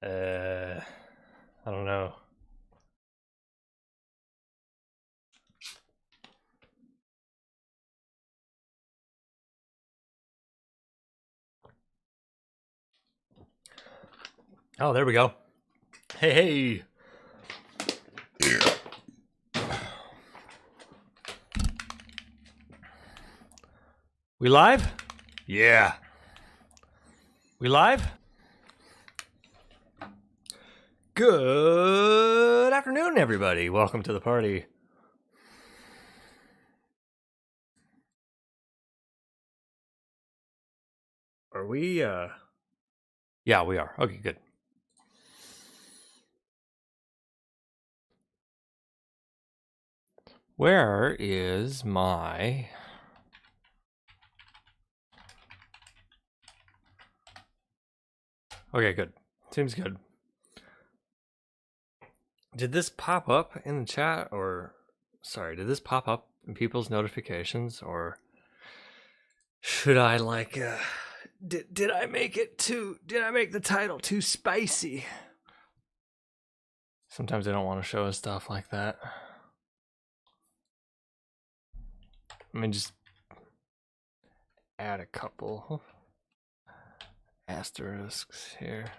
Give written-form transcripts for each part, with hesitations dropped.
I don't know. Oh, there we go. Hey. We live? Yeah. We live? Good afternoon, everybody. Welcome to the party. Are we, Yeah, we are. Okay, good. Where is my... Okay, good. Seems good. Did this pop up in the chat or... Sorry, did this pop up in people's notifications or... Should I like... Did I make it too... Did I make the title too spicy? Sometimes I don't want to show stuff like that. Let me just add a couple asterisks here.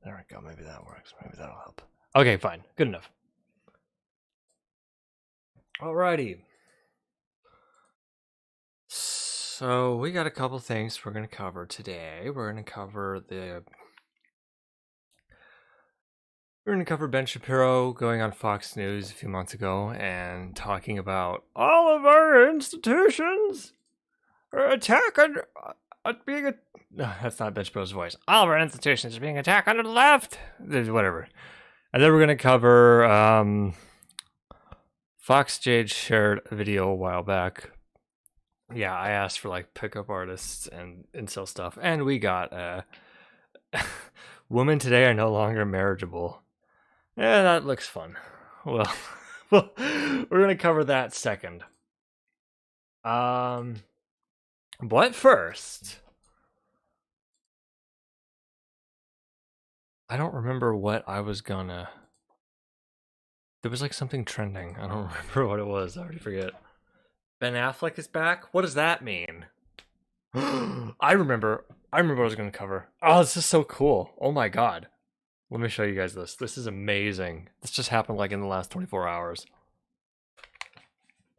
There we go. Maybe that works. Maybe that'll help. Okay, fine. Good enough. Alrighty. So we got a couple things we're going to cover today. We're going to cover Ben Shapiro going on Fox News a few months ago and talking about all of our institutions are attacked under being a... No, that's not Ben Shapiro's voice. All of our institutions are being attacked under the left. Whatever. And then we're going to cover Fox Jade shared a video a while back. Yeah, I asked for like pickup artists and incel stuff, and we got women today are no longer marriageable. Yeah, that looks fun. Well, we're gonna cover that second. But first, I don't remember what I was gonna... There was like something trending. I don't remember what it was. I already forget. Ben Affleck is back? What does that mean? I remember what I was gonna cover. Oh, this is so cool. Oh my god. Let me show you guys this. This is amazing. This just happened like in the last 24 hours.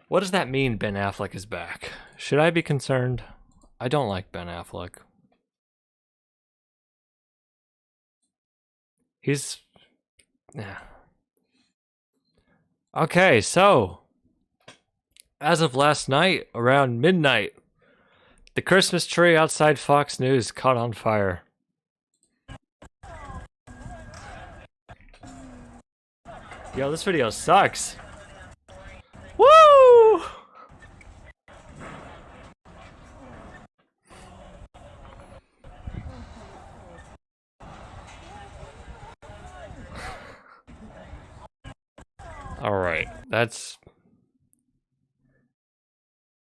What does that mean, Ben Affleck is back? Should I be concerned? I don't like Ben Affleck. He's... Yeah. Okay, so... As of last night, around midnight, the Christmas tree outside Fox News caught on fire. Yo, this video sucks. Woo! Alright, that's...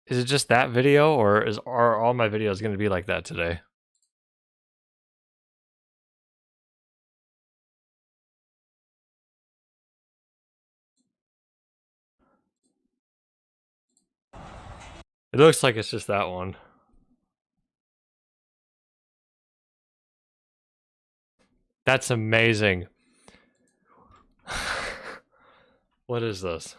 Is it just that video, or are all my videos going to be like that today? It looks like it's just that one. That's amazing. What is this?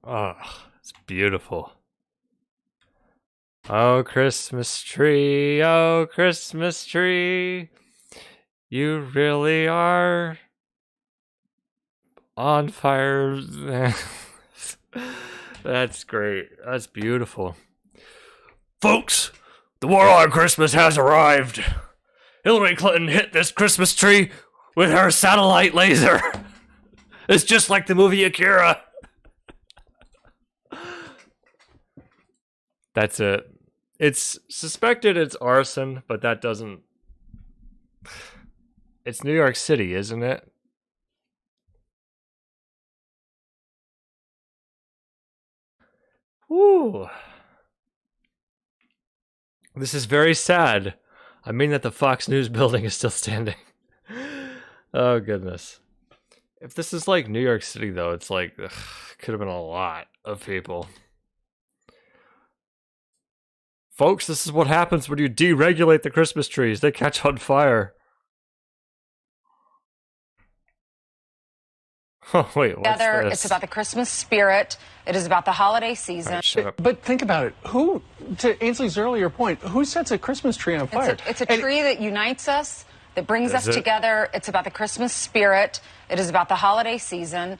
Oh, it's beautiful. Oh, Christmas tree, oh, Christmas tree. You really are on fire. That's great. That's beautiful. Folks, the war on Christmas has arrived. Hillary Clinton hit this Christmas tree with her satellite laser. It's just like the movie Akira. That's it. It's suspected it's arson, but that doesn't... It's New York City, isn't it? Whew. This is very sad. I mean that the Fox News building is still standing. Oh, goodness. If this is like New York City, though, it's like, could have been a lot of people. Folks, this is what happens when you deregulate the Christmas trees. They catch on fire. Oh, wait, what's this? It's about the Christmas spirit. It is about the holiday season. Right, shut up. But think about it. Who, to Ainsley's earlier point, who sets a Christmas tree on fire? It's a tree that unites us, that brings us together. It's about the Christmas spirit. It is about the holiday season.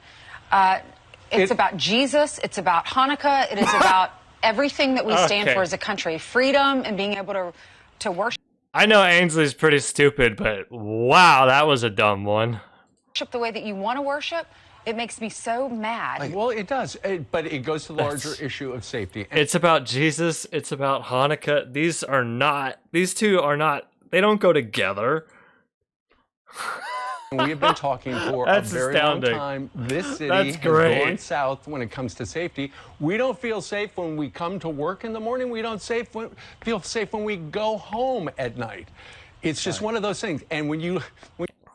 It's about Jesus. It's about Hanukkah. It is about everything that we stand for as a country. Freedom and being able to worship. I know Ainsley's pretty stupid, but wow, that was a dumb one. Worship the way that you want to worship. It makes me so mad. Well, it does, but it goes to the larger issue of safety. It's about Jesus. It's about Hanukkah. These two are not, they don't go together. We have been talking for a very long time. This city has gone south when it comes to safety. We don't feel safe when we come to work in the morning. We don't feel safe when we go home at night. It's just one of those things. And when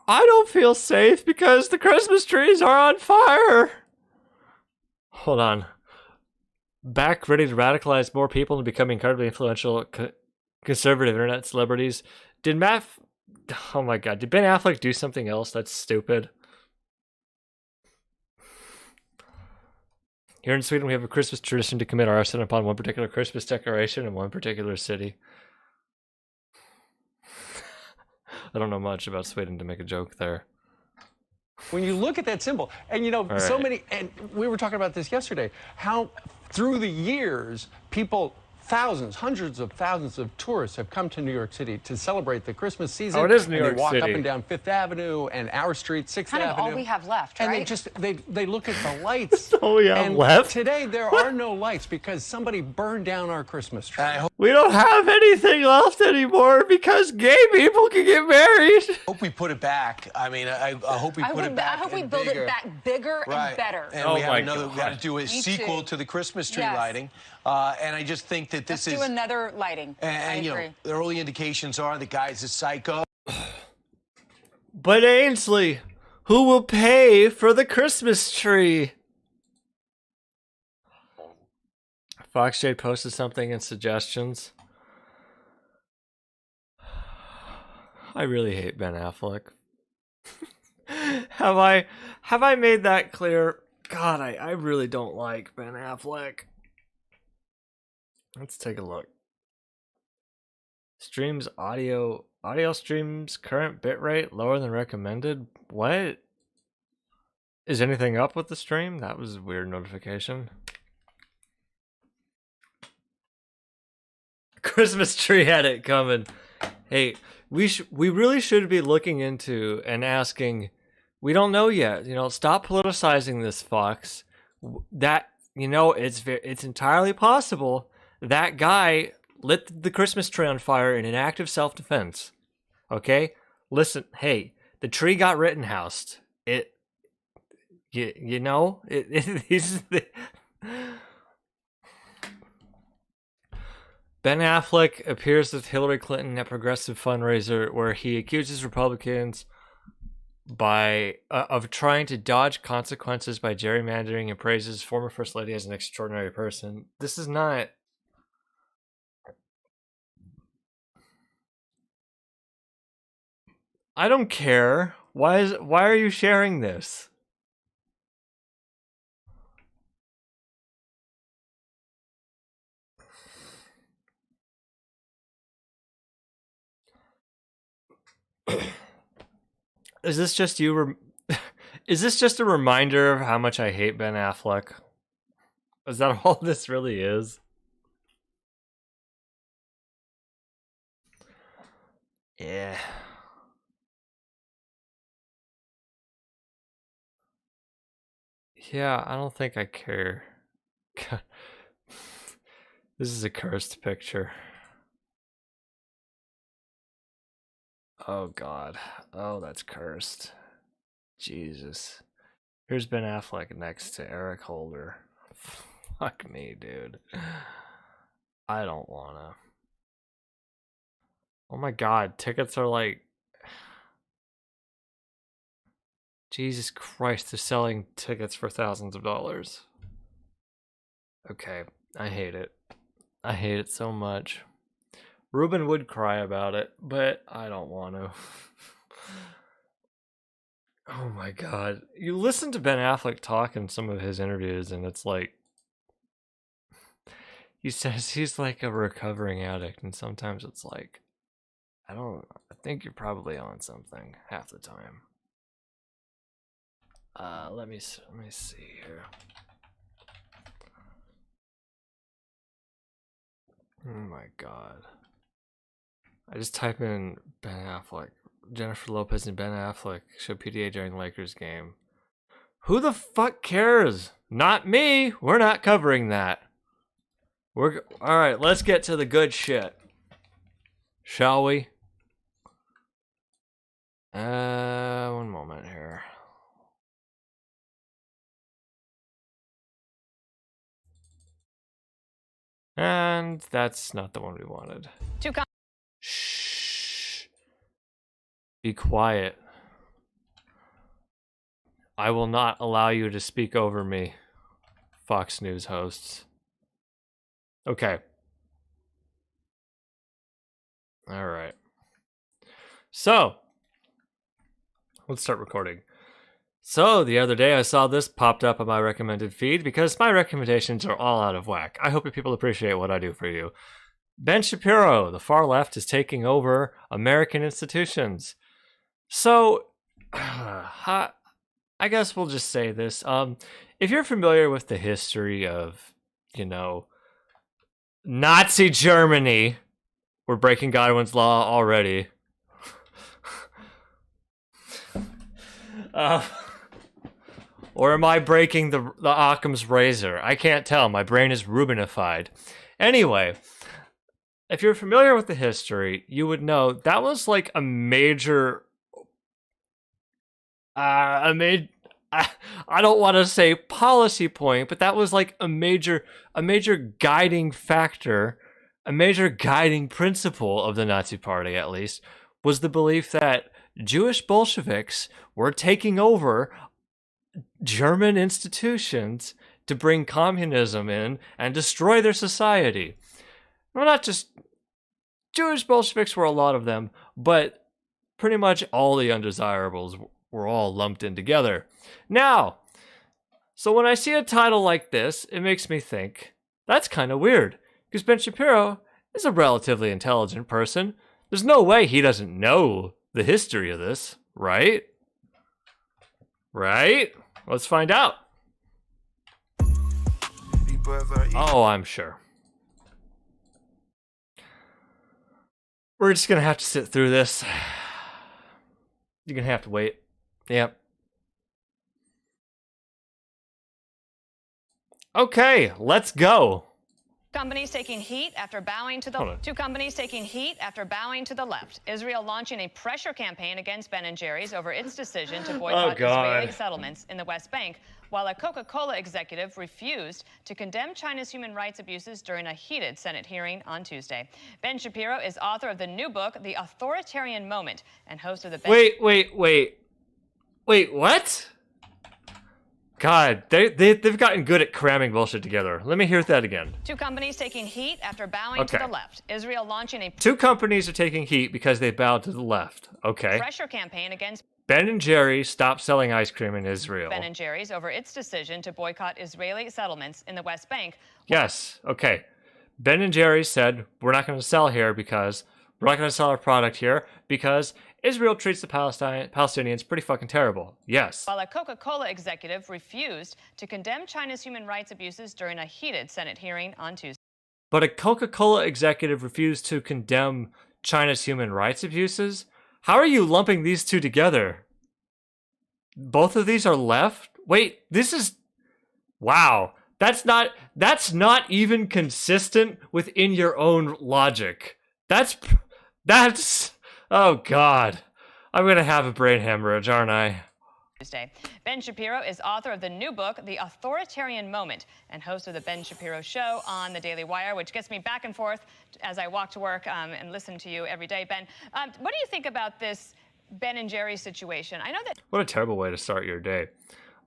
I don't feel safe because the Christmas trees are on fire. Hold on. Back ready to radicalize more people and become incredibly influential conservative internet celebrities. Oh my god, did Ben Affleck do something else that's stupid? Here in Sweden, we have a Christmas tradition to commit arson upon one particular Christmas decoration in one particular city. I don't know much about Sweden to make a joke there. When you look at that symbol, and so many, and we were talking about this yesterday, how through the years, people, thousands, hundreds of thousands of tourists have come to New York City to celebrate the Christmas season. Oh, it is New York City. They walk up City. and down Fifth Avenue and our street, 6th Avenue. Kind of all we have left, right? And they look at the lights. That's all we have left? Today, there are no lights because somebody burned down our Christmas tree. We don't have anything left anymore because gay people can get married. I hope we put it back. I mean, I hope we put it back. I hope we build it back bigger and better. And we got to do a sequel to the Christmas tree lighting. And I just think that Let's do another lighting. And I agree. The early indications are the guy's a psycho. But Ainsley, who will pay for the Christmas tree? Fox Jade posted something in suggestions. I really hate Ben Affleck. Have I made that clear? God, I really don't like Ben Affleck. Let's take a look. Streams audio streams current bitrate lower than recommended. What? Is anything up with the stream? That was a weird notification. Christmas tree had it coming. Hey, we really should be looking into and asking. We don't know yet. Stop politicizing this, Fox. That it's entirely possible that guy lit the Christmas tree on fire in an act of self-defense. Okay, listen. Hey, the tree got Rittenhoused. Ben Affleck appears with Hillary Clinton at progressive fundraiser where he accuses Republicans of trying to dodge consequences by gerrymandering and praises former First Lady as an extraordinary person. This is not. I don't care. Why are you sharing this? Is this just you? Is this just a reminder of how much I hate Ben Affleck? Is that all this really is? Yeah. Yeah, I don't think I care. This is a cursed picture. Oh god. Oh, that's cursed. Jesus. Here's Ben Affleck next to Eric Holder. Fuck me, dude. I don't wanna. Oh my god, tickets are like... Jesus Christ, they're selling tickets for thousands of dollars. Okay, I hate it. I hate it so much. Ruben would cry about it, but I don't want to. Oh my god. You listen to Ben Affleck talk in some of his interviews, and it's like... He says he's like a recovering addict, and sometimes it's like... I think you're probably on something half the time. Let me see here. Oh my god. I just type in Ben Affleck. Jennifer Lopez and Ben Affleck show PDA during the Lakers game. Who the fuck cares? Not me. We're not covering that. Alright, let's get to the good shit. Shall we? One moment here. And that's not the one we wanted. Shh. Be quiet. I will not allow you to speak over me, Fox News hosts. Okay. All right. So, let's start recording. So, the other day I saw this popped up on my recommended feed because my recommendations are all out of whack. I hope you people appreciate what I do for you. Ben Shapiro, the far left, is taking over American institutions. So, I guess we'll just say this. If you're familiar with the history of, Nazi Germany, we're breaking Godwin's law already. Or am I breaking the Occam's razor? I can't tell. My brain is Rubenified. Anyway, if you're familiar with the history, you would know that was like a major... I don't want to say policy point, but that was like a major guiding factor, a major guiding principle of the Nazi Party, at least, was the belief that Jewish Bolsheviks were taking over German institutions to bring communism in and destroy their society. Well, not just Jewish Bolsheviks, were a lot of them, but pretty much all the undesirables were all lumped in together. Now, so when I see a title like this, it makes me think, that's kind of weird, because Ben Shapiro is a relatively intelligent person. There's no way he doesn't know the history of this, right? Right? Let's find out. Oh, I'm sure. We're just gonna have to sit through this. You're gonna have to wait. Yep. Okay, let's go. Companies taking heat after bowing to the two companies taking heat after bowing to the left. Israel launching a pressure campaign against Ben & Jerry's over its decision to boycott Israeli settlements in the West Bank, while a Coca-Cola executive refused to condemn China's human rights abuses during a heated Senate hearing on Tuesday. Ben Shapiro is author of the new book, The Authoritarian Moment, and host of the... Wait, what? God, they've gotten good at cramming bullshit together. Let me hear that again. Two companies taking heat after bowing to the left. Israel launching a... Two companies are taking heat because they bowed to the left. Okay. Pressure campaign against... Ben & Jerry's stopped selling ice cream in Israel. Ben & Jerry's over its decision to boycott Israeli settlements in the West Bank. Yes, okay. Ben & Jerry's said, we're not going to sell here because... We're not going to sell our product here because Israel treats the Palestinians pretty fucking terrible. Yes. While a Coca-Cola executive refused to condemn China's human rights abuses during a heated Senate hearing on Tuesday. But a Coca-Cola executive refused to condemn China's human rights abuses? How are you lumping these two together? Both of these are left? Wait, this is... Wow. That's not even consistent within your own logic. That's... Oh, God. I'm going to have a brain hemorrhage, aren't I? Tuesday. Ben Shapiro is author of the new book, The Authoritarian Moment, and host of the Ben Shapiro Show on the Daily Wire, which gets me back and forth as I walk to work and listen to you every day. Ben, what do you think about this Ben and Jerry situation? I know that... What a terrible way to start your day.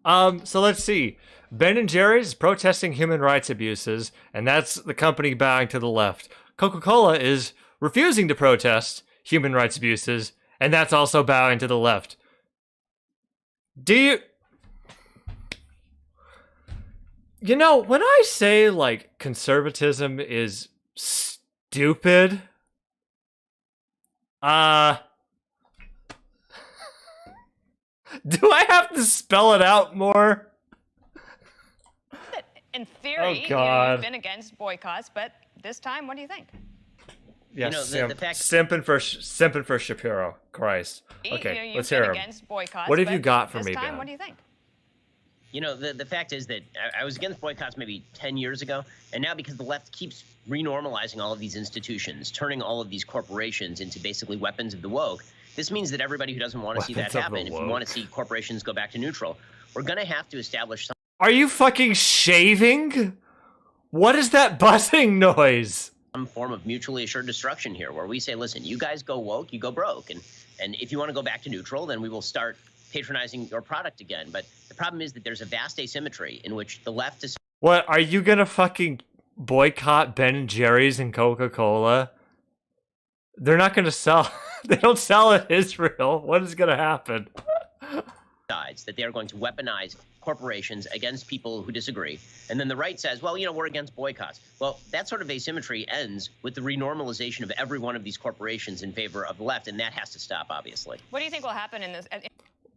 So let's see. Ben and Jerry's is protesting human rights abuses, and that's the company bowing to the left. Coca-Cola is refusing to protest human rights abuses, and that's also bowing to the left. Do you... You know, when I say, like, conservatism is stupid, do I have to spell it out more? In theory, you've been against boycotts, but this time, what do you think? Yeah, simping for Shapiro. Christ. Okay, let's hear him. What have you got for me, Ben? What do you think? You know, the fact is that I was against boycotts maybe 10 years ago, and now because the left keeps renormalizing all of these institutions, turning all of these corporations into basically weapons of the woke, this means that everybody who doesn't want to see that happen, if you want to see corporations go back to neutral, we're going to have to establish some... Are you fucking shaving? What is that buzzing noise? Some form of mutually assured destruction here, where we say, listen, you guys go woke, you go broke, and if you want to go back to neutral, then we will start patronizing your product again. But the problem is that there's a vast asymmetry in which the left is... What, are you gonna fucking boycott Ben & Jerry's and Coca-Cola? They're not gonna sell... They don't sell in Israel. What is gonna happen? That they are going to weaponize corporations against people who disagree. And then the right says, well, you know, we're against boycotts. Well, that sort of asymmetry ends with the renormalization of every one of these corporations in favor of the left, and that has to stop, obviously. What do you think will happen in this?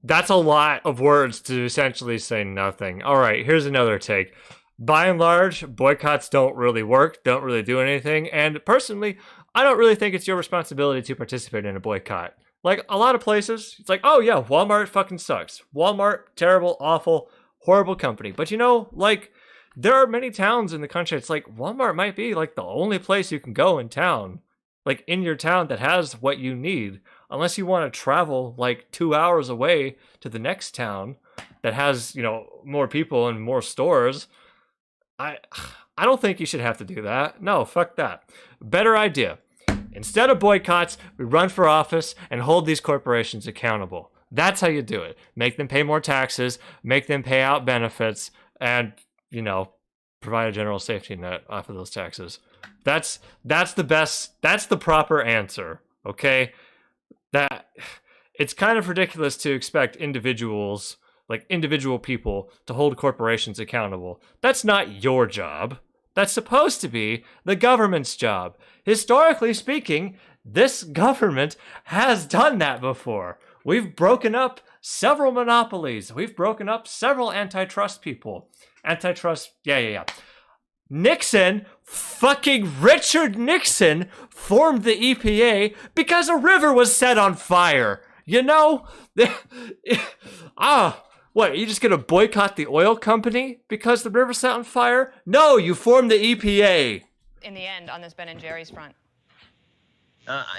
That's a lot of words to essentially say nothing. All right, here's another take. By and large, boycotts don't really work, don't really do anything, and personally, I don't really think it's your responsibility to participate in a boycott. Like, a lot of places, it's like, oh yeah, Walmart fucking sucks. Walmart, terrible, awful, horrible company. But you know, like, there are many towns in the country, it's like, Walmart might be, like, the only place you can go in town. Like, in your town that has what you need. Unless you want to travel, like, 2 hours away to the next town that has, you know, more people and more stores. I don't think you should have to do that. No, fuck that. Better idea. Instead of boycotts, we run for office and hold these corporations accountable. That's how you do it. Make them pay more taxes, make them pay out benefits, and, you know, provide a general safety net off of those taxes. That's the best, that's the proper answer, okay? That it's kind of ridiculous to expect individuals, like individual people, to hold corporations accountable. That's not your job. That's supposed to be the government's job. Historically speaking, this government has done that before. We've broken up several monopolies. We've broken up several antitrust people. Antitrust, yeah. Nixon, fucking Richard Nixon, formed the EPA because a river was set on fire. You know? What, are you just going to boycott the oil company because the river set on fire? No, you formed the EPA. In the end, on this Ben and Jerry's front.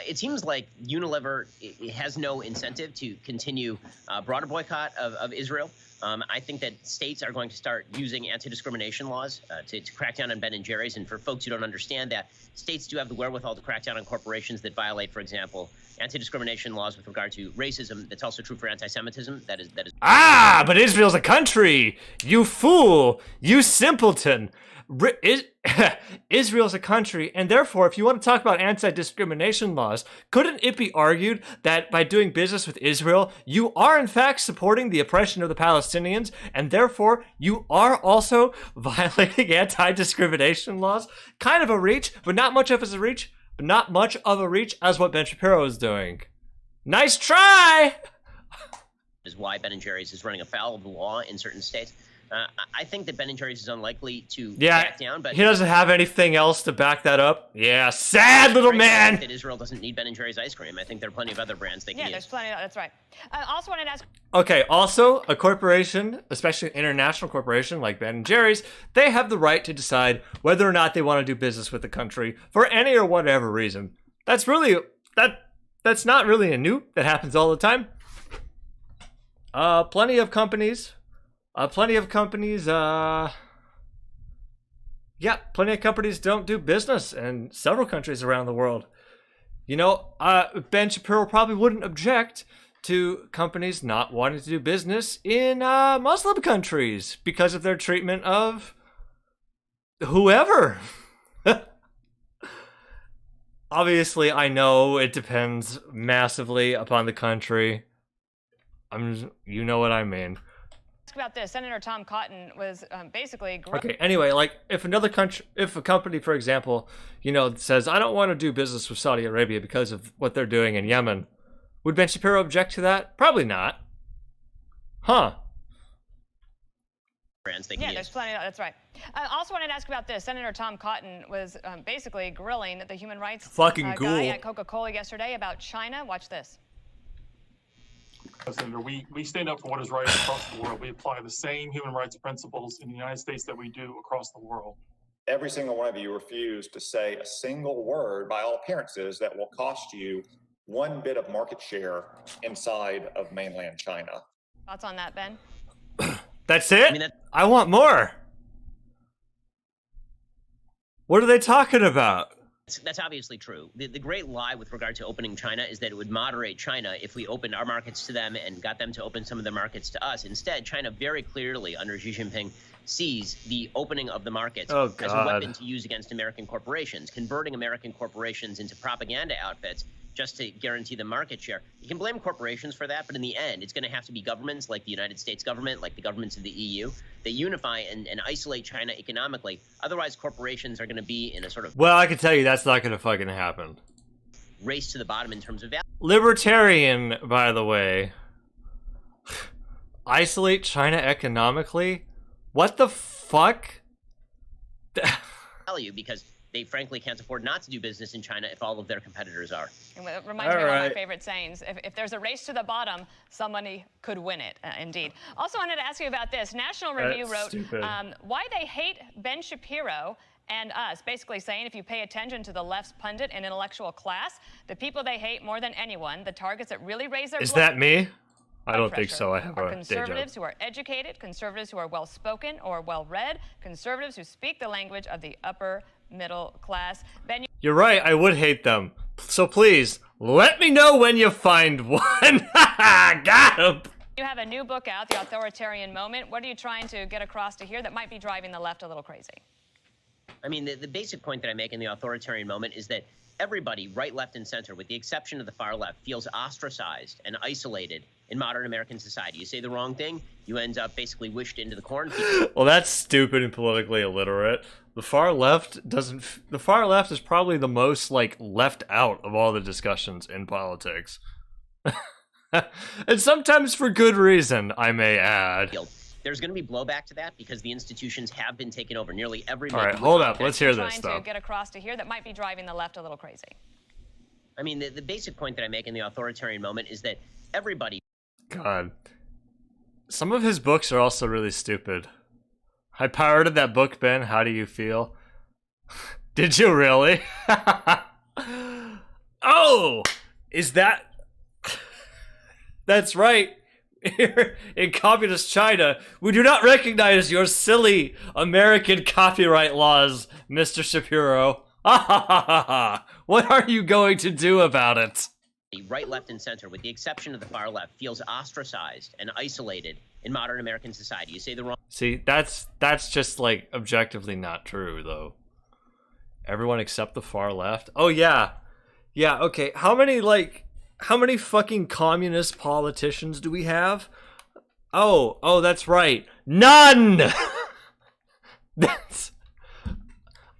It seems like Unilever has no incentive to continue broader boycott of Israel. I think that states are going to start using anti-discrimination laws to crack down on Ben and Jerry's. And for folks who don't understand that, states do have the wherewithal to crack down on corporations that violate, for example, anti-discrimination laws with regard to racism. That's also true for anti-Semitism. That is. Ah, but Israel's a country. You fool. You simpleton. Israel's a country, and therefore, if you want to talk about anti-discrimination laws, couldn't it be argued that by doing business with Israel, you are in fact supporting the oppression of the Palestinians, and therefore you are also violating anti-discrimination laws? Kind of a reach, but not much of a reach, as what Ben Shapiro is doing. Nice try! Is why Ben and Jerry's is running afoul of the law in certain states. I think that Ben & Jerry's is unlikely to back down, but he doesn't have anything else to back that up. Yeah, sad little man. That Israel doesn't need Ben & Jerry's ice cream. I think there are plenty of other brands they can use. Yeah, there's plenty. That's right. I also wanted to ask. Okay, also a corporation, especially an international corporation like Ben & Jerry's, they have the right to decide whether or not they want to do business with the country for any or whatever reason. That's not really a new. That happens all the time. Plenty of companies. Plenty of companies don't do business in several countries around the world. You know, Ben Shapiro probably wouldn't object to companies not wanting to do business in Muslim countries because of their treatment of whoever. Obviously, I know it depends massively upon the country. You know what I mean. About this, Senator Tom Cotton was basically. Okay. Anyway, like if a company, for example, you know, says I don't want to do business with Saudi Arabia because of what they're doing in Yemen, would Ben Shapiro object to that? Probably not. Huh. Yeah, there's plenty. That's right. I also wanted to ask about this. Senator Tom Cotton was basically grilling the human rights guy at Coca-Cola yesterday about China. Watch this. Senator, we stand up for what is right across the world. We apply the same human rights principles in the United States that we do across the world. Every single one of you refused to say a single word, by all appearances, that will cost you one bit of market share inside of mainland China. Thoughts on that, Ben? That's it? I want more. What are they talking about? That's obviously true. The great lie with regard to opening China is that it would moderate China if we opened our markets to them and got them to open some of their markets to us. Instead, China very clearly, under Xi Jinping, sees the opening of the markets as a weapon to use against American corporations, converting American corporations into propaganda outfits just to guarantee the market share. You can blame corporations for that, but in the end, it's going to have to be governments like the United States government, like the governments of the EU, that unify and isolate China economically. Otherwise, corporations are going to be in a sort of... Well, I can tell you that's not going to fucking happen. Race to the bottom in terms of value. Libertarian, by the way. Isolate China economically? What the fuck? Value, because they frankly can't afford not to do business in China if all of their competitors are. And it reminds me of one of my favorite sayings. If there's a race to the bottom, somebody could win it, indeed. Also wanted to ask you about this. National Review wrote why they hate Ben Shapiro and us, basically saying if you pay attention to the left's pundit and intellectual class, the people they hate more than anyone, the targets that really raise their Is that me? I don't think so. I have a conservatives who are educated, conservatives who are well-spoken or well-read, conservatives who speak the language of the upper middle class. Ben, you're right. I would hate them. So please, let me know when you find one. Got him. You have a new book out, The Authoritarian Moment. What are you trying to get across to here that might be driving the left a little crazy? I mean, the basic point that I make in The Authoritarian Moment is that everybody, right, left, and center, with the exception of the far left, feels ostracized and isolated in modern American society. You say the wrong thing, you end up basically wished into the cornfield. Well, that's stupid and politically illiterate. The far left doesn't... The far left is probably the most, like, left out of all the discussions in politics. And sometimes for good reason, I may add. There's going to be blowback to that because the institutions have been taken over. Nearly every... All right, hold up. Let's hear this, though. Trying to get across to here that might be driving the left a little crazy. I mean, the basic point that I make in The Authoritarian Moment is that everybody... God. Some of his books are also really stupid. I pirated that book, Ben. How do you feel? Did you really? Oh! Is that... That's right. Here in communist China, we do not recognize your silly American copyright laws, Mr. Shapiro. What are you going to do about it? Right, left, and center, with the exception of the far left, feels ostracized and isolated in modern American society. You say the wrong... See, that's just, like, objectively not true, though. Everyone except the far left? Oh, yeah. Yeah, okay. How many fucking communist politicians do we have? Oh, that's right. None!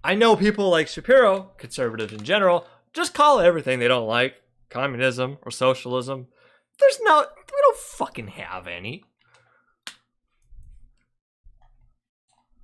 I know people like Shapiro, conservatives in general, just call everything they don't like communism or socialism. We don't fucking have any.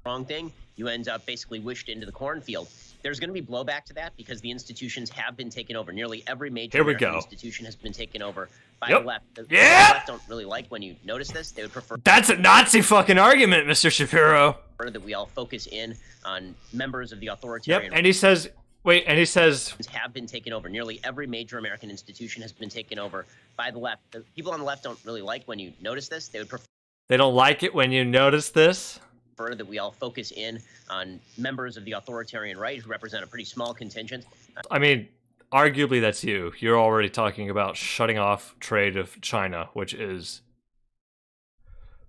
Wrong thing, you end up basically wished into the cornfield. There's going to be blowback to that because the institutions have been taken over. Nearly every major American institution has been taken over by the left. The left don't really like when you notice this. They would prefer... That's a Nazi fucking argument, Mr. Shapiro. That we all focus in on members of the authoritarian... Yep, and he says Wait, and he says have been taken over. Nearly every major American institution has been taken over by the left. The people on the left don't really like when you notice this. They would prefer. They don't like it when you notice this. That we all focus in on members of the authoritarian right who represent a pretty small contingent. I mean, arguably that's you. You're already talking about shutting off trade of China, which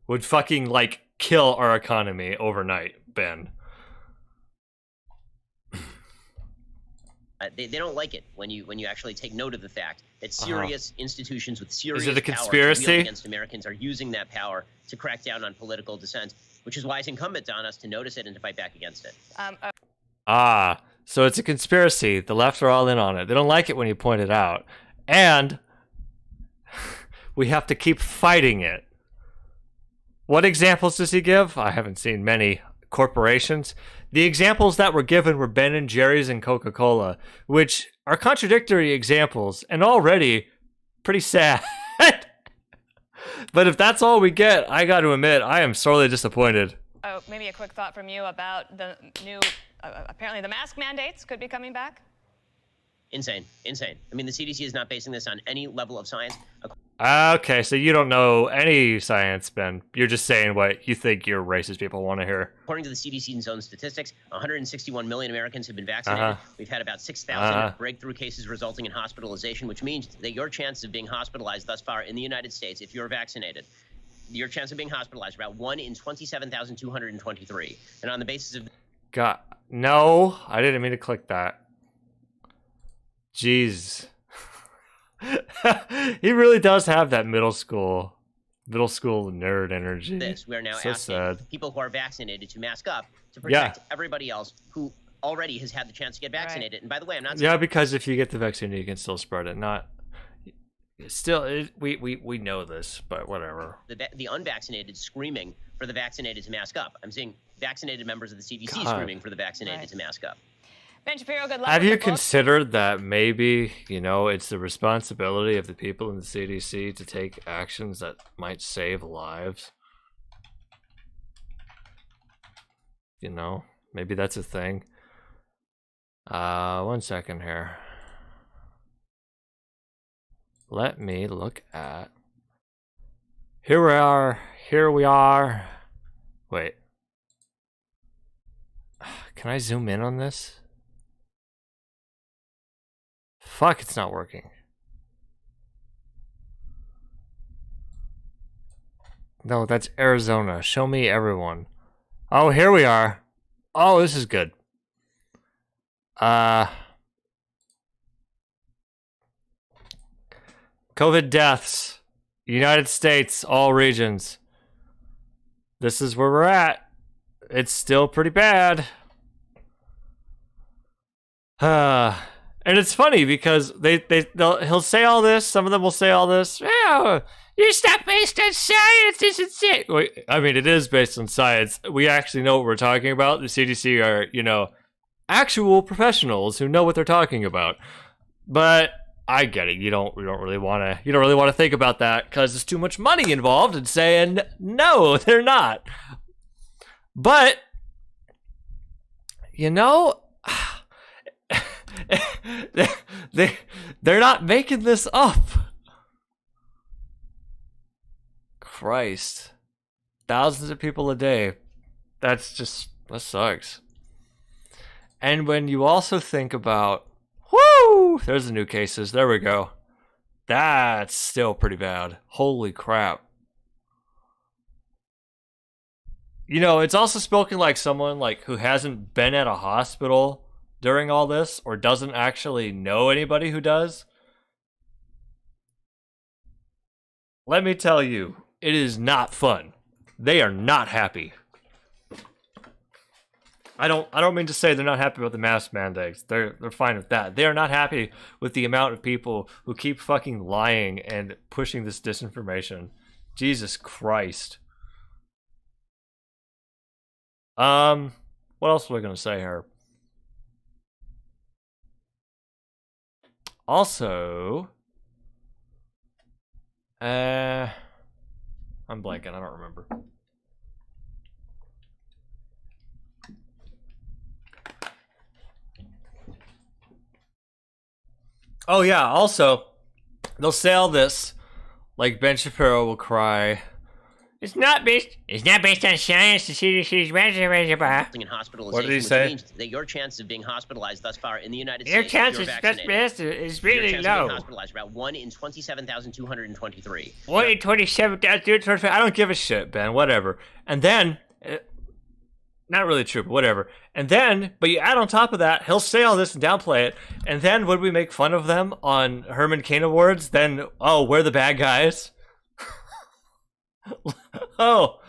would fucking like kill our economy overnight, Ben. They don't like it when you actually take note of the fact that serious institutions with serious Is it a power conspiracy? to wield against Americans are using that power to crack down on political dissent, which is why it's incumbent on us to notice it and to fight back against it. So it's a conspiracy. The left are all in on it. They don't like it when you point it out. And we have to keep fighting it. What examples does he give? I haven't seen many. Corporations. The examples that were given were Ben and Jerry's and Coca-Cola, which are contradictory examples and already pretty sad. But if that's all we get, I got to admit, I am sorely disappointed. Oh, maybe a quick thought from you about the new, apparently the mask mandates could be coming back? Insane. I mean, the CDC is not basing this on any level of science. Okay, so you don't know any science, Ben. You're just saying what you think your racist people want to hear. According to the CDC's own statistics, 161 million Americans have been vaccinated. We've had about 6,000 breakthrough cases resulting in hospitalization, which means that your chances of being hospitalized thus far in the United States, if you're vaccinated, your chance of being hospitalized about 1 in 27,223. And on the basis of... God, no, I didn't mean to click that. Jeez. He really does have that middle school nerd energy. We are now so asking sad. people who are vaccinated to mask up to protect everybody else who already has had the chance to get vaccinated. Right. And by the way, I'm not... Yeah, because if you get the vaccine, you can still spread it. We know this, but whatever. The unvaccinated screaming for the vaccinated to mask up. I'm seeing vaccinated members of the CDC screaming for the vaccinated to mask up. Ben Shapiro, good luck. Have you considered that maybe, it's the responsibility of the people in the CDC to take actions that might save lives? Maybe that's a thing. 1 second here. Let me look at... Here we are. Wait. Can I zoom in on this? Fuck, it's not working. No, that's Arizona. Show me everyone. Oh, here we are. Oh, this is good. COVID deaths. United States, all regions. This is where we're at. It's still pretty bad. And it's funny because he'll say all this. Some of them will say all this. Oh, it's not based on science. It's it. Wait, I mean, it is based on science. We actually know what we're talking about. The CDC are, actual professionals who know what they're talking about. But I get it. You don't really want to think about that because there's too much money involved in saying no, they're not. But they're not making this up. Christ. Thousands of people a day. That sucks. And when you also think about, there's the new cases. There we go. That's still pretty bad. Holy crap. It's also spoken like someone who hasn't been at a hospital during all this or doesn't actually know anybody who does. Let me tell you, it is not fun. They are not happy. I don't mean to say they're not happy about the mask mandates. They're fine with that. They are not happy with the amount of people who keep fucking lying and pushing this disinformation. Jesus Christ. What else was I gonna say here? Also, I'm blanking. I don't remember. Oh yeah, also, they'll say all this, like Ben Shapiro will cry, It's not based on science. The CDC's in hospitalization, what did he say? Which means that your chance of being hospitalized thus far in the United Your States, chance if you're vaccinated, is really your chance low. of being hospitalized about 1 in 27,223. 1 in 27,223. I don't give a shit, Ben. Whatever. And then, not really true, but whatever. And then, but you add on top of that, he'll say all this and downplay it. And then, would we make fun of them on Herman Cain Awards? Then, oh, we're the bad guys. Oh,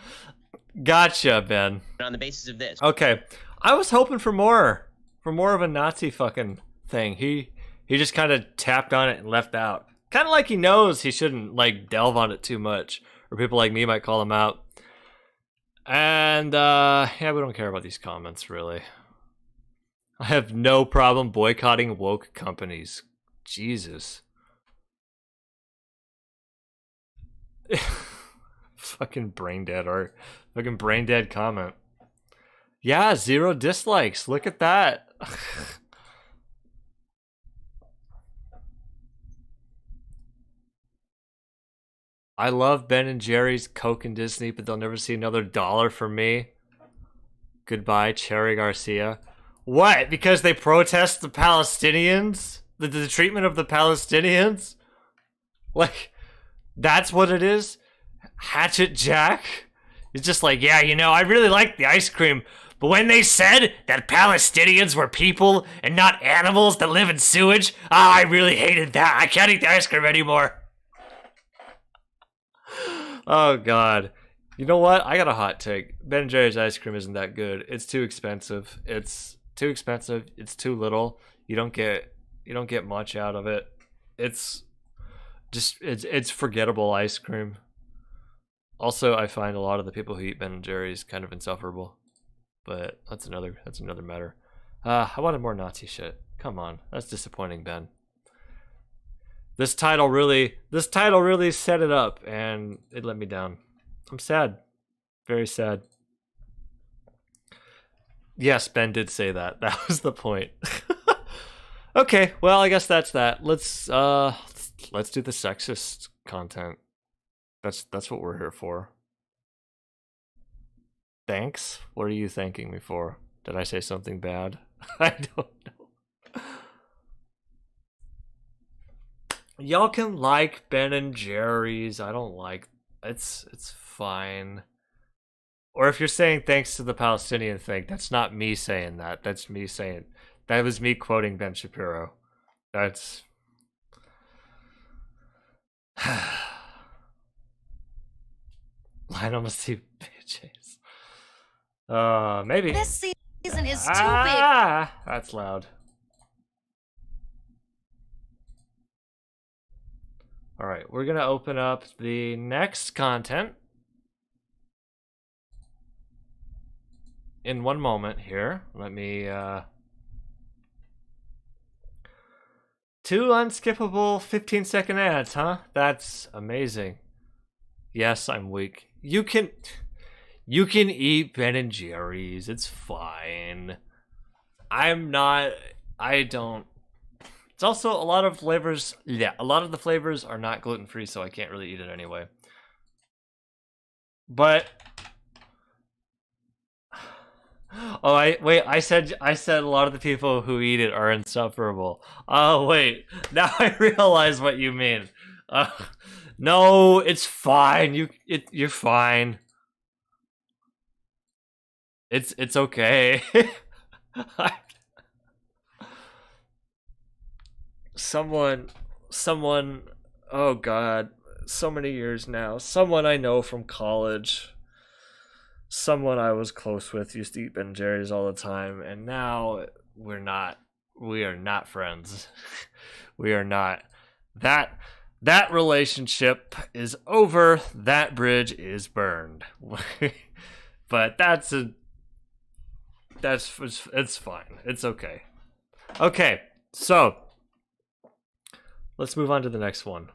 gotcha, Ben. On the basis of this. Okay, I was hoping for more of a Nazi fucking thing. He just kind of tapped on it and left out. Kind of like he knows he shouldn't like delve on it too much, or people like me might call him out. And yeah, we don't care about these comments really. I have no problem boycotting woke companies. Jesus. Fucking brain dead art. Fucking brain dead comment. Yeah, 0 dislikes. Look at that. I love Ben and Jerry's, Coke and Disney, but they'll never see another dollar from me. Goodbye, Cherry Garcia. What? Because they protest the Palestinians? The treatment of the Palestinians? Like, that's what it is? Hatchet Jack? It's just like, yeah, you know, I really like the ice cream, but when they said that Palestinians were people and not animals that live in sewage, I really hated that. I can't eat the ice cream anymore. Oh, God. You know what? I got a hot take. Ben & Jerry's ice cream isn't that good. It's too expensive. It's too expensive. It's too little. You don't get much out of it. It's just, it's forgettable ice cream. Also, I find a lot of the people who eat Ben & Jerry's kind of insufferable. But that's another matter. I wanted more Nazi shit. Come on. That's disappointing, Ben. This title really set it up, and it let me down. I'm sad. Very sad. Yes, Ben did say that. That was the point. Okay, well, I guess that's that. Let's do the sexist content. That's what we're here for. Thanks? What are you thanking me for? Did I say something bad? I don't know. Y'all can like Ben and Jerry's. I don't like it's fine. Or if you're saying thanks to the Palestinian thing, that's not me saying that. That's me saying that was me quoting Ben Shapiro. That's Lionel must see bitches. Maybe. This season is too big. That's loud. All right, we're gonna open up the next content in one moment here. Let me 2 unskippable 15-second ads, huh? That's amazing. Yes, I'm weak. You can eat Ben & Jerry's. It's fine. I don't. It's also a lot of flavors. Yeah, a lot of the flavors are not gluten-free, so I can't really eat it anyway. But oh, I said a lot of the people who eat it are insufferable. Oh, wait. Now I realize what you mean. No, it's fine. You're fine. It's okay. Someone, oh God, so many years now. Someone I know from college. Someone I was close with used to eat Ben & Jerry's all the time, and now we are not friends. We are not. That relationship is over. That bridge is burned. But it's fine. It's okay. Okay, so let's move on to the next one.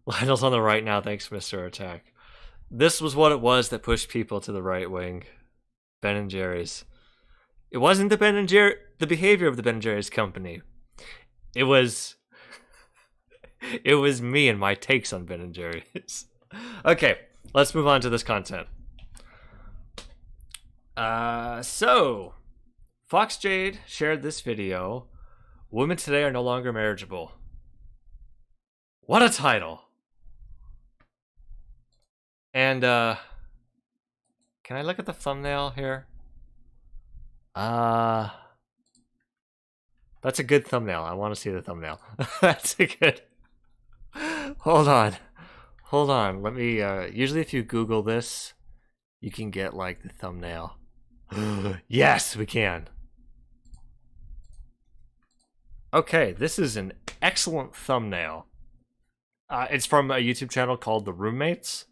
Lionel's on the right now. Thanks, Mr. Attack. This was what it was that pushed people to the right wing. Ben & Jerry's. It wasn't the behavior of the Ben & Jerry's company. It was me and my takes on Ben and Jerry's. Okay, let's move on to this content. So Fox Jade shared this video. Women today are no longer marriageable. What a title. And can I look at the thumbnail here? That's a good thumbnail. I want to see the thumbnail. That's a good. Hold on. Let me usually if you Google this, you can get like the thumbnail. Yes, we can. Okay, this is an excellent thumbnail. It's from a YouTube channel called The Roommates.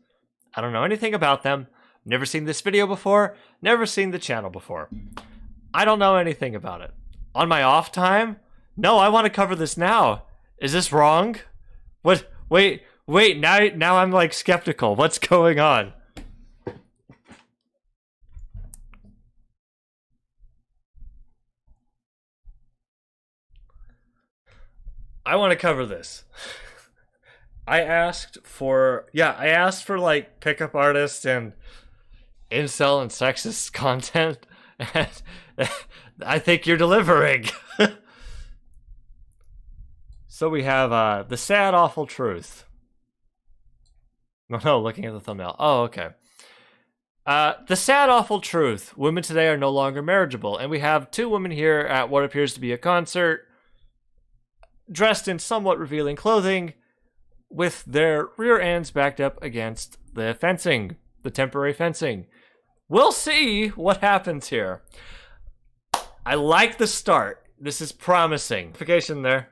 I don't know anything about them. Never seen this video before. Never seen the channel before. I don't know anything about it. On my off time? No, I want to cover this now. Is this wrong? What? Wait. Now I'm like skeptical. What's going on? I want to cover this. I asked for like pickup artists and incel and sexist content, and I think you're delivering. So we have the sad, awful truth. No, looking at the thumbnail. Oh, okay. The sad, awful truth. Women today are no longer marriageable, and we have two women here at what appears to be a concert, dressed in somewhat revealing clothing, with their rear ends backed up against the fencing, the temporary fencing. We'll see what happens here. I like the start. This is promising. Notification there.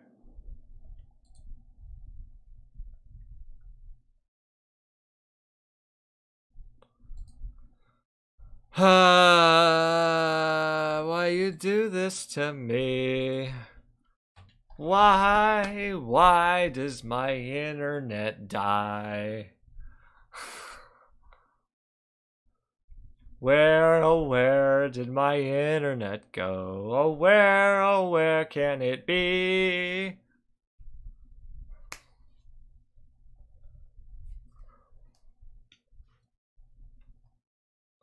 Why you do this to me? Why does my internet die? Where did my internet go? Oh, where can it be?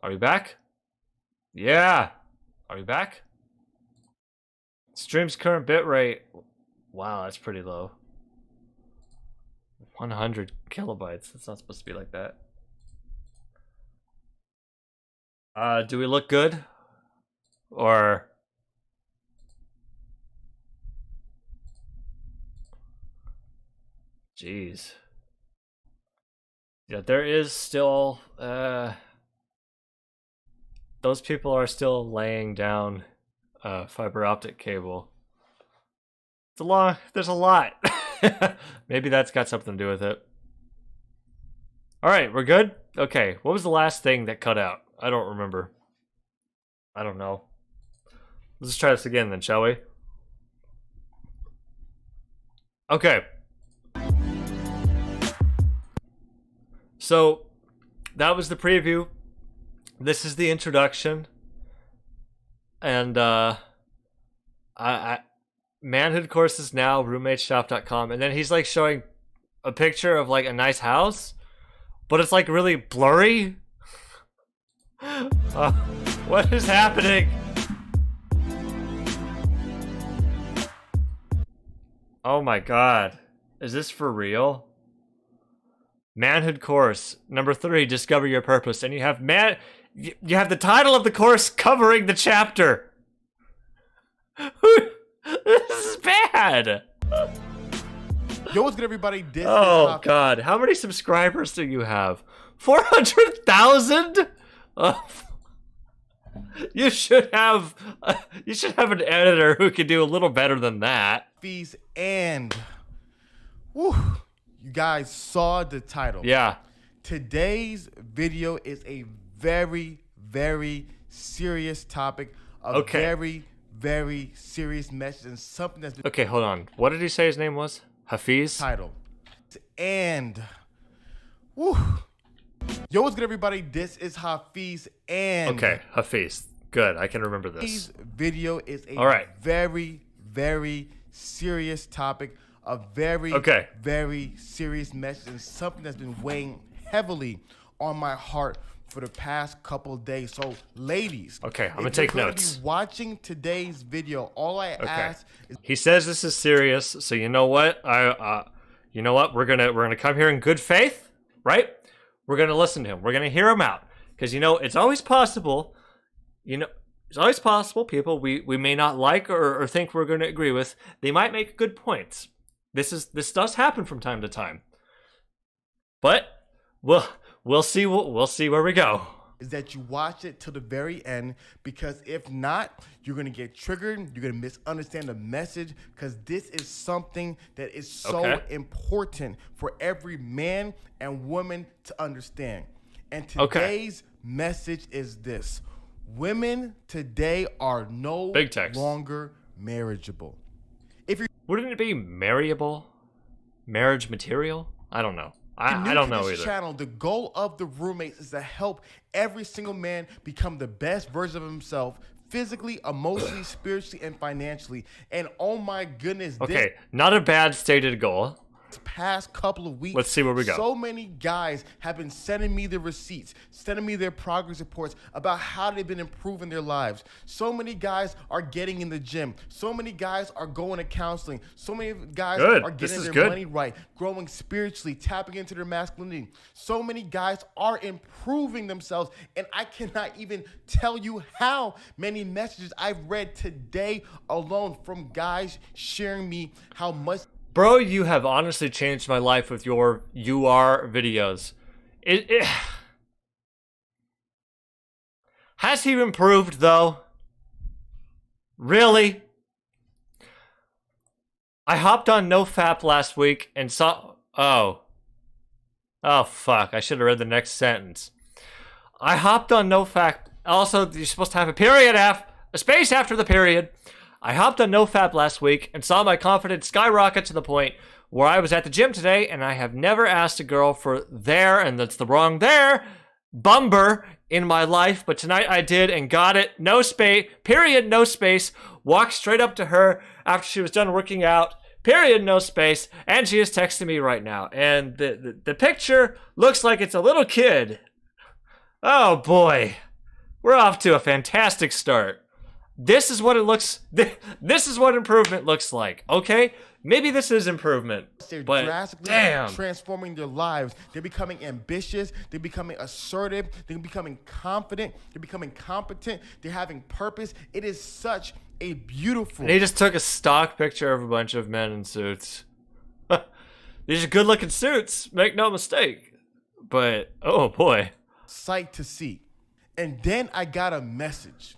Are we back? Yeah. Are we back? Stream's current bitrate. Wow, that's pretty low. 100 kilobytes. It's not supposed to be like that. Do we look good? Or... Jeez. Yeah, there is still... Those people are still laying down fiber optic cable. There's a lot. Maybe that's got something to do with it. Alright, we're good? Okay, what was the last thing that cut out? I don't remember. I don't know. Let's try this again then, shall we? Okay. So, that was the preview. This is the introduction. And, Manhood Courses Now, roommateshop.com, and then he's like showing a picture of like a nice house, but it's like really blurry. What is happening? Oh my god. Is this for real? Manhood Course, number 3, Discover Your Purpose, and you have you have the title of the course covering the chapter. This is bad. Yo, what's good, everybody? Oh god, how many subscribers do you have? 400,000? You should have an editor who can do a little better than that. Fees and whew, you guys saw the title. Yeah. Today's video is a very, very serious topic. Very serious message and something that's been... Okay, hold on. What did he say his name was? Hafiz? Title. And whew. Yo, what's good, everybody? This is Hafiz and... Okay, Hafiz. Good, I can remember this. Today's video is a very, very serious topic, a very, very serious message, and something that's been weighing heavily on my heart for the past couple of days. So, ladies, I'm gonna take notes. If you're be watching today's video, all I ask is. He says this is serious, so you know what? You know what? We're gonna come here in good faith, right? We're gonna listen to him. We're gonna hear him out, because it's always possible. It's always possible people we may not like or think we're gonna agree with. They might make good points. This does happen from time to time, but we'll see where we go. Is that you watch it till the very end, because if not, you're going to get triggered. You're going to misunderstand the message, because this is something that is so important for every man and woman to understand. And today's message is this. Women today are no longer marriageable. Wouldn't it be marriable? Marriage material? I don't know. I don't know either. Channel, the goal of the roommates is to help every single man become the best version of himself, physically, emotionally, spiritually, and financially. And oh my goodness, not a bad stated goal. Past couple of weeks, let's see where we go. So many guys have been sending me their receipts, sending me their progress reports about how they've been improving their lives. So many guys are getting in the gym. So many guys are going to counseling. So many guys are getting their money right, growing spiritually, tapping into their masculinity. So many guys are improving themselves, and I cannot even tell you how many messages I've read today alone from guys sharing me how much. Bro, you have honestly changed my life with your UR videos. Has he improved, though? Really? I hopped on NoFap last week and saw... Oh, fuck. I should have read the next sentence. I hopped on NoFap. Also, you're supposed to have a space after the period. I hopped on NoFap last week and saw my confidence skyrocket to the point where I was at the gym today, and I have never asked a girl for there, and that's the wrong there, bumber in my life, but tonight I did and got it. No space, period, no space. Walked straight up to her after she was done working out, period, no space, and she is texting me right now. And the picture looks like it's a little kid. Oh boy, we're off to a fantastic start. This is what it looks. This is what improvement looks like. Okay, maybe this is improvement. They're but drastically transforming their lives. They're becoming ambitious. They're becoming assertive. They're becoming confident. They're becoming competent. They're having purpose. It is such a beautiful. And he just took a stock picture of a bunch of men in suits. These are good-looking suits. Make no mistake. But oh boy, sight to see. And then I got a message.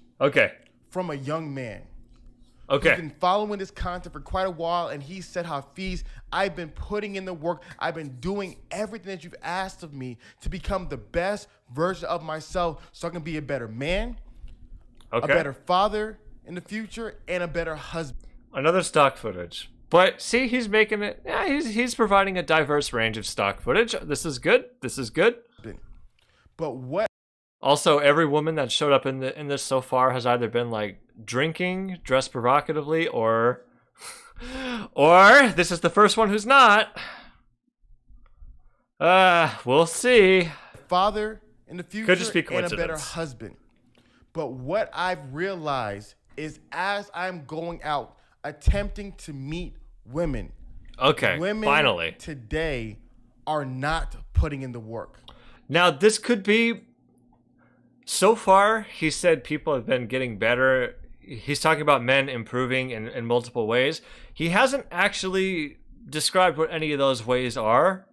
From a young man. Who's been following this content for quite a while, and he said, Hafiz, I've been putting in the work. I've been doing everything that you've asked of me to become the best version of myself so I can be a better man, a better father in the future, and a better husband. Another stock footage. But see, he's making it, he's providing a diverse range of stock footage. This is good. This is good. But what? Also, every woman that showed up in this so far has either been like drinking, dressed provocatively, or this is the first one who's not. We'll see. Father in the future, could just be and a better husband. But what I've realized is, as I'm going out attempting to meet women, women finally today are not putting in the work. Now, this could be. So far, he said people have been getting better. He's talking about men improving in multiple ways. He hasn't actually described what any of those ways are.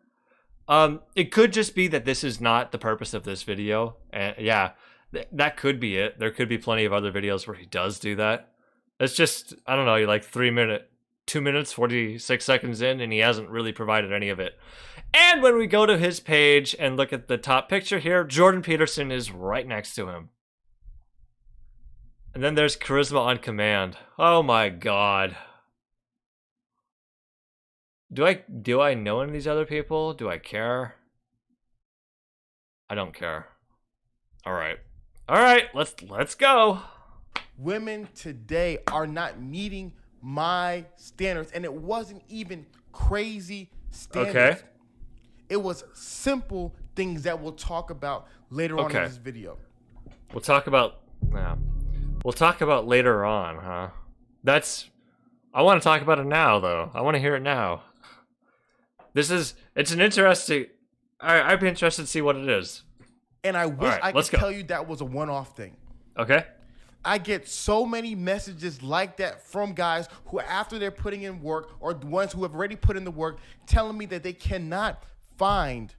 It could just be that this is not the purpose of this video. And yeah, that could be it. There could be plenty of other videos where he does do that. It's just, I don't know, you're like 2 minutes, 46 seconds in, and he hasn't really provided any of it. And when we go to his page and look at the top picture here, Jordan Peterson is right next to him. And then there's Charisma on Command. Oh my god. Do I know any of these other people? Do I care? I don't care. All right, let's go. Women today are not meeting my standards, and it wasn't even crazy standards. Okay. It was simple things that we'll talk about later on in this video. We'll talk about later on, huh? I want to talk about it now, though. I want to hear it now. It's an interesting. I'd be interested to see what it is. And I wish I could tell you that was a one-off thing. Okay. I get so many messages like that from guys who, after they're putting in work, or the ones who have already put in the work, telling me that they cannot find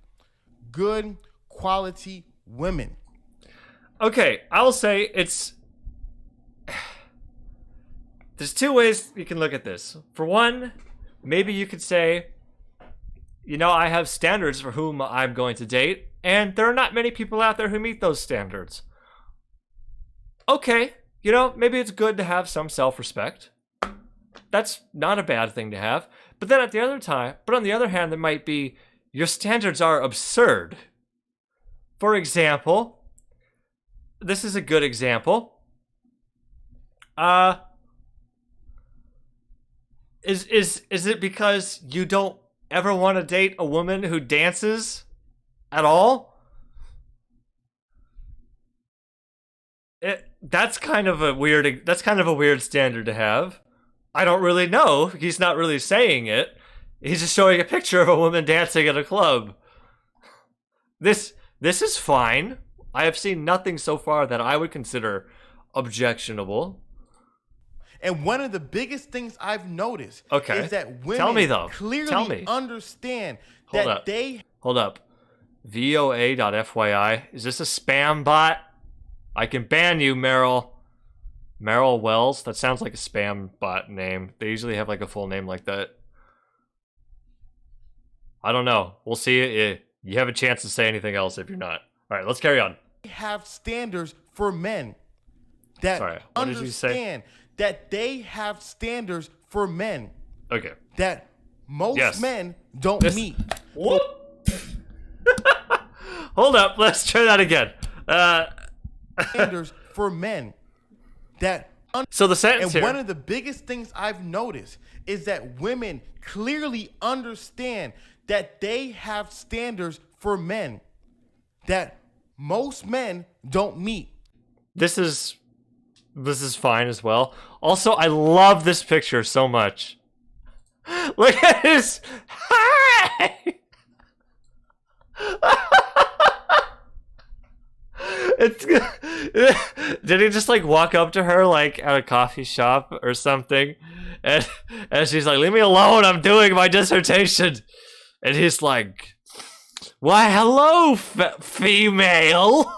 good quality women. Okay, I'll say there's two ways you can look at this. For one, maybe you could say, I have standards for whom I'm going to date, and there are not many people out there who meet those standards. Okay, maybe it's good to have some self-respect. That's not a bad thing to have. But then on the other hand, there might be, your standards are absurd. For example, this is a good example. Is it because you don't ever want to date a woman who dances at all? That's kind of a weird standard to have. I don't really know. He's not really saying it. He's just showing a picture of a woman dancing at a club. This is fine. I have seen nothing so far that I would consider objectionable. And one of the biggest things I've noticed is that women clearly understand Hold up. VOA.FYI. Is this a spam bot? I can ban you, Meryl. Meryl Wells? That sounds like a spam bot name. They usually have like a full name like that. I don't know. We'll see. You have a chance to say anything else if you're not. All right, let's carry on. They have standards for men that understand that they have standards for men. Okay. That most men don't meet. What? Hold up. Let's try that again. Standards for men that. So the sentence and one of the biggest things I've noticed is that women clearly understand that they have standards for men that most men don't meet. This is fine as well. Also, I love this picture so much. Look at this. Hi. Did he just like walk up to her like at a coffee shop or something, and she's like, "Leave me alone, I'm doing my dissertation," and he's like, "Why, hello, female."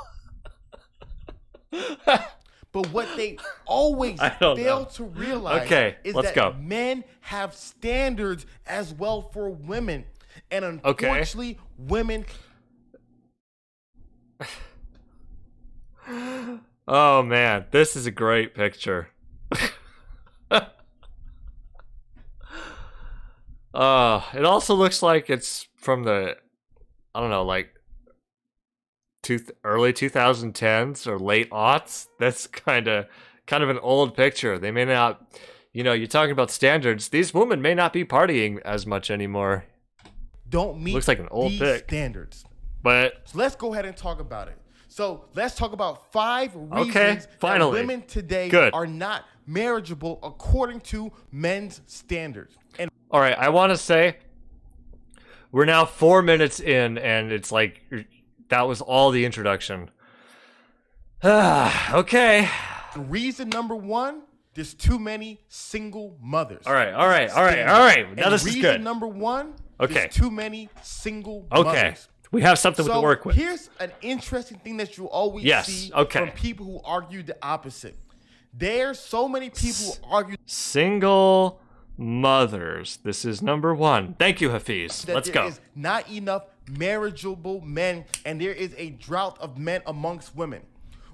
But what they always fail to realize is that men have standards as well for women, and unfortunately, women. Oh man, this is a great picture. It also looks like it's from the, I don't know, like early 2010s or late aughts. That's kind of an old picture. They may not, you're talking about standards. These women may not be partying as much anymore. Don't meet looks like an old standards. But so let's go ahead and talk about it. So let's talk about 5 reasons that women today are not marriageable according to men's standards. And all right, I want to say we're now 4 minutes in, and it's like that was all the introduction. Okay. Reason number 1, there's too many single mothers. All right. Now this is good. Reason number 1, there's too many single mothers. We have something to work with. Here's an interesting thing that you always see from people who argue the opposite. There's so many people who argue single mothers. This is number 1. Thank you, Hafiz. Let's go. There is not enough marriageable men, and there is a drought of men amongst women.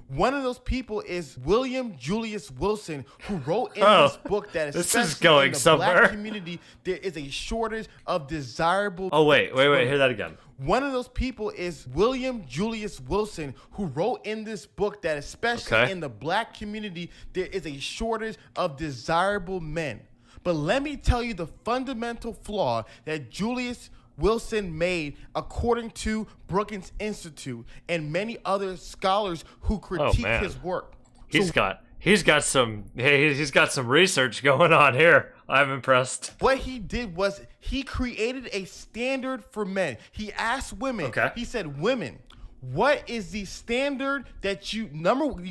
One of those people is William Julius Wilson, who wrote in this book that especially in the black community, there is a shortage of desirable. Oh, wait. Hear that again. One of those people is William Julius Wilson, who wrote in this book that especially in the black community, there is a shortage of desirable men. But let me tell you the fundamental flaw that Julius Wilson made, according to Brookings Institute and many other scholars who critique his work. He's got some research going on here. I'm impressed. What he did was he created a standard for men. He asked women. Okay. He said, "Women, what is the standard that you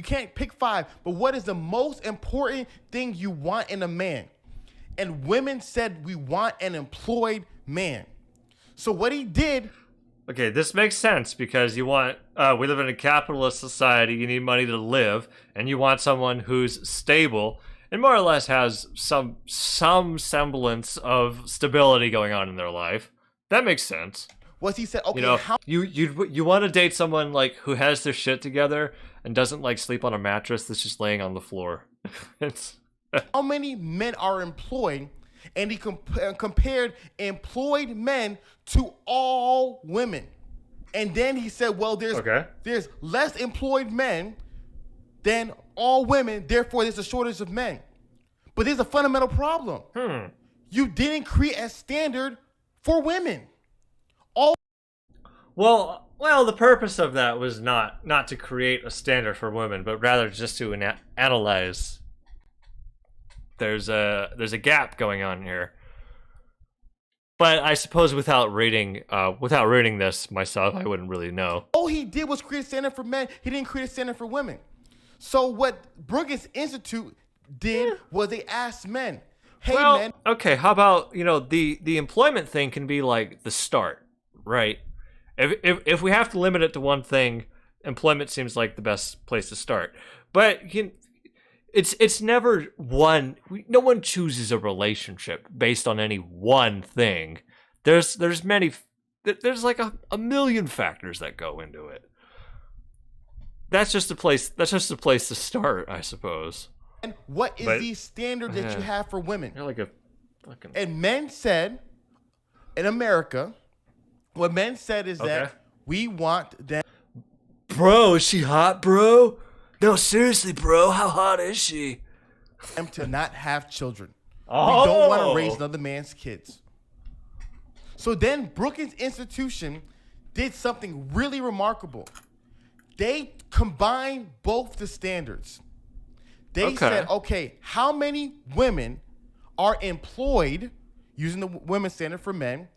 can't pick 5, but what is the most important thing you want in a man?" And women said, "We want an employed man." So what he did. Okay, this makes sense because we live in a capitalist society. You need money to live, and you want someone who's stable and more or less has some semblance of stability going on in their life. That makes sense. Was he said, okay, you want to date someone like who has their shit together and doesn't like sleep on a mattress that's just laying on the floor. How many men are employed? And he compared employed men to all women. And then he said, well, there's less employed men than all women, therefore there's a shortage of men. But there's a fundamental problem. You didn't create a standard for women. Well, the purpose of that was not to create a standard for women, but rather just to analyze. There's a gap going on here. But I suppose without reading this myself, I wouldn't really know. All he did was create a standard for men. He didn't create a standard for women. So what Brookings Institute did was they asked men, "Hey, men." Okay, how about the employment thing can be like the start, right? If we have to limit it to one thing, employment seems like the best place to start. But it's never one. No one chooses a relationship based on any one thing. There's like a million factors that go into it. That's just a place to start, I suppose. And what is the standard that you have for women? You're like a fucking. And men said, in America, what men said is that we want them. Bro, is she hot, bro? No, seriously, bro, how hot is she? Them to not have children. Oh. We don't want to raise another man's kids. So then Brookings Institution did something really remarkable. They combined both the standards. They said, okay, how many women are employed using the women's standard for men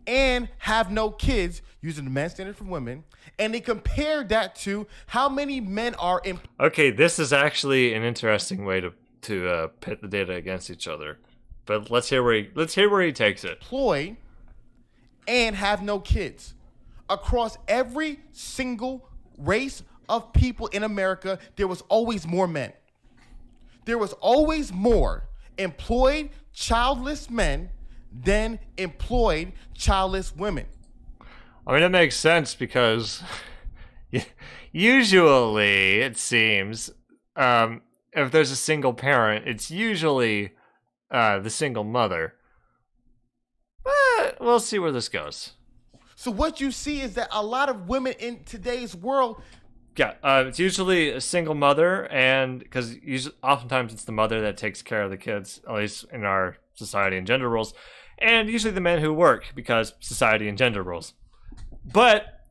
and have no kids using the men's standard for women? And they compared that to how many men are Okay, this is actually an interesting way to pit the data against each other. But let's hear where he takes it. Employed and have no kids. Across every single race of people in America, there was always more men. There was always more employed childless men than employed childless women. I mean, it makes sense because usually, it seems, if there's a single parent, it's usually the single mother. But we'll see where this goes. So what you see is that a lot of women in today's world... Yeah, it's usually a single mother, and because oftentimes it's the mother that takes care of the kids, at least in our society and gender roles, and usually the men who work because society and gender roles. But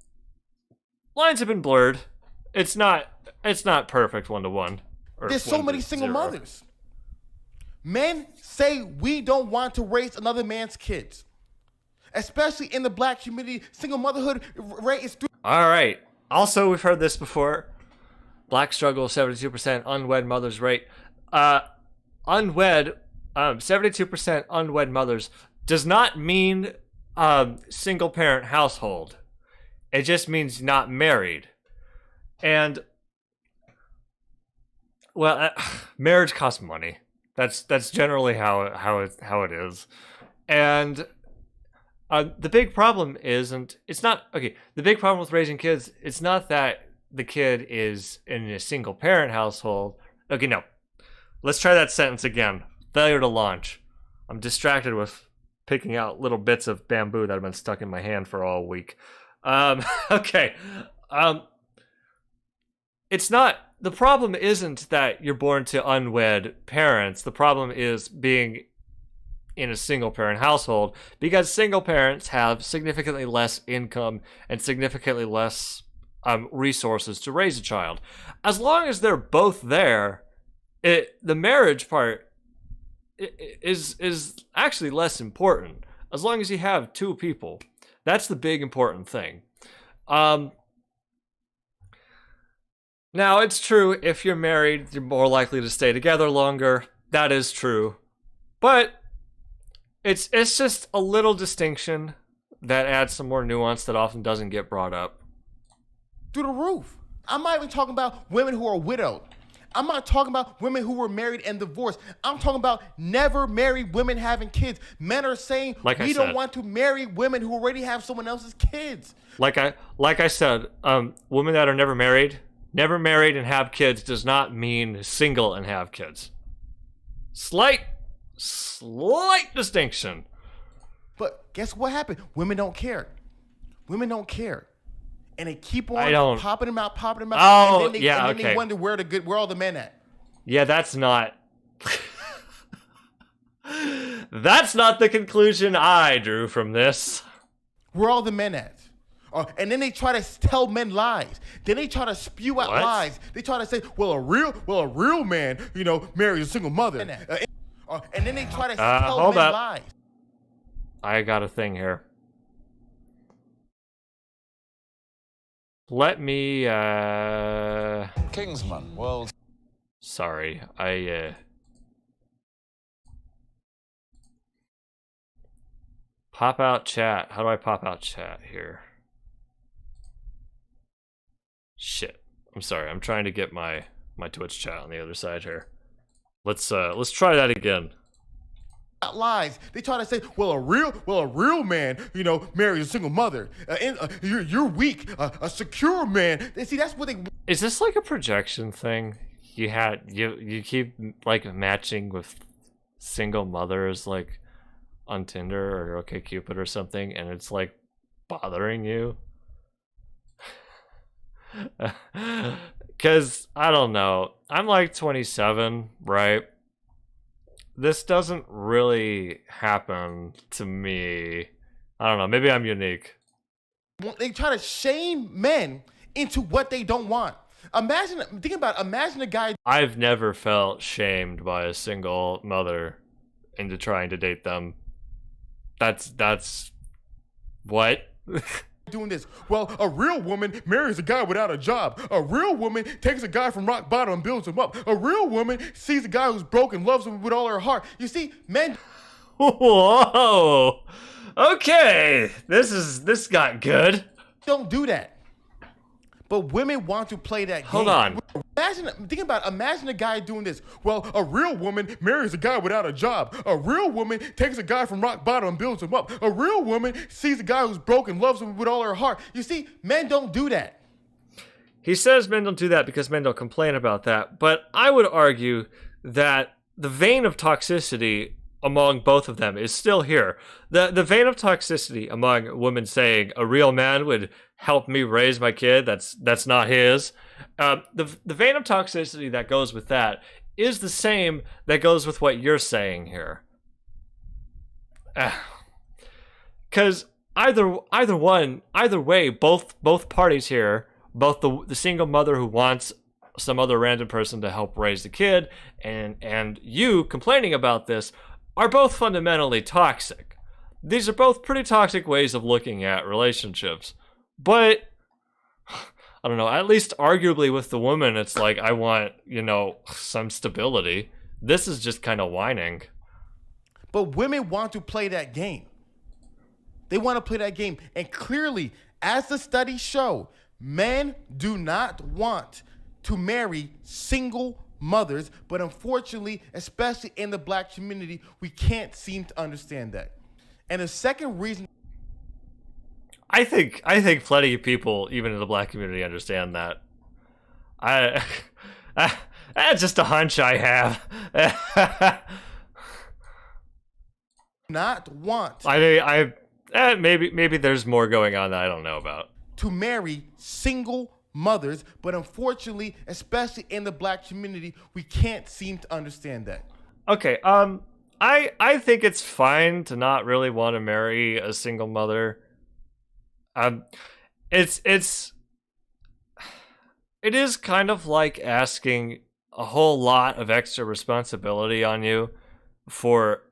lines have been blurred. It's not perfect 1-to-1. There's so many single mothers. Men say we don't want to raise another man's kids, especially in the black community. Single motherhood rate is. All right. Also, we've heard this before. Black struggle, 72% unwed mothers rate. 72% unwed mothers does not mean single parent household. It just means not married. And marriage costs money. That's generally how it is. And the big problem the big problem with raising kids, it's not that the kid is in a single parent household. Okay, no. Let's try that sentence again. Failure to launch. I'm distracted with picking out little bits of bamboo that have been stuck in my hand for all week. Okay. It's not, the problem isn't that you're born to unwed parents. The problem is being in a single parent household, because single parents have significantly less income and significantly less resources to raise a child. As long as they're both there, the marriage part is actually less important. As long as you have two people, that's the big important thing. Now, it's true, if you're married, you're more likely to stay together longer. That is true. But it's just a little distinction that adds some more nuance that often doesn't get brought up. Through the roof. I'm not even talking about women who are widowed. I'm not talking about women who were married and divorced. I'm talking about never married women having kids. Men are saying we don't want to marry women who already have someone else's kids. Like I said, women that are never married and have kids does not mean single and have kids. Slight distinction. But guess what happened? Women don't care. Women don't care. And they keep on popping them out. Oh, and then they wonder where all the men at. Yeah, that's not that's not the conclusion I drew from this. Where all the men at? And then they try to tell men lies. Then they try to spew out lies. They try to say, well, a real man, marries a single mother. And then they try to tell men lies. I got a thing here. Let me, Kingsman, world. Sorry, pop out chat. How do I pop out chat here? Shit. I'm sorry. I'm trying to get my Twitch chat on the other side here. Let's try that again. Lies. They try to say, well, a real man, marries a single mother. You're weak. A secure man. See, that's what they. Is this like a projection thing? You keep like matching with single mothers like on Tinder or OkCupid or something, and it's like bothering you. Because I don't know. I'm like 27, right? This doesn't really happen to me. I don't know. Maybe I'm unique. They try to shame men into what they don't want. Imagine a guy. I've never felt shamed by a single mother into trying to date them. That's what? Doing this. Well, a real woman marries a guy without a job. A real woman takes a guy from rock bottom and builds him up. A real woman sees a guy who's broken, loves him with all her heart. You see, men. Whoa. Okay. This got good. Don't do that. But women want to play that game. Hold on. Imagine a guy doing this. Well, a real woman marries a guy without a job. A real woman takes a guy from rock bottom and builds him up. A real woman sees a guy who's broken, loves him with all her heart. You see, men don't do that. He says men don't do that because men don't complain about that. But I would argue that the vein of toxicity among both of them is still here. The vein of toxicity among women saying a real man would help me raise my kid that's not his. The vein of toxicity that goes with that is the same that goes with what you're saying here. Because either way, both parties here, both the single mother who wants some other random person to help raise the kid, and you complaining about this, are both fundamentally toxic. These are both pretty toxic ways of looking at relationships. But I don't know, at least arguably with the woman, it's like, I want, some stability. This is just kind of whining. But women want to play that game. They want to play that game. And clearly, as the studies show, men do not want to marry single mothers. But unfortunately, especially in the black community, we can't seem to understand that. And the second reason... I think plenty of people, even in the black community, understand that. That's just a hunch I have. Not want. Maybe there's more going on that I don't know about. To marry single mothers, but unfortunately, especially in the black community, we can't seem to understand that. Okay, I think it's fine to not really want to marry a single mother. It is kind of like asking a whole lot of extra responsibility on you for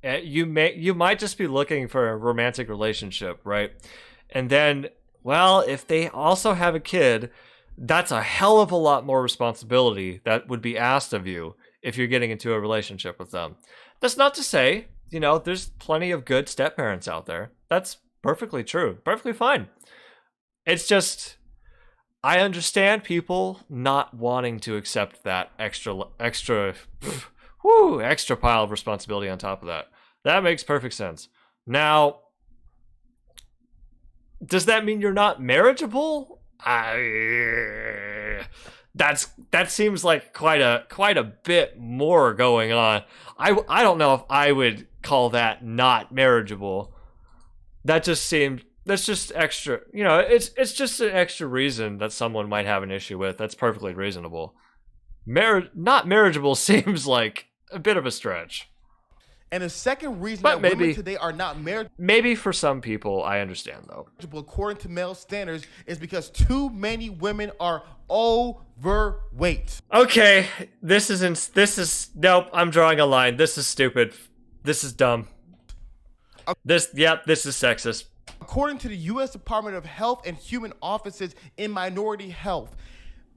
you might just be looking for a romantic relationship, right? And then, well, if they also have a kid, that's a hell of a lot more responsibility that would be asked of you if you're getting into a relationship with them. That's not to say, there's plenty of good step-parents out there. That's perfectly true. Perfectly fine. It's just, I understand people not wanting to accept that extra pile of responsibility on top of that. That makes perfect sense. Now, does that mean you're not marriageable? That seems like quite a bit more going on. I don't know if I would call that not marriageable. That's just extra, it's just an extra reason that someone might have an issue with. That's perfectly reasonable. Not marriageable seems like a bit of a stretch. And the second reason that women today are not married, maybe for some people, I understand though, according to male standards, is because too many women are overweight. Okay, nope, I'm drawing a line. This is stupid. This is dumb. This is sexist. According to the U.S. Department of Health and Human Offices in Minority Health,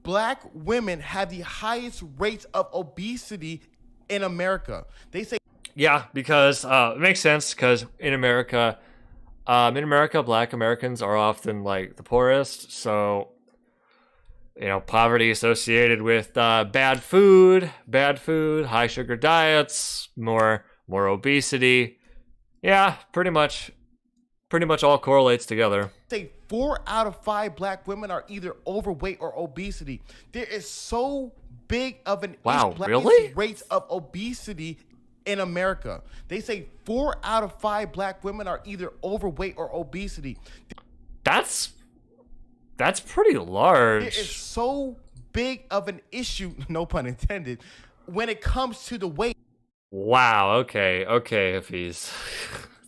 Black women have the highest rates of obesity in America. They say, yeah, because it makes sense, because in America, Black Americans are often like the poorest, so poverty associated with bad food, high sugar diets, more obesity. Yeah, pretty much all correlates together. Say 4 out of 5 Black women are either overweight or obesity. There is so big of an really? rates of obesity in America. They say 4 out of 5 Black women are either overweight or obesity. That's pretty large. It is so big of an issue, no pun intended, when it comes to the weight. Wow, okay, Hafiz.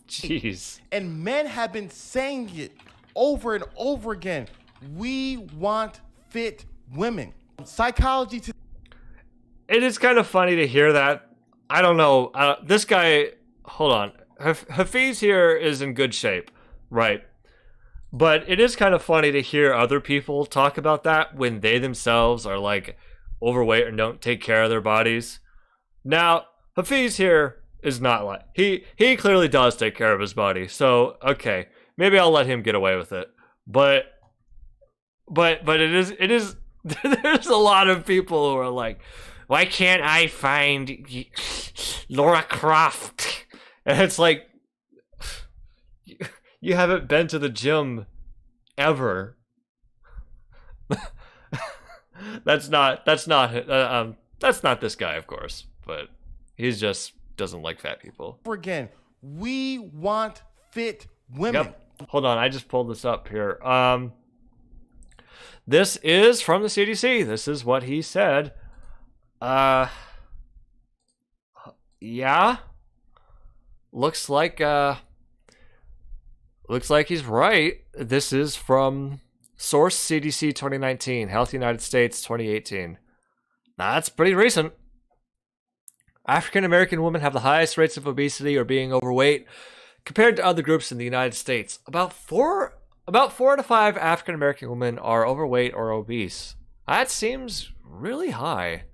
Jeez. And men have been saying it over and over again. We want fit women. Psychology. It is kind of funny to hear that. I don't know. This guy, hold on. Hafiz here is in good shape, right? But it is kind of funny to hear other people talk about that when they themselves are like overweight and don't take care of their bodies. Now, Hafiz here is not like, he clearly does take care of his body. So, okay, maybe I'll let him get away with it. But it is there's a lot of people who are like, why can't I find Laura Croft? And it's like, you haven't been to the gym ever. That's not this guy, of course, but he just doesn't like fat people. Again, we want fit women. Yep. Hold on, I just pulled this up here. This is from the CDC. This is what he said. Yeah. Looks like he's right. This is from Source CDC 2019, Health United States 2018. That's pretty recent. African American women have the highest rates of obesity or being overweight compared to other groups in the United States. About 4 to 5 African American women are overweight or obese. That seems really high.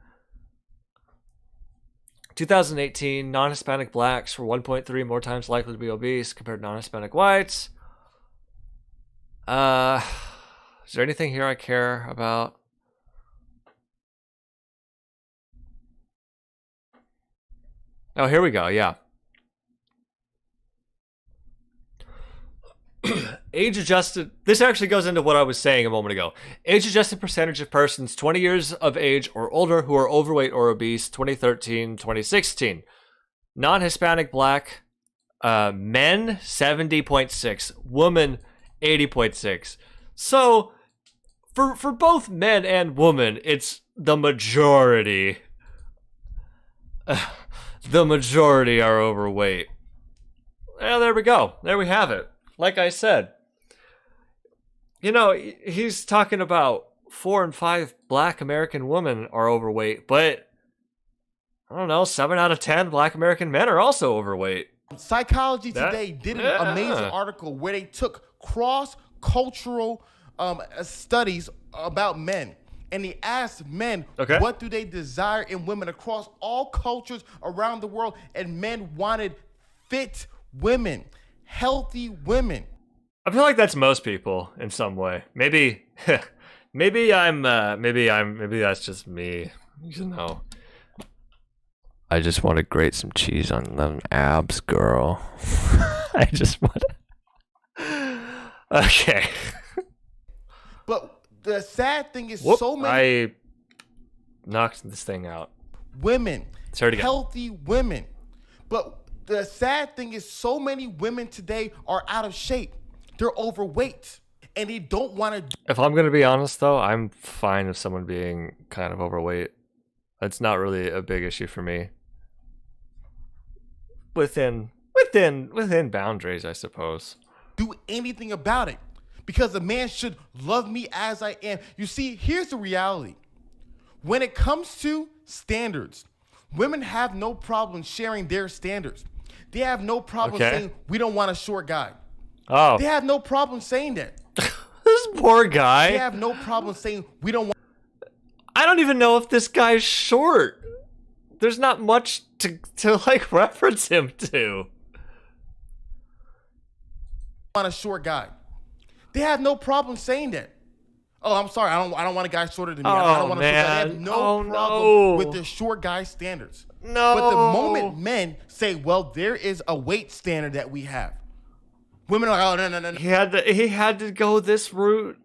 2018, non-Hispanic blacks were 1.3 more times likely to be obese compared to non-Hispanic whites. Is there anything here I care about? Oh, here we go, yeah. Age-adjusted, this actually goes into what I was saying a moment ago. Age-adjusted percentage of persons 20 years of age or older who are overweight or obese, 2013, 2016. Non-Hispanic black, men, 70.6. Women, 80.6. So, for both men and women, it's the majority. the majority are overweight. Well, there we go. There we have it. Like I said, you know, he's talking about 4 in 5 black American women are overweight, but I don't know, 7 out of 10 black American men are also overweight. Psychology Today did an amazing article where they took cross-cultural studies about men. And they asked men, what do they desire in women across all cultures around the world? And men wanted fit women, healthy women. I feel like that's most people in some way. Maybe maybe that's just me. You know. I just want to grate some cheese on them abs, girl. I just want to... Okay. But the sad thing is so many... I knocked this thing out. Women. Sorry healthy women. But the sad thing is so many women today are out of shape. They're overweight. And they don't want to... If I'm going to be honest, though, I'm fine with someone being kind of overweight. It's not really a big issue for me. Within boundaries, I suppose. Do anything about it. Because a man should love me as I am. You see, here's the reality. When it comes to standards, women have no problem sharing their standards. They have no problem saying, we don't want a short guy. Oh. They have no problem saying that. This poor guy. They have no problem saying, we don't want... I don't even know if this guy's short. There's not much to like reference him to. Want a short guy. They have no problem saying that. Oh, I'm sorry. I don't want a guy shorter than me. I don't want a short guy. They have no problem with their short guy standards. No. But the moment men say, well, there is a weight standard that we have. Women are like, oh, no. He had to go this route.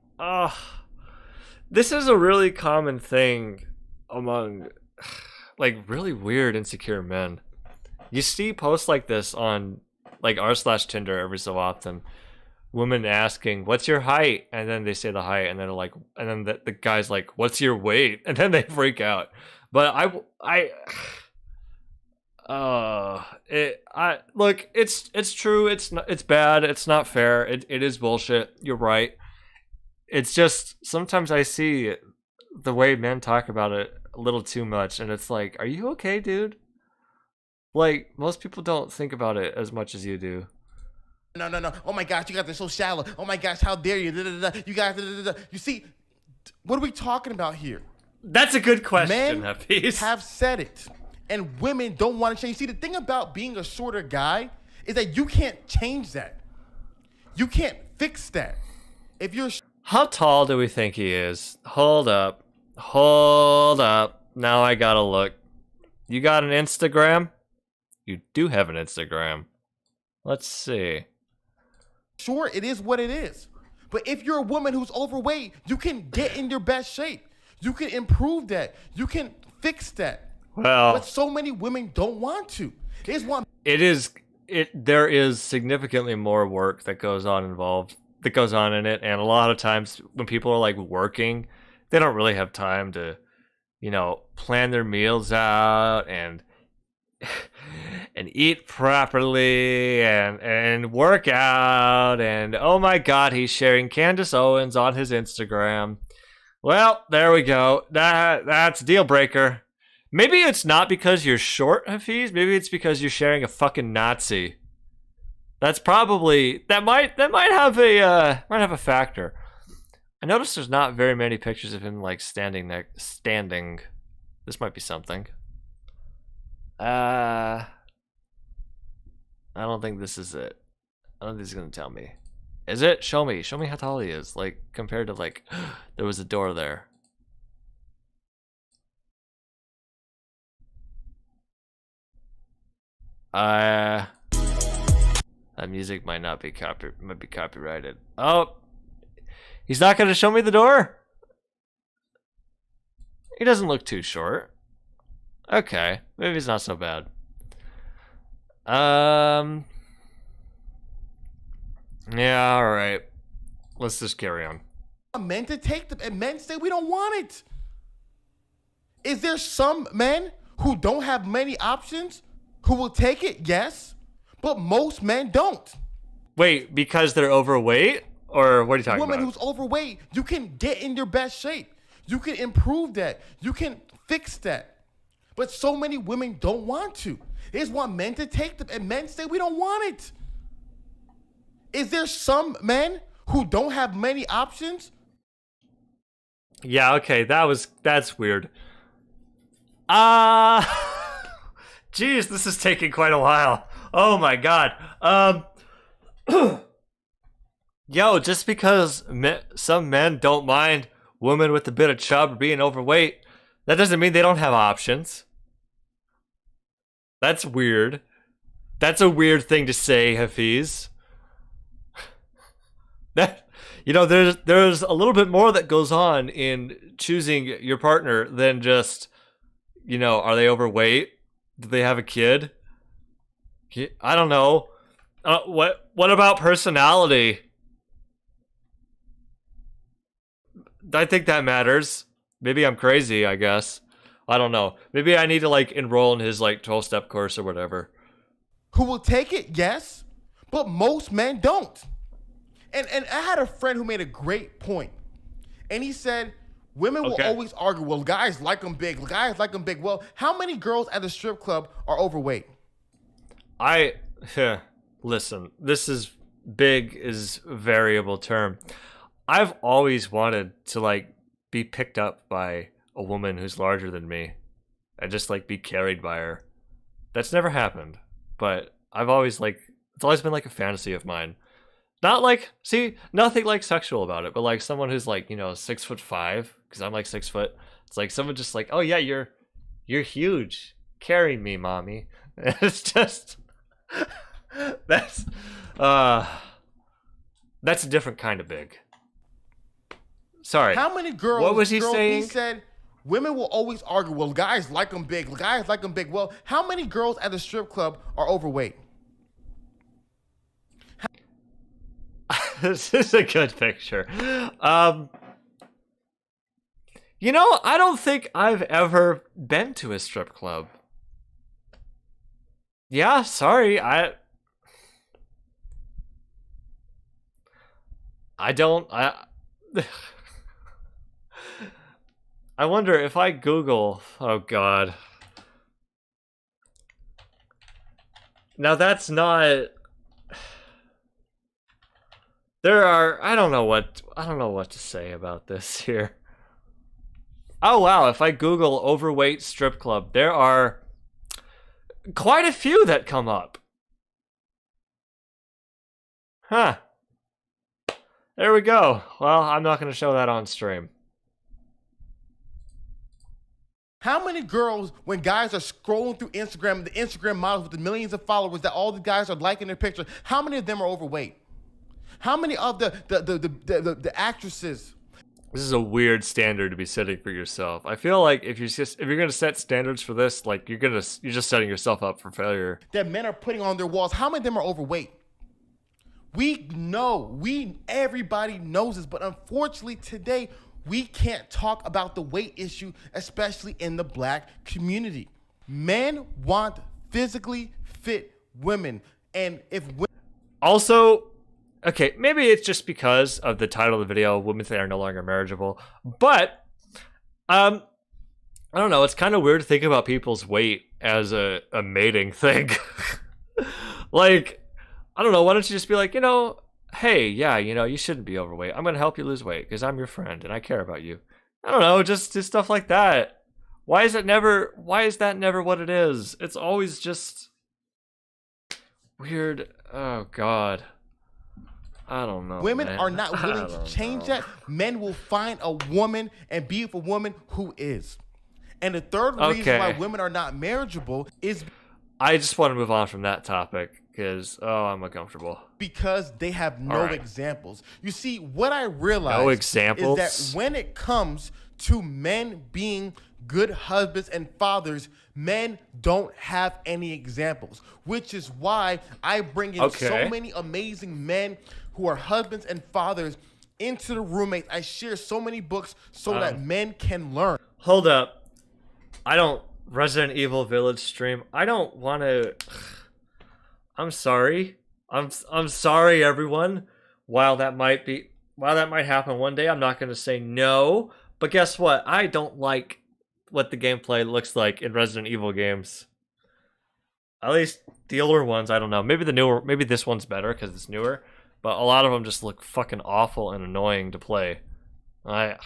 This is a really common thing among like really weird insecure men. You see posts like this on like r/Tinder every so often. Women asking, "What's your height?" And then they say the height, and then they're like, and then the guy's like, "What's your weight?" And then they freak out. But look, it's true. It's bad. It's not fair. It is bullshit. You're right. It's just sometimes I see the way men talk about it a little too much, and it's like, are you okay, dude? Like, most people don't think about it as much as you do. No. Oh my gosh, you got this so shallow. Oh my gosh, how dare you? You guys, you see, what are we talking about here? That's a good question, Men Hafiz. have said it, and women don't want to change. See, the thing about being a shorter guy is that you can't change that. You can't fix that. If you're... How tall do we think he is? Hold up. Now I gotta look. You got an Instagram? You do have an Instagram. Let's see. Sure, it is what it is. But if you're a woman who's overweight, you can get in your best shape. You can improve that. You can fix that. Well, but so many women don't want to. There is significantly more work that goes on in it, and a lot of times when people are like working, they don't really have time to, plan their meals out and eat properly and work out, and oh my god, he's sharing Candace Owens on his Instagram. Well, there we go. That's a deal breaker. Maybe it's not because you're short, Hafiz. Maybe it's because you're sharing a fucking Nazi. That's probably that might have a factor. I noticed there's not very many pictures of him like standing. This might be something. I don't think this is it. I don't think he's gonna tell me. Is it? Show me how tall he is. Like compared to like, there was a door there. That music might be copyrighted. Oh, he's not gonna show me the door? He doesn't look too short. Okay, maybe it's not so bad. Yeah, all right. Let's just carry on. Men to take them, and men say we don't want it. Is there some men who don't have many options? Who will take it? Yes, but most men don't. Wait, because they're overweight? Or what are you talking Woman about? who's overweight, you can get in your best shape. You can improve that. You can fix that. But so many women don't want to. They just want men to take them, and men say we don't want it. Is there some men who don't have many options? Yeah, okay, that's weird. Jeez, this is taking quite a while. Oh my god. Yo, just because some men don't mind women with a bit of chub or being overweight, that doesn't mean they don't have options. That's weird. That's a weird thing to say, Hafiz. That, you know, there's a little bit more that goes on in choosing your partner than just, you know, are they overweight? Do they have a kid? I don't know. What about personality? I think that matters. Maybe I'm crazy, I guess. I don't know. Maybe I need to like enroll in his like 12-step course or whatever. Who will take it? Yes, but most men don't. And I had a friend who made a great point. And he said, women will always argue, well, guys like them big. Guys like them big. Well, how many girls at the strip club are overweight? Listen, this is big is a variable term. I've always wanted to like be picked up by a woman who's larger than me and just like be carried by her. That's never happened, but I've always like, it's always been like a fantasy of mine. Not like, see, nothing like sexual about it, but like someone who's like, you know, 6'5", because I'm like 6 foot. It's like someone just like, oh yeah, you're huge. Carry me, mommy. It's just that's a different kind of big. Sorry. How many girls? What was he saying? He said women will always argue, well, guys like them big. Guys like them big. Well, how many girls at the strip club are overweight? This is a good picture. You know, I don't think I've ever been to a strip club. Yeah, sorry, I wonder if I Google, oh god. Now that's not, I don't know what to say about this here. Oh wow, if I Google overweight strip club, there are quite a few that come up. Huh. There we go. Well, I'm not going to show that on stream. How many girls, when guys are scrolling through Instagram, the Instagram models with the millions of followers that all the guys are liking their pictures, how many of them are overweight? How many of the actresses? This is a weird standard to be setting for yourself. I feel like if you're going to set standards for this, like you're just setting yourself up for failure. That men are putting on their walls. How many of them are overweight? We know, everybody knows this, but unfortunately today we can't talk about the weight issue, especially in the black community. Men want physically fit women, and if also, okay, maybe it's just because of the title of the video, women that are no longer marriageable, but I don't know, it's kind of weird to think about people's weight as a mating thing. Like, I don't know, why don't you just be like, you know, hey, yeah, you know, you shouldn't be overweight. I'm going to help you lose weight because I'm your friend and I care about you. I don't know, just stuff like that. Why is that never what it is? It's always just weird. Oh, God. I don't know. Women are not willing to change that. Men will find a woman and be with a woman who is. And the third reason why women are not marriageable is... I just want to move on from that topic because, I'm uncomfortable. Because they have no examples. You see, what I realized is that when it comes to men being good husbands and fathers, men don't have any examples, which is why I bring in so many amazing men who are husbands and fathers into the roommates. I share so many books so that men can learn. Hold up. I don't Resident Evil Village stream. I don't want to. I'm sorry. I'm sorry, everyone. While that might happen one day, I'm not going to say no. But guess what? I don't like what the gameplay looks like in Resident Evil games. At least the older ones, I don't know. Maybe the newer, maybe this one's better because it's newer. But a lot of them just look fucking awful and annoying to play. I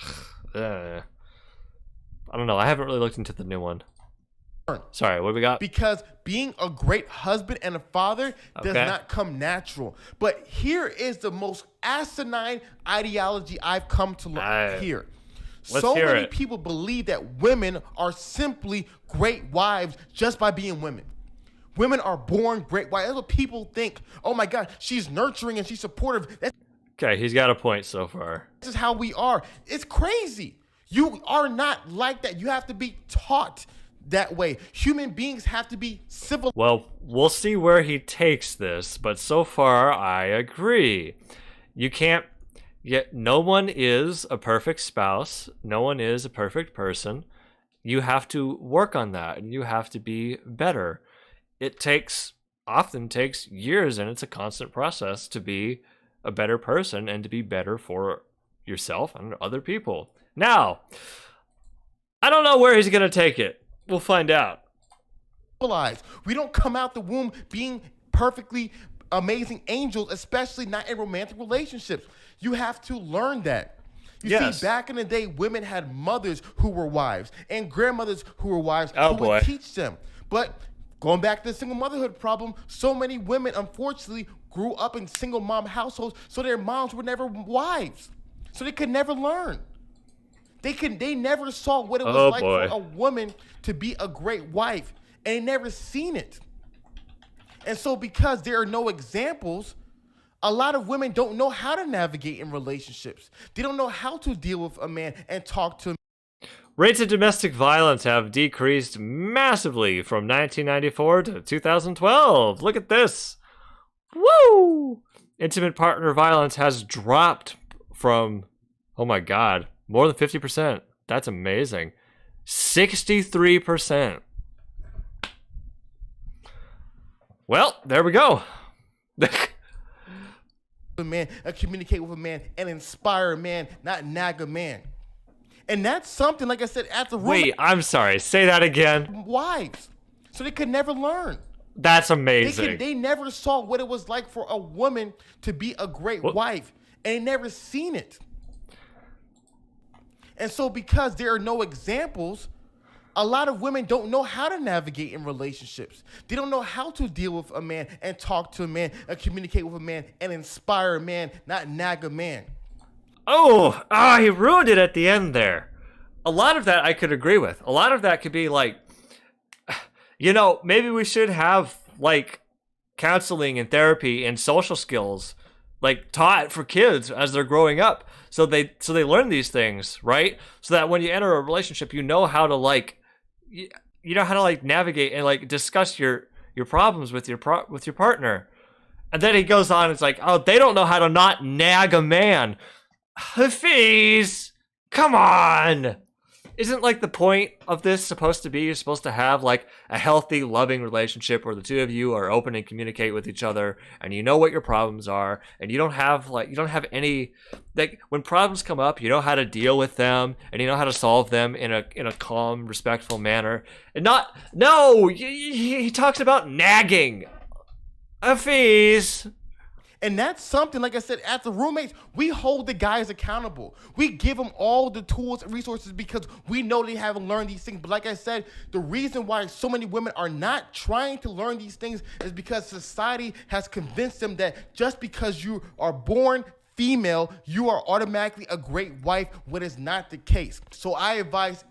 don't know. I haven't really looked into the new one. Sorry, what we got? Because being a great husband and a father does not come natural. But here is the most asinine ideology I've come to hear. So many people believe that women are simply great wives just by being women. Women are born great wives. That's what people think. Oh my God, she's nurturing and she's supportive. Okay, he's got a point so far. This is how we are. It's crazy. You are not like that. You have to be taught that way. Human beings have to be civil. Well, we'll see where he takes this, but so far I agree. You can't yet. No one is a perfect spouse. No one is a perfect person. You have to work on that, and you have to be better. It often takes years, and it's a constant process to be a better person and to be better for yourself and other people. Now, I don't know where he's going to take it. We'll find out. We don't come out the womb being perfectly amazing angels, especially not in romantic relationships. You have to learn that. You see, back in the day, women had mothers who were wives and grandmothers who were wives would teach them. But going back to the single motherhood problem, so many women, unfortunately, grew up in single mom households, so their moms were never wives. So they could never learn. They never saw what it was like for a woman to be a great wife, and they never seen it. And so because there are no examples, a lot of women don't know how to navigate in relationships. They don't know how to deal with a man and talk to him. Rates of domestic violence have decreased massively from 1994 to 2012. Look at this. Woo! Intimate partner violence has dropped from, oh my God, more than 50%. That's amazing. 63%. Well, there we go. A man, communicate with a man, and inspire a man, not nag a man. And that's something, like I said, at the room. Wait, I'm sorry. Say that again. Wives. So they could never learn. That's amazing. They never saw what it was like for a woman to be a great wife, and they never seen it. And so because there are no examples, a lot of women don't know how to navigate in relationships. They don't know how to deal with a man and talk to a man and communicate with a man and inspire a man, not nag a man. He ruined it at the end there. A lot of that I could agree with. A lot of that could be like, maybe we should have like counseling and therapy and social skills like taught for kids as they're growing up. So they learn these things, right? So that when you enter a relationship, you know how to navigate and like discuss your problems with your partner. And then he goes on, it's like, they don't know how to not nag a man. Hafiz, come on. Isn't like the point of this supposed to be you're supposed to have like a healthy, loving relationship where the two of you are open and communicate with each other, and you know what your problems are, and you don't have any, like, when problems come up, you know how to deal with them, and you know how to solve them in a calm, respectful manner. And he talks about nagging. Hafiz. And that's something, like I said, as the roommates, we hold the guys accountable. We give them all the tools and resources because we know they haven't learned these things. But like I said, the reason why so many women are not trying to learn these things is because society has convinced them that just because you are born female, you are automatically a great wife, when it's not the case. So I advise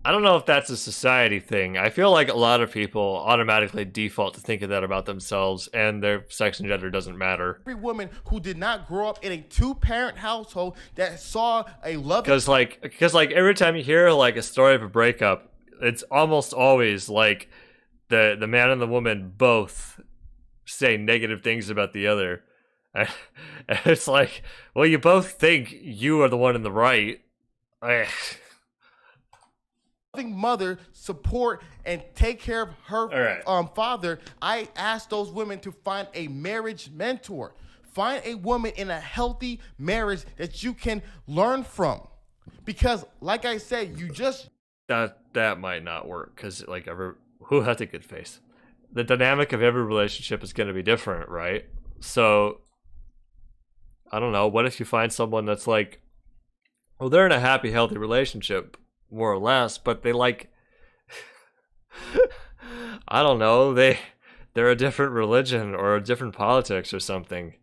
I don't know if that's a society thing. I feel like a lot of people automatically default to thinking that about themselves, and their sex and gender doesn't matter. Every woman who did not grow up in a two-parent household that saw a love... Because every time you hear like a story of a breakup, it's almost always like the man and the woman both say negative things about the other. And it's like, well, you both think you are the one in the right. mother support and take care of her father, I ask those women to find a marriage mentor. Find a woman in a healthy marriage that you can learn from. Because, like I said, you just... That might not work, because, like, who has a good face? The dynamic of every relationship is going to be different, right? So, I don't know. What if you find someone that's like, well, they're in a happy, healthy relationship, more or less, but they like... I don't know. They're a different religion or a different politics or something.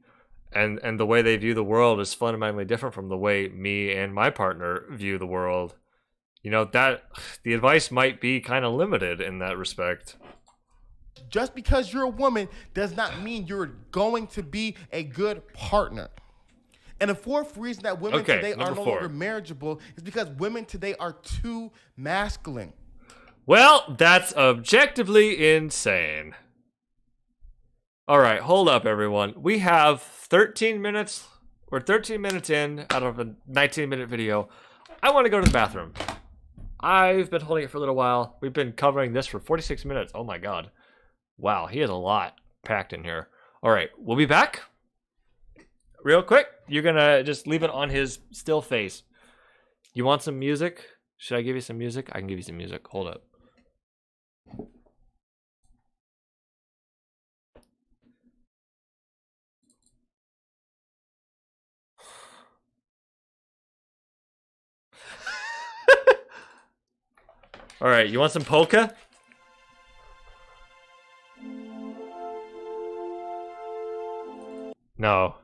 And the way they view the world is fundamentally different from the way me and my partner view the world. You know, that the advice might be kind of limited in that respect. Just because you're a woman does not mean you're going to be a good partner. And the fourth reason that women today are no longer marriageable is because women today are too masculine. Well, that's objectively insane. All right, hold up, everyone. We have 13 minutes. We're 13 minutes in out of a 19-minute video. I want to go to the bathroom. I've been holding it for a little while. We've been covering this for 46 minutes. Oh my god. Wow, he has a lot packed in here. All right, we'll be back. Real quick, you're going to just leave it on his still face. You want some music? Should I give you some music? I can give you some music. Hold up. All right, you want some polka? No.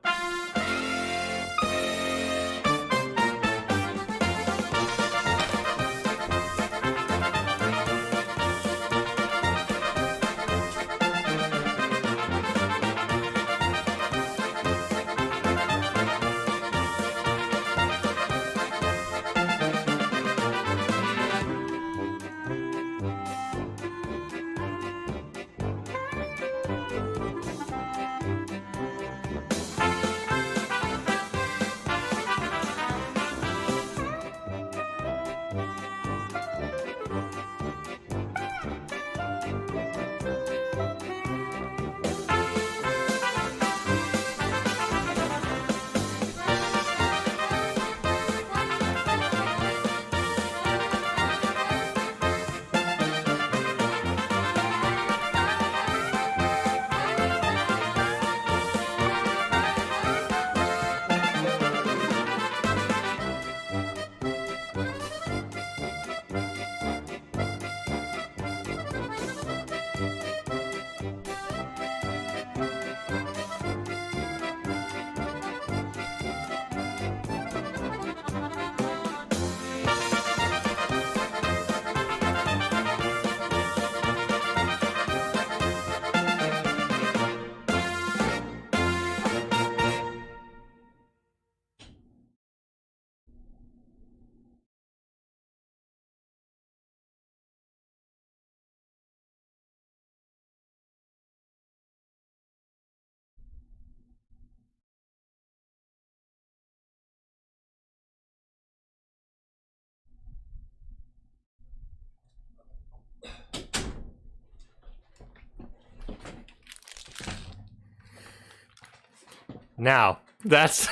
Now, that's...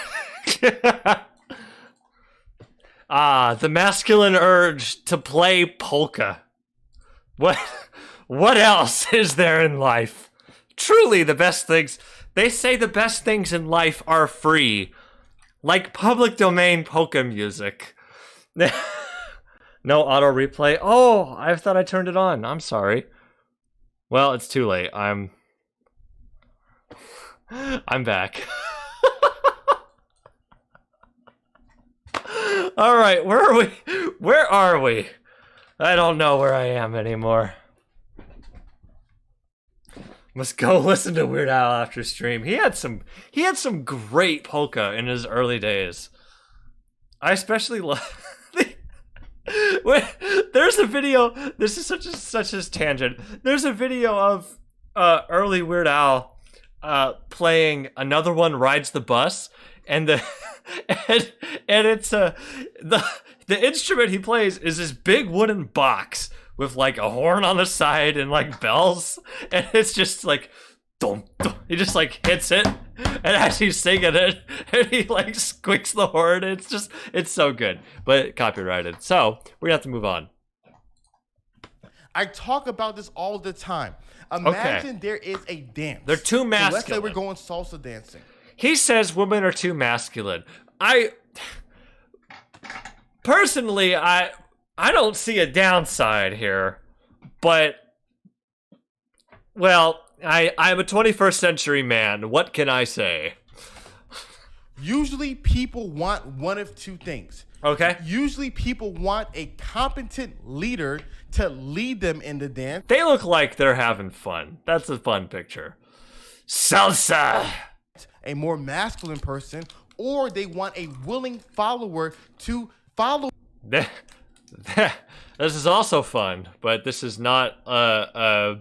the masculine urge to play polka. What else is there in life? Truly, the best things... They say the best things in life are free. Like public domain polka music. No auto replay. Oh, I thought I turned it on. I'm sorry. Well, it's too late. I'm back. All right, where are we? Where are we? I don't know where I am anymore. Must go listen to Weird Al after stream. He had some great polka in his early days. I especially love. There's a video. This is such a tangent. There's a video of early Weird Al playing Another One Rides the Bus, and the and it's the instrument he plays is this big wooden box with like a horn on the side and like bells, and it's just like dum, dum. He just like hits it, and as he's singing it, and he like squeaks the horn. It's so good, but copyrighted. So we're gonna have to move on. I talk about this all the time. Imagine there is a dance. They're too masculine. So let's say we're going salsa dancing. He says women are too masculine. Personally, I don't see a downside here, but, well, I'm a 21st century man. What can I say? Usually people want one of two things. Okay. Usually people want a competent leader to lead them in the dance. They look like they're having fun. That's a fun picture. Salsa! A more masculine person, or they want a willing follower to follow. This is also fun, but this is not a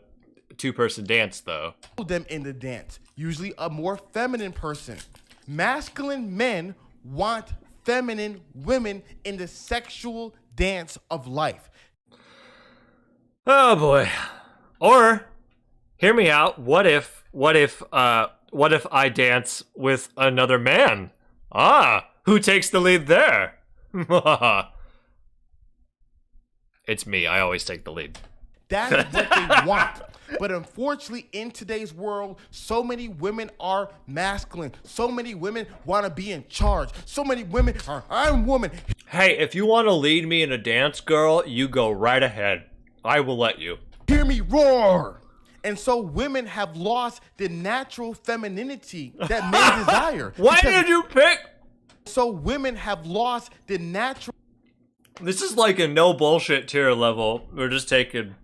two-person dance, though. Them in the dance. Usually a more feminine person. Masculine men want feminine women in the sexual dance of life. Oh boy. Or, hear me out. What if I dance with another man? Who takes the lead there? It's me. I always take the lead. That's what they want. But unfortunately, in today's world, so many women are masculine. So many women want to be in charge. So many women are, I'm woman. Hey, if you want to lead me in a dance, girl, you go right ahead. I will let you. Hear me roar. And so women have lost the natural femininity that men desire. Why did you pick? So women have lost the natural. This is like a no bullshit tier level. We're just taking.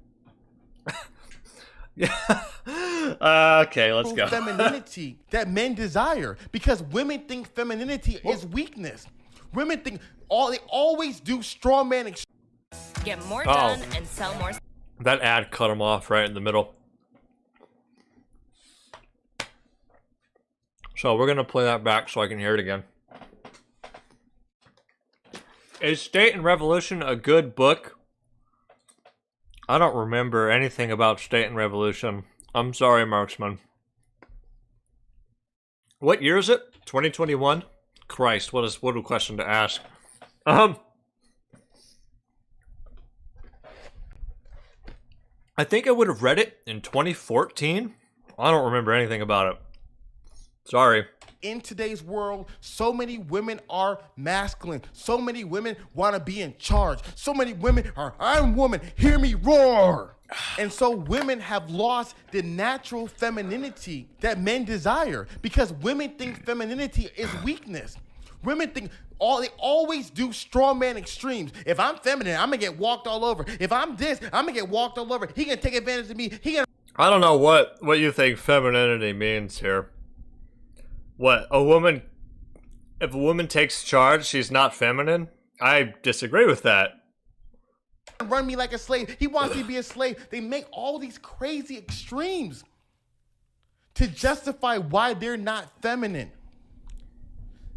Okay, let's go. Femininity that men desire, because women think femininity is weakness. Women think they always do straw man. Get more done and sell more. That ad cut him off right in the middle. So we're gonna play that back so I can hear it again. Is State and Revolution a good book? I don't remember anything about State and Revolution. I'm sorry, Marksman. What year is it? 2021? Christ, what a question to ask. I think I would have read it in 2014. I don't remember anything about it. Sorry. In today's world, so many women are masculine. So many women want to be in charge. So many women are, I'm woman, hear me roar. And so women have lost the natural femininity that men desire, because women think femininity is weakness. Women think they always do straw man extremes. If I'm feminine, I'm gonna get walked all over. If I'm this, I'm gonna get walked all over. He gonna take advantage of me. I don't know what you think femininity means here. What, if a woman takes charge, she's not feminine? I disagree with that. Run me like a slave. He wants me to be a slave. They make all these crazy extremes to justify why they're not feminine.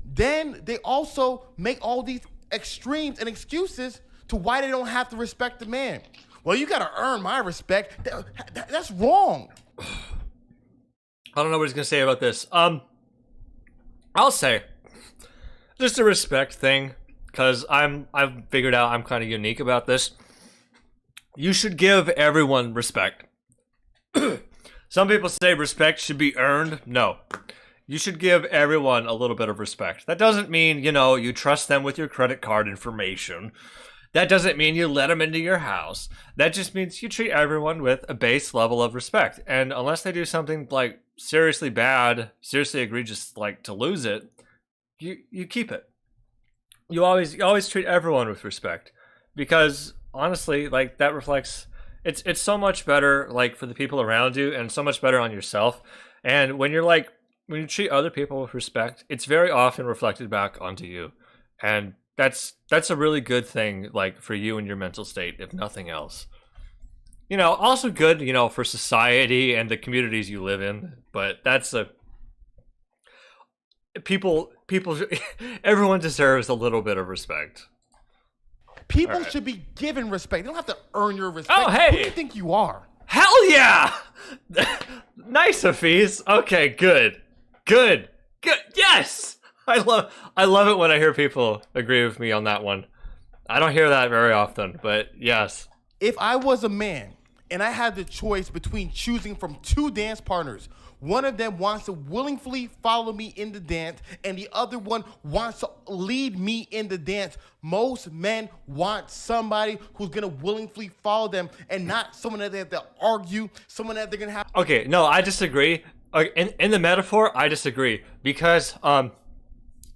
Then they also make all these extremes and excuses to why they don't have to respect the man. Well, you gotta earn my respect. That's wrong. I don't know what he's gonna say about this. I'll say, just a respect thing, because I've figured out I'm kind of unique about this. You should give everyone respect. Some people say respect should be earned. No. You should give everyone a little bit of respect. That doesn't mean, you trust them with your credit card information. That doesn't mean you let them into your house. That just means you treat everyone with a base level of respect. And unless they do something like seriously bad, seriously egregious, like to lose it, you keep it. You always treat everyone with respect, because honestly, like, that reflects it's so much better, like, for the people around you, and so much better on yourself. And when you treat other people with respect, it's very often reflected back onto you. And that's a really good thing, like, for you and your mental state, if nothing else. Also good, for society and the communities you live in. But that's people, everyone deserves a little bit of respect. People should be given respect. They don't have to earn your respect. Oh, hey. Who do you think you are? Hell yeah! Nice, Hafiz. Okay, good. Yes! I love it when I hear people agree with me on that one. I don't hear that very often, but yes. If I was a man and I had the choice between choosing from 2 dance partners, one of them wants to willingly follow me in the dance and the other one wants to lead me in the dance, most men want somebody who's going to willingly follow them and not someone that they have to argue, someone that they're going to have. Okay, no, I disagree. In the metaphor, I disagree because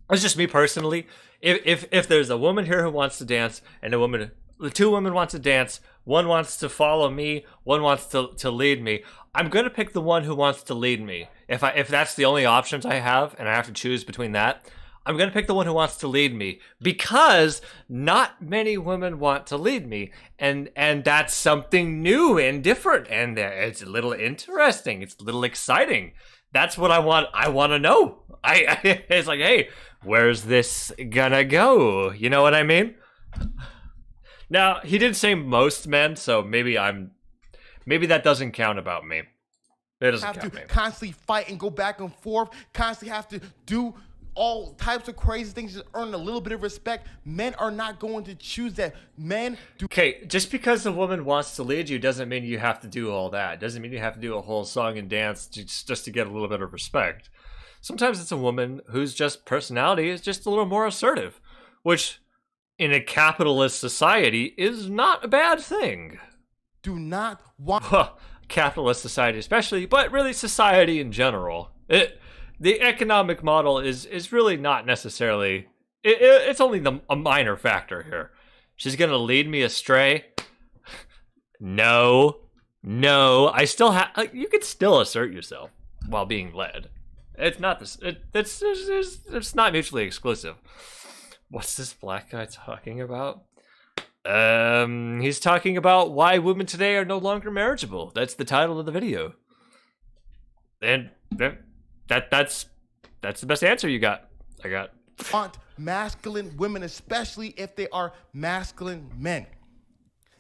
it's just me personally. If there's a woman here who wants to dance and the 2 women want to dance, one wants to follow me, one wants to lead me, I'm gonna pick the one who wants to lead me. If that's the only options I have and I have to choose between that, I'm gonna pick the one who wants to lead me because not many women want to lead me, and that's something new and different, and it's a little interesting. It's a little exciting. That's what I want. I want to know. It's like, hey, where's this gonna go? You know what I mean? Now he did say most men, so maybe that doesn't count about me. It doesn't count me. Constantly fight and go back and forth. Constantly have to do all types of crazy things to earn a little bit of respect. Men are not going to choose that. Men do. Okay, just because a woman wants to lead you doesn't mean you have to do all that. Doesn't mean you have to do a whole song and dance just to get a little bit of respect. Sometimes it's a woman whose just personality is just a little more assertive, which in a capitalist society is not a bad thing. Do not want capitalist society especially, but really society in general. The economic model is really not necessarily. It's only a minor factor here. She's gonna lead me astray. No. I still have. You can still assert yourself while being led. It's not this. It's not mutually exclusive. What's this black guy talking about? He's talking about why women today are no longer marriageable. That's the title of the video. And that's the best answer you got. I got. Want masculine women, especially if they are masculine men.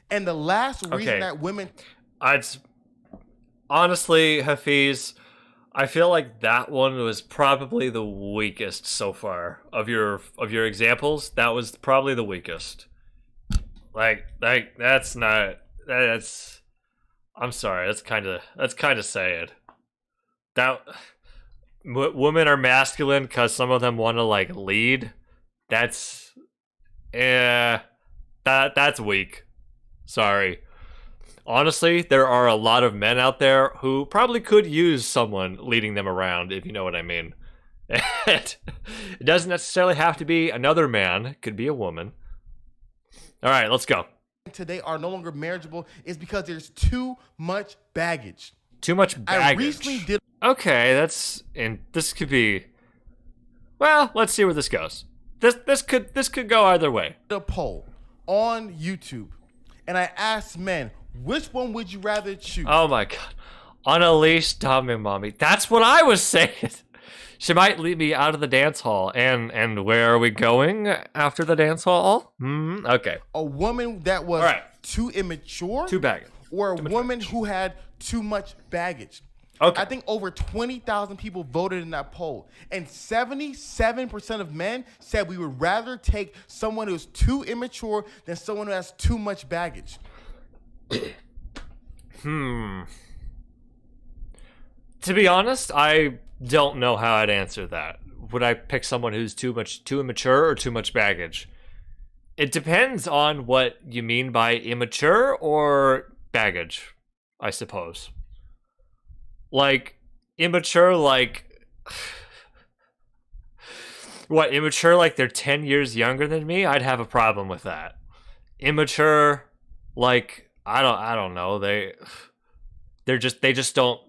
And the last reason that women. Honestly, Hafiz, I feel like that one was probably the weakest so far of your examples. That was probably the weakest. Like that's not. I'm sorry. That's kind of sad. That women are masculine because some of them want to like lead. That's weak. Sorry. Honestly, there are a lot of men out there who probably could use someone leading them around, if you know what I mean. It doesn't necessarily have to be another man. It could be a woman. All right, let's go. Today are no longer marriageable is because there's too much baggage. Too much baggage. I recently did. Okay, this could be. Well, let's see where this goes. This could go either way. A poll on YouTube, and I asked men, which one would you rather choose? Oh my god, unleash Tommy Mommy. That's what I was saying. She might lead me out of the dance hall. And where are we going after the dance hall? Okay. A woman that was too immature. Too baggage. Or a woman who had too much baggage. Okay. I think over 20,000 people voted in that poll. And 77% of men said we would rather take someone who's too immature than someone who has too much baggage. To be honest, I don't know how I'd answer that. Would I pick someone who's too immature or too much baggage? It depends on what you mean by immature or baggage, I suppose. Like, immature, like... What, immature like they're 10 years younger than me? I'd have a problem with that. Immature, like, I don't know, they just don't...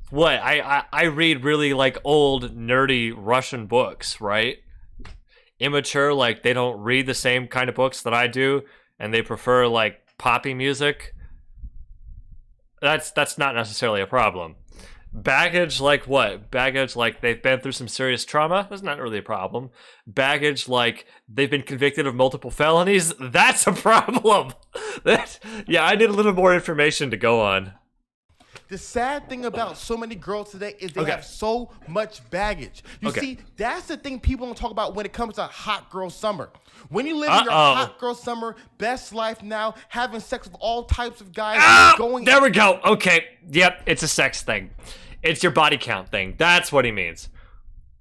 What, I read really, like, old, nerdy Russian books, right? Immature, like, they don't read the same kind of books that I do, and they prefer, like, poppy music. That's not necessarily a problem. Baggage like what? Baggage like they've been through some serious trauma? That's not really a problem. Baggage like they've been convicted of multiple felonies? That's a problem. Yeah, I need a little more information to go on. The sad thing about so many girls today is they have so much baggage. You see, that's the thing people don't talk about when it comes to hot girl summer. When you live in your hot girl summer, best life now, having sex with all types of guys, there we go. Okay. Yep, it's a sex thing. It's your body count thing. That's what he means.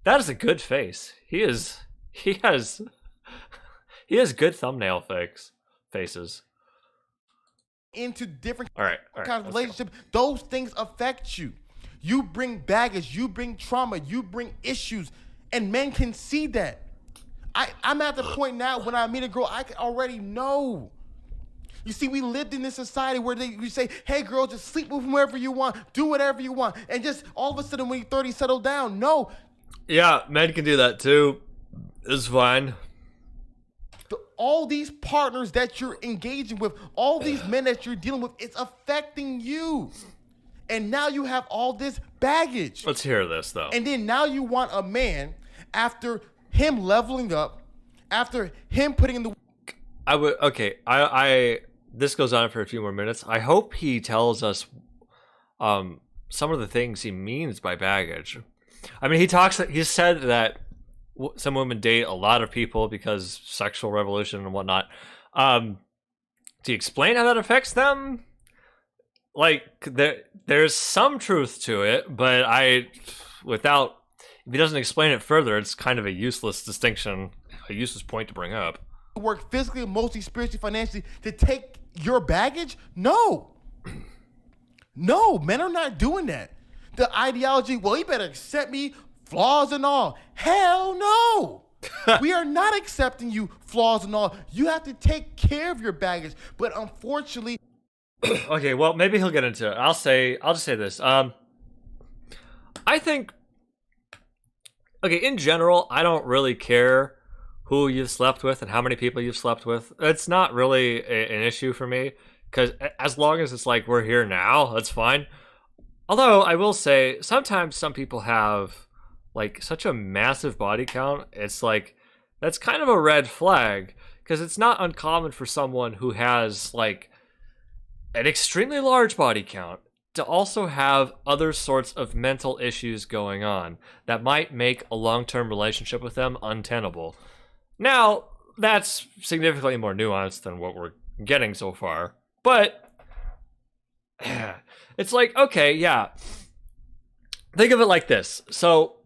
That is a good face. He has good thumbnail faces. Into different kinds of relationships, those things affect you. You bring baggage, you bring trauma, you bring issues, and men can see that. I'm at the point now when I meet a girl, I can already know. You see, we lived in this society where we say, hey, girl, just sleep with whoever you want, do whatever you want, and just all of a sudden when you're 30, settle down. No. Yeah, men can do that too. It's fine. All these partners that you're engaging with, all these men that you're dealing with, it's affecting you. And now you have all this baggage. Let's hear this, though. And then now you want a man, after him leveling up, after him putting in the... This goes on for a few more minutes. I hope he tells us some of the things he means by baggage. I mean, he said that some women date a lot of people because sexual revolution and whatnot. Do you explain how that affects them? Like, there's some truth to it, but if he doesn't explain it further, it's kind of a useless distinction, a useless point to bring up. Work physically, emotionally, spiritually, financially to take your baggage? No. No, men are not doing that. The ideology, well, he better accept me, flaws and all. Hell no. We are not accepting you, flaws and all. You have to take care of your baggage. But unfortunately... Okay, well, maybe he'll get into it. I'll just say this. I think... Okay, in general, I don't really care who you've slept with and how many people you've slept with. It's not really an issue for me, because as long as it's like we're here now, that's fine. Although I will say, sometimes some people have like such a massive body count, it's like that's kind of a red flag, because it's not uncommon for someone who has like an extremely large body count to also have other sorts of mental issues going on that might make a long-term relationship with them untenable. Now, that's significantly more nuanced than what we're getting so far, but it's like, okay, yeah. Think of it like this. So,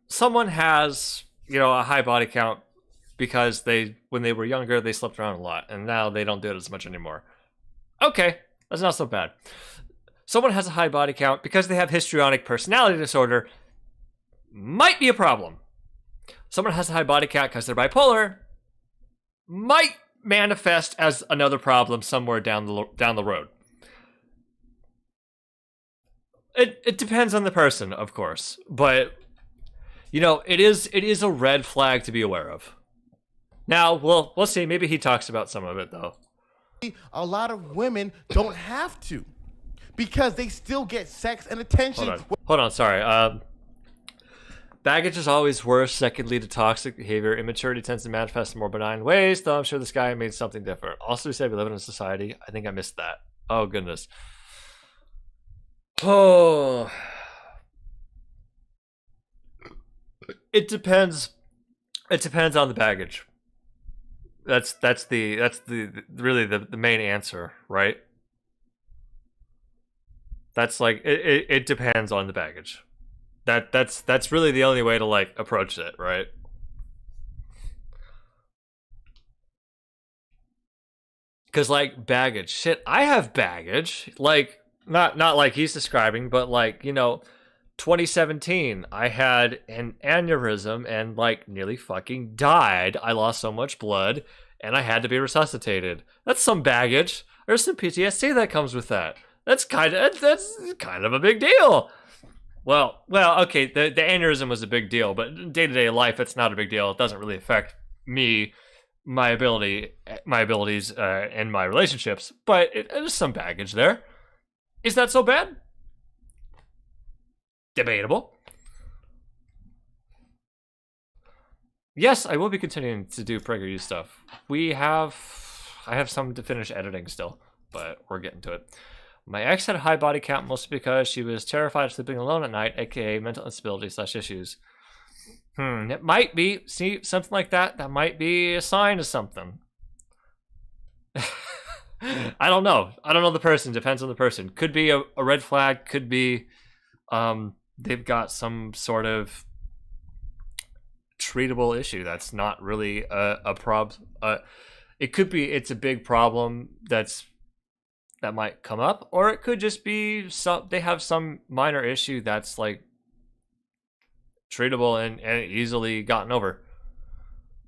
someone has, a high body count because when they were younger, they slept around a lot, and now they don't do it as much anymore. Okay, that's not so bad. Someone has a high body count because they have histrionic personality disorder. Might be a problem. Someone has a high body count because they're bipolar. Might manifest as another problem somewhere down the road. It depends on the person, of course, but it is a red flag to be aware of. Now, we'll see. Maybe he talks about some of it though. A lot of women don't have to, because they still get sex and attention. Hold on, sorry. Baggage is always worse. That could lead to toxic behavior. Immaturity tends to manifest in more benign ways, though I'm sure this guy means something different. Also, he said we live in a society. I think I missed that. Oh, goodness. Oh. It depends. It depends on the baggage. That's really the main answer, right? That's like it depends on the baggage. That's really the only way to like approach it, right? Cause like baggage, shit, I have baggage. Like not like he's describing, but like 2017, I had an aneurysm and like nearly fucking died. I lost so much blood, and I had to be resuscitated. That's some baggage. There's some PTSD that comes with that. That's kind of a big deal. Well, okay, the aneurysm was a big deal, but in day-to-day life, it's not a big deal. It doesn't really affect me, my abilities, and my relationships, but there's some baggage there. Is that so bad? Debatable. Yes, I will be continuing to do PragerU stuff. I have some to finish editing still, but we're getting to it. My ex had a high body count mostly because she was terrified of sleeping alone at night, aka mental instability/issues. It might be, see, something like that. That might be a sign of something. I don't know. I don't know the person. Depends on the person. Could be a red flag. Could be they've got some sort of treatable issue that's not really a problem. It could be it's a big problem that might come up, or it could just be they have some minor issue that's like treatable and easily gotten over.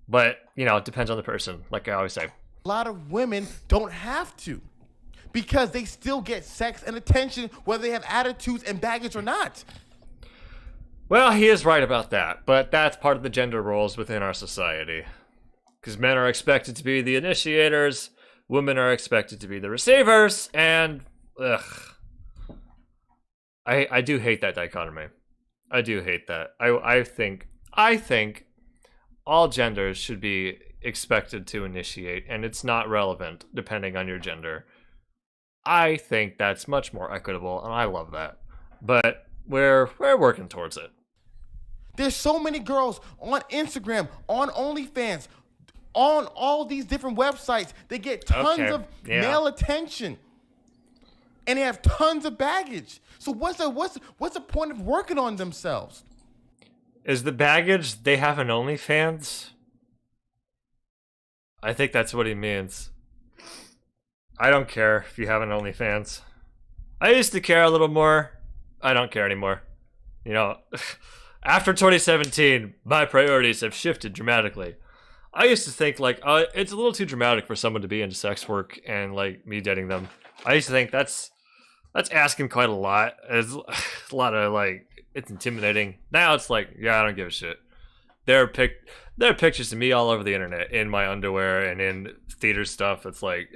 But, you know, it depends on the person, like I always say. A lot of women don't have to, because they still get sex and attention whether they have attitudes and baggage or not. Well, he is right about that, but that's part of the gender roles within our society. Because men are expected to be the initiators, women are expected to be the receivers, and I do hate that dichotomy. I do hate that. I think all genders should be expected to initiate, and it's not relevant depending on your gender. I think that's much more equitable, and I love that. But we're working towards it. There's so many girls on Instagram, on OnlyFans, on all these different websites. They get tons of male attention, and they have tons of baggage. So what's the point of working on themselves? Is the baggage they have an OnlyFans? I think that's what he means. I don't care if you have an OnlyFans. I used to care a little more. I don't care anymore. You know, after 2017, my priorities have shifted dramatically. I used to think, like, it's a little too dramatic for someone to be into sex work and, like, me dating them. I used to think that's asking quite a lot. It's a lot of, like, it's intimidating. Now it's like, yeah, I don't give a shit. There are pictures of me all over the internet in my underwear and in theater stuff. It's like,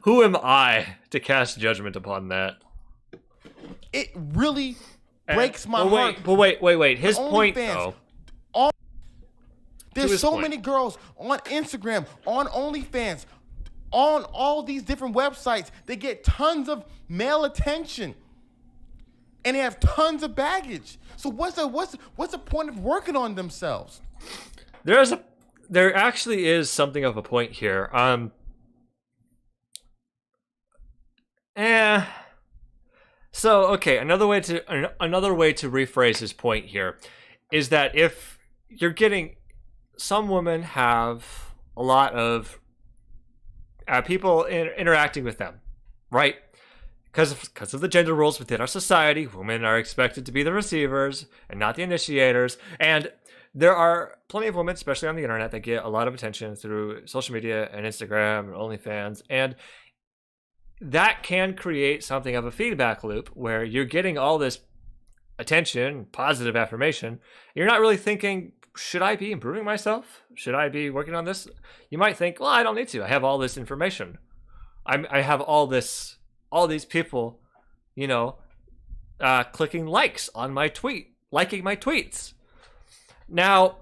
who am I to cast judgment upon that? It really breaks my heart. But wait. His point, though. There's so many girls on Instagram, on OnlyFans, on all these different websites. They get tons of male attention, and they have tons of baggage. So what's the point of working on themselves? There actually is something of a point here. So okay, another way to rephrase his point here is that if you're getting, some women have a lot of people interacting with them, right? Because of the gender roles within our society, women are expected to be the receivers and not the initiators. And there are plenty of women, especially on the internet, that get a lot of attention through social media and Instagram and OnlyFans. And that can create something of a feedback loop where you're getting all this attention, positive affirmation. You're not really thinking, should I be improving myself? Should I be working on this? You might think, well, I don't need to. I have all this information. I have all these people, you know, clicking likes on my tweet, liking my tweets. Now,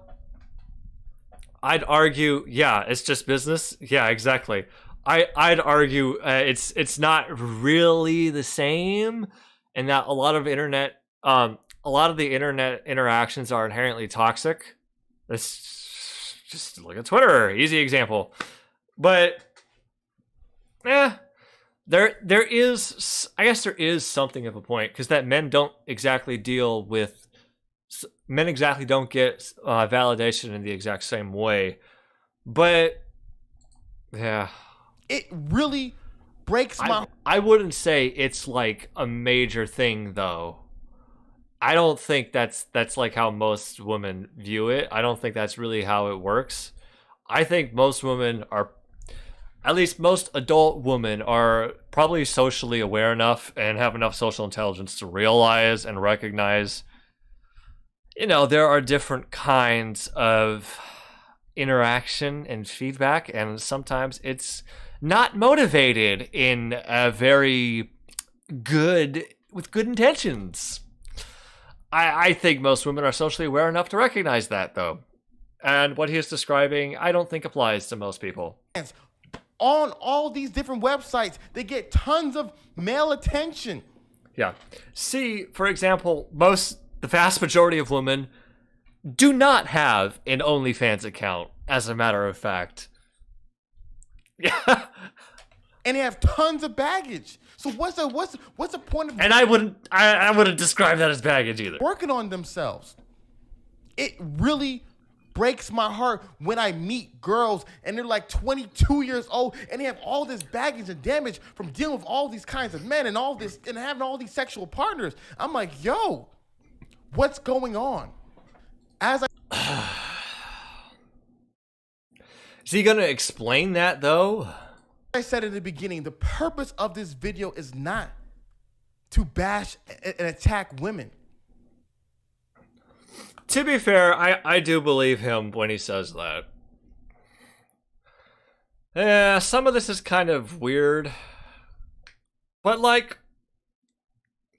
I'd argue, yeah, it's just business. Yeah, exactly. I'd argue it's not really the same, and that a lot of the internet interactions are inherently toxic. Let's just look at Twitter, easy example. But there is, I guess there is something of a point, because that men don't exactly get validation in the exact same way. But yeah, it really breaks my. I wouldn't say it's like a major thing, though. I don't think that's like how most women view it. I don't think that's really how it works. I think most women are, at least most adult women, are probably socially aware enough and have enough social intelligence to realize and recognize, you know, there are different kinds of interaction and feedback, and sometimes it's not motivated in a very good with good intentions. I think most women are socially aware enough to recognize that, though. And what he is describing, I don't think applies to most people. On all these different websites, they get tons of male attention. Yeah. See, for example, the vast majority of women do not have an OnlyFans account, as a matter of fact. Yeah. And they have tons of baggage. So what's the point of? And I wouldn't describe that as baggage either. Working on themselves. It really breaks my heart when I meet girls and they're like 22 years old and they have all this baggage and damage from dealing with all these kinds of men and all this and having all these sexual partners. I'm like, yo, what's going on? Is he gonna explain that though? I said at the beginning, the purpose of this video is not to bash and attack women. To be fair, I do believe him when he says that. Yeah, some of this is kind of weird. But like,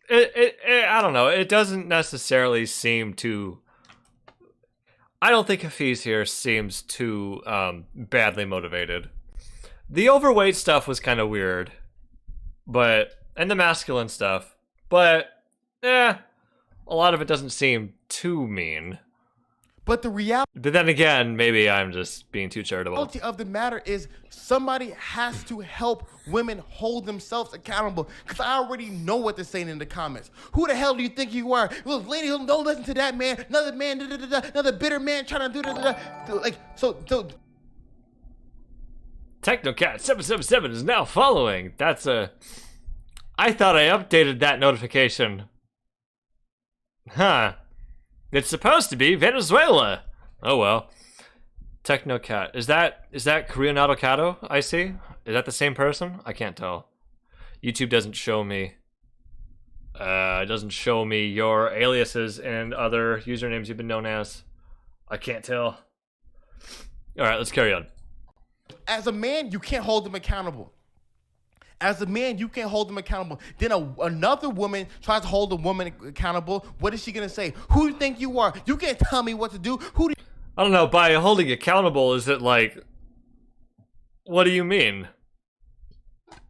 I don't know, it doesn't necessarily seem to... I don't think Hafiz here seems too badly motivated. The overweight stuff was kind of weird, and the masculine stuff, but a lot of it doesn't seem too mean. But the reality... But then again, maybe I'm just being too charitable. The reality of the matter is somebody has to help women hold themselves accountable, because I already know what they're saying in the comments. Who the hell do you think you are? Well, lady, don't listen to that man. Another man, another bitter man trying to do like, so... Technocat777 is now following. I thought I updated that notification. Huh. It's supposed to be Venezuela. Oh well. Technocat. Is that Korean Avocado I see? Is that the same person? I can't tell. YouTube doesn't show me. It doesn't show me your aliases and other usernames you've been known as. I can't tell. Alright, let's carry on. As a man, you can't hold them accountable. As a man, you can't hold them accountable. Then another woman tries to hold a woman accountable. What is she going to say? Who do you think you are? You can't tell me what to do. I don't know. By holding accountable, is it like... What do you mean?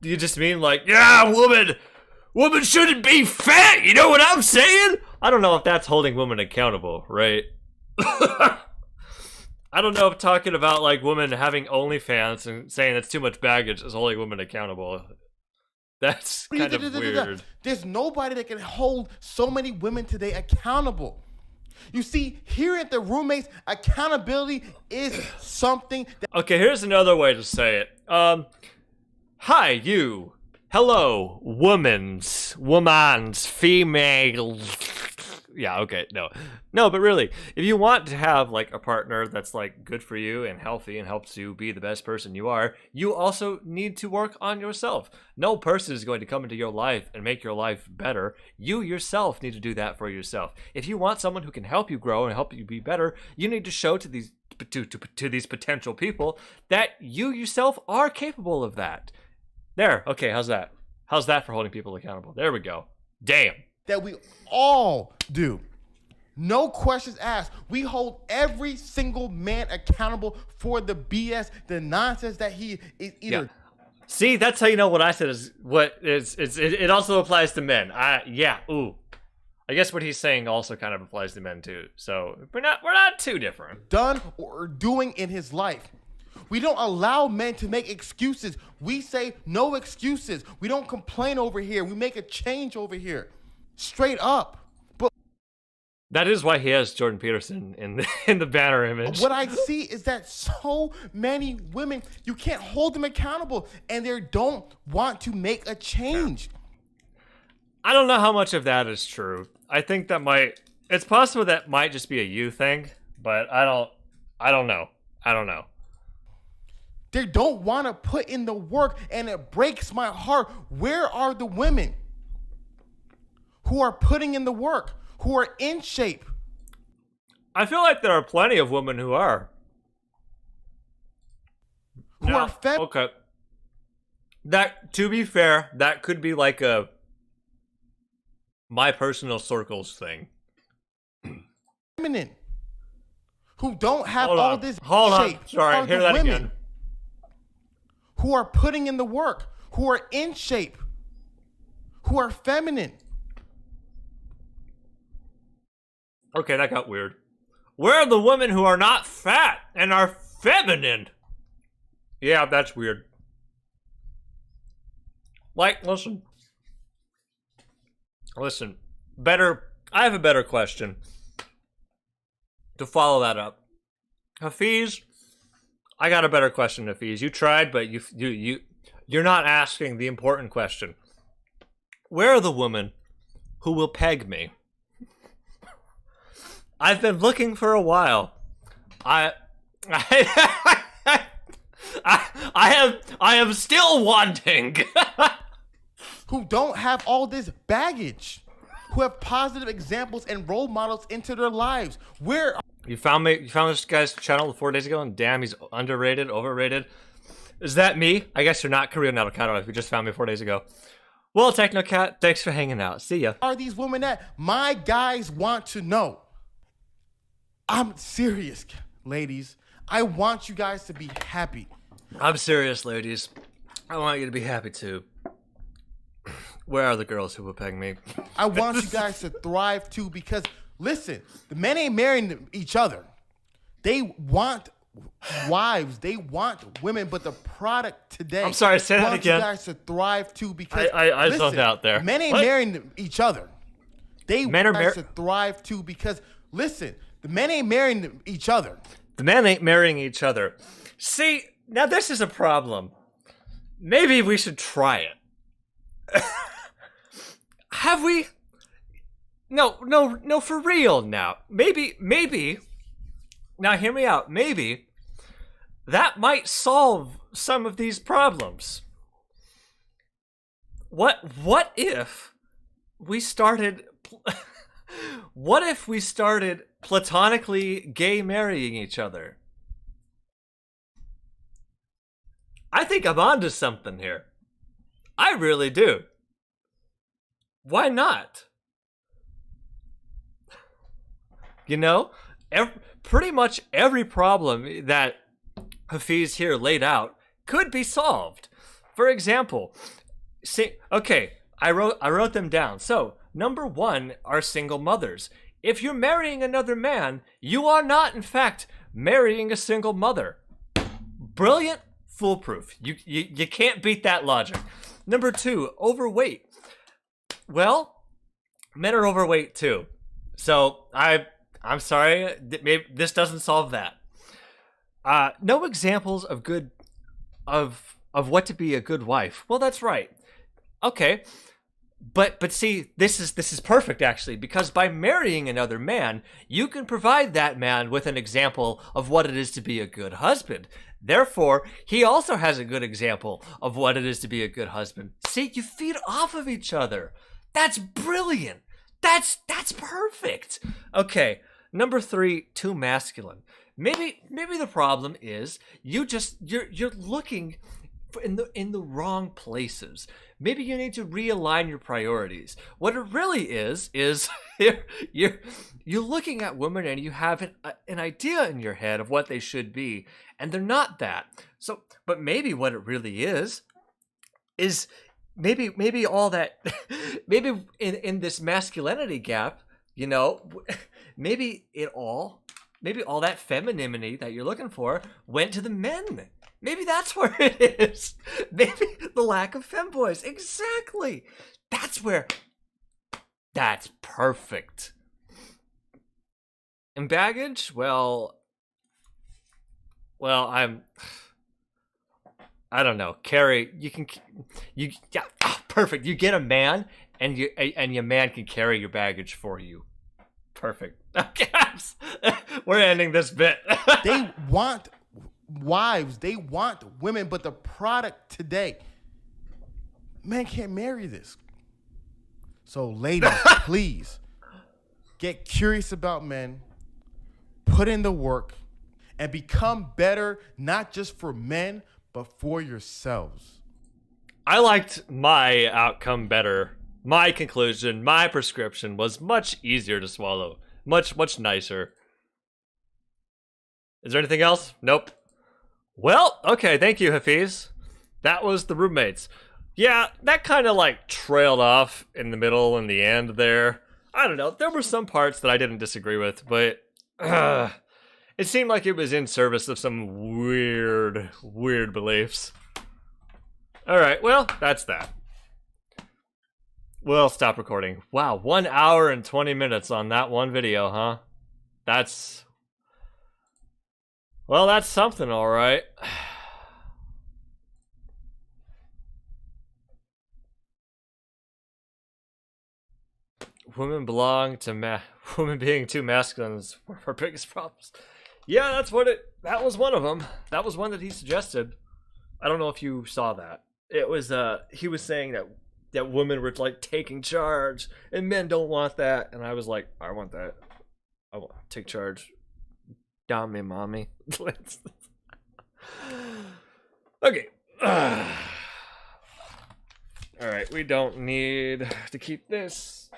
Do you just mean like, yeah, woman shouldn't be fat, you know what I'm saying? I don't know if that's holding women accountable, right? I don't know if talking about like women having OnlyFans and saying that's too much baggage is holding women accountable. That's kind of weird. There's nobody that can hold so many women today accountable. You see, here at the Roommates, accountability is something that... Okay, here's another way to say it. Hi, you. Hello, womans, females. Yeah, okay, no, but really, if you want to have like a partner that's like good for you and healthy and helps you be the best person you are, you also need to work on yourself. No person is going to come into your life and make your life better. You yourself need to do that for yourself. If you want someone who can help you grow and help you be better, you need to show to these potential people that you yourself are capable of that. There, okay, how's that? How's that for holding people accountable? There we go. Damn. That we all do. No questions asked. We hold every single man accountable for the BS, the nonsense that he is either... Yeah. See, that's how you know what I said is what is it also applies to men. I guess what he's saying also kind of applies to men too. So we're not too different. Done or doing in his life. We don't allow men to make excuses. We say no excuses. We don't complain over here. We make a change over here. Straight up. But that is why he has Jordan Peterson in the banner image. What I see is that so many women, you can't hold them accountable, and they don't want to make a change. I don't know how much of that is true. I think it's possible that might just be a you thing, but I don't know. They don't want to put in the work, and it breaks my heart. Where are the women who are putting in the work, who are in shape? I feel like there are plenty of women who are. Okay. That, to be fair, that could be like a my personal circles thing. Feminine. Who don't have Hold all on. this Hold shape. on. Sorry, are hear the that women again. who are putting in the work, who are in shape, who are feminine. Okay, that got weird. Where are the women who are not fat and are feminine? Yeah, that's weird. Like, listen. I have a better question to follow that up. Hafiz, I got a better question, Hafiz. You tried, but you're not asking the important question. Where are the women who will peg me? I've been looking for a while. I am still wanting. Who don't have all this baggage, who have positive examples and role models into their lives. Where you found this guy's channel 4 days ago, and damn, he's underrated, overrated. Is that me? I guess you're not Korean avocado if you just found me 4 days ago. Well, Technocat, thanks for hanging out. See ya. Are these women that my guys want to know? I'm serious, ladies. I want you guys to be happy. I'm serious, ladies. I want you to be happy too. Where are the girls who will peg me? I want you guys to thrive too, because listen, the men ain't marrying each other. They want wives. They want women, but the product today. I'm sorry, say that again. I want you guys to thrive too, because I zoned out there. Men ain't marrying each other. They men want you guys to thrive too, because listen, the men ain't marrying each other. The men ain't marrying each other. See, now this is a problem. Maybe we should try it. Have we? No, for real now. Maybe. Now hear me out. Maybe that might solve some of these problems. What if we started? What if we started platonically gay marrying each other? I think I'm onto something here. I really do. Why not? You know, pretty much every problem that Hafiz here laid out could be solved. For example, I wrote them down. So, number 1 are single mothers. If you're marrying another man, you are not, in fact, marrying a single mother. Brilliant, foolproof. You can't beat that logic. Number 2, overweight. Well, men are overweight too. So I'm sorry, maybe this doesn't solve that. No examples of what to be a good wife. Well, that's right. Okay. But see, this is perfect actually, because by marrying another man, you can provide that man with an example of what it is to be a good husband. Therefore, he also has a good example of what it is to be a good husband. See, you feed off of each other. That's brilliant. That's perfect. Okay, number 3, too masculine. Maybe the problem is you're looking in the wrong places. Maybe you need to realign your priorities. What it really is you're looking at women and you have an idea in your head of what they should be, and they're not that. So, but maybe what it really is maybe all that maybe in this masculinity gap, you know, maybe all that femininity that you're looking for went to the men. Maybe that's where it is. Maybe the lack of femboys. Exactly. That's perfect. And baggage? Well, I don't know. Carry, perfect. You get a man and your man can carry your baggage for you. Perfect. Okay, we're ending this bit. They want wives, they want women, but the product today, men can't marry this. So ladies, please get curious about men, put in the work, and become better, not just for men, but for yourselves. I liked my outcome better My conclusion, my prescription was much easier to swallow. Much nicer. Is there anything else? Nope. Well, okay, thank you, Hafiz. That was the roommates. Yeah, that kind of like trailed off in the middle and the end there. I don't know. There were some parts that I didn't disagree with, but it seemed like it was in service of some weird beliefs. All right, well, that's that. We'll stop recording. Wow, 1 hour and 20 minutes on that one video, huh? That's... Well, that's something, all right. Women being too masculine is one of our biggest problems. Yeah, that was one of them. That was one that he suggested. I don't know if you saw that. It was, he was saying that women were, like, taking charge, and men don't want that. And I was like, I want that. I want to take charge. Dom me, mommy. Okay. Alright, we don't need to keep this.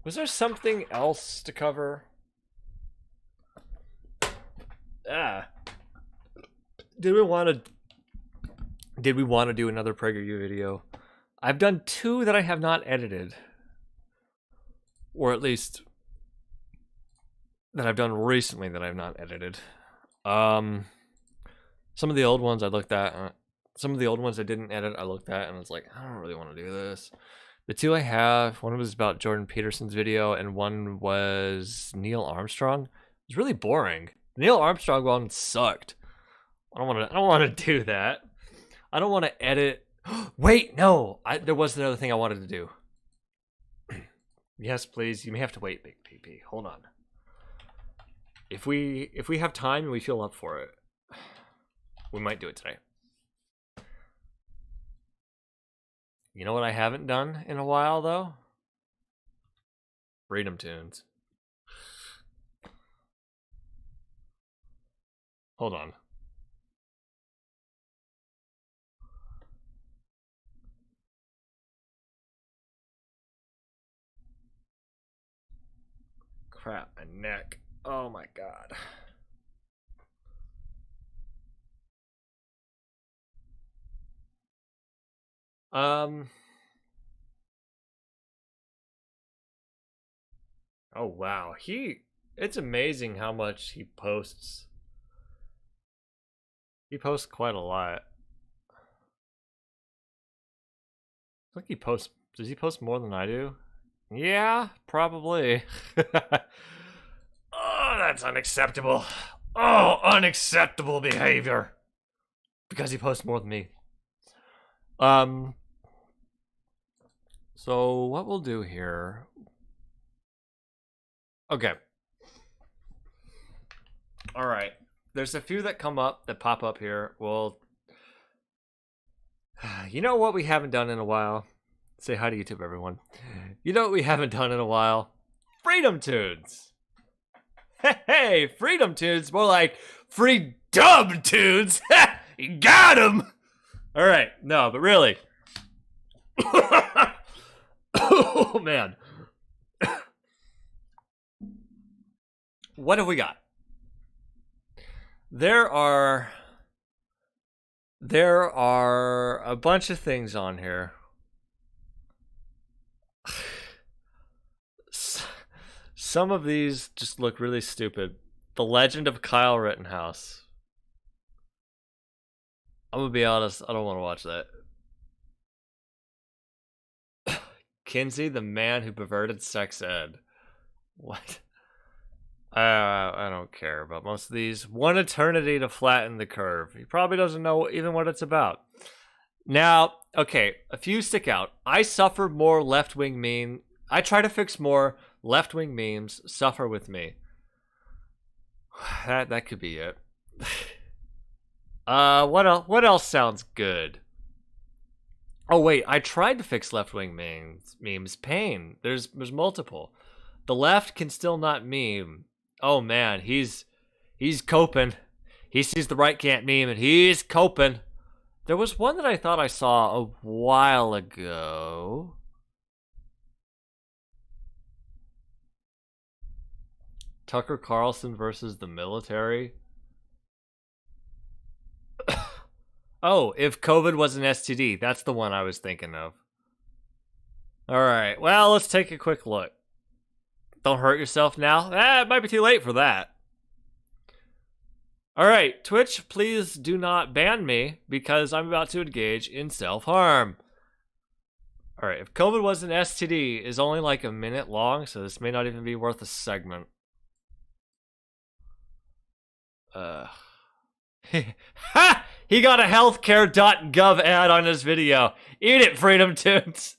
Was there something else to cover? Did we want to do another PragerU video? I've done 2 that I have not edited. Or at least that I've done recently that I've not edited. Some of the old ones I looked at. Some of the old ones I didn't edit, I looked at and I was like, I don't really want to do this. The 2 I have, one was about Jordan Peterson's video, and one was Neil Armstrong. It was really boring. The Neil Armstrong one sucked. I don't want to do that. I don't want to edit. Wait, no. There was another thing I wanted to do. Yes, please. You may have to wait, Big PP. Hold on. If we have time and we feel up for it, we might do it today. You know what I haven't done in a while, though? Freedom Tunes. Hold on. Crap, my neck. Oh my god. Oh wow. It's amazing how much he posts. He posts quite a lot. I think he posts, does he post more than I do? Yeah, probably. Oh, that's unacceptable. Oh, unacceptable behavior. Because he posts more than me. So what we'll do here. Okay. All right. There's a few that pop up here. Well, you know what we haven't done in a while? Say hi to YouTube, everyone. You know what we haven't done in a while? Freedom Tunes. Hey, Freedom Tunes. More like Freedom Tunes. You got him. All right. No, but really. Oh, man. What have we got? There are a bunch of things on here. Some of these just look really stupid. The Legend of Kyle Rittenhouse. I'm gonna be honest, I don't want to watch that. Kinsey, the man who perverted sex ed. What? I don't care about most of these. One Eternity to Flatten the Curve. He probably doesn't know even what it's about. Now, okay, a few stick out. I suffer more left-wing meme. I try to fix more left-wing memes. Suffer with me. That could be it. What else sounds good? Oh wait, I tried to fix left-wing memes. Pain. There's multiple. The left can still not meme. Oh man, he's coping. He sees the right can't meme and he's coping. There was one that I thought I saw a while ago. Tucker Carlson versus the military. Oh, if COVID was an STD. That's the one I was thinking of. Alright, well, let's take a quick look. Don't hurt yourself now. It might be too late for that. Alright, Twitch, please do not ban me because I'm about to engage in self-harm. Alright, if COVID was an STD is only like a minute long, so this may not even be worth a segment. Ha! He got a healthcare.gov ad on his video. Eat it, Freedom Tunes.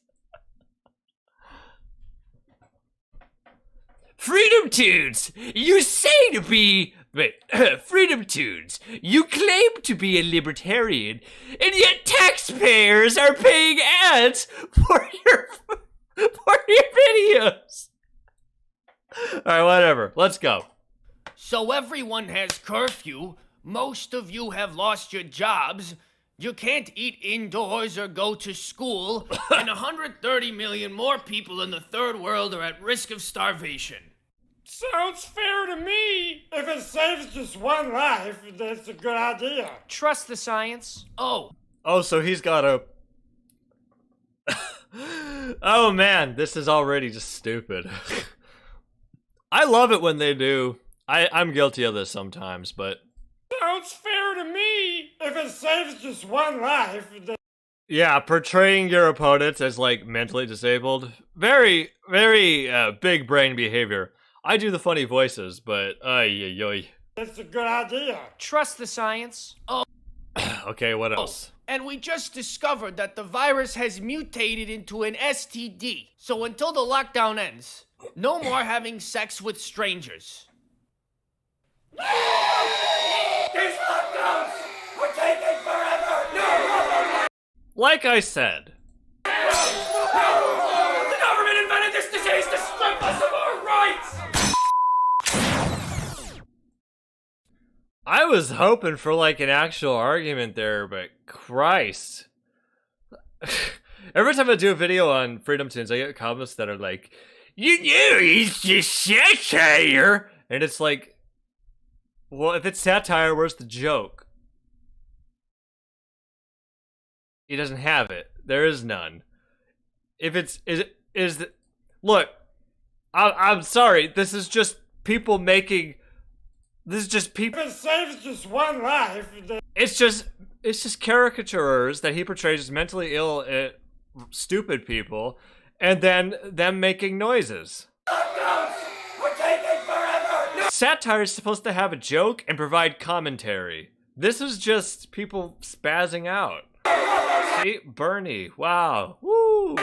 Freedom Tunes, you say to be... Wait, Freedom Tunes, you claim to be a libertarian, and yet taxpayers are paying ads for your videos. Alright, whatever. Let's go. So everyone has curfew. Most of you have lost your jobs. You can't eat indoors or go to school. And 130 million more people in the third world are at risk of starvation. Sounds fair to me. If it saves just one life, that's a good idea. Trust the science. Oh, so he's got a... Oh man, this is already just stupid. I love it when they do. I'm guilty of this sometimes, but... Sounds fair to me. If it saves just one life, yeah, portraying your opponents as, like, mentally disabled. Very, very big brain behavior. I do the funny voices, but that's a good idea. Trust the science. Oh. Okay, what else? And we just discovered that the virus has mutated into an STD. So until the lockdown ends, no more having sex with strangers. These lockdowns are taking forever. No. Like I said. The government invented this disease to strip us of our rights. I was hoping for like an actual argument there, but Christ. Every time I do a video on Freedom Tunes, I get comments that are like, you know he's just satire. And it's like, well, if it's satire, where's the joke? He doesn't have it. There is none. If it's look, I'm sorry. This is just people making. This is just people. If it saves just one life, it's just caricaturers that he portrays as mentally ill, stupid people, and then them making noises. We're taking forever. No. Satire is supposed to have a joke and provide commentary. This is just people spazzing out. See, Bernie, wow, woo.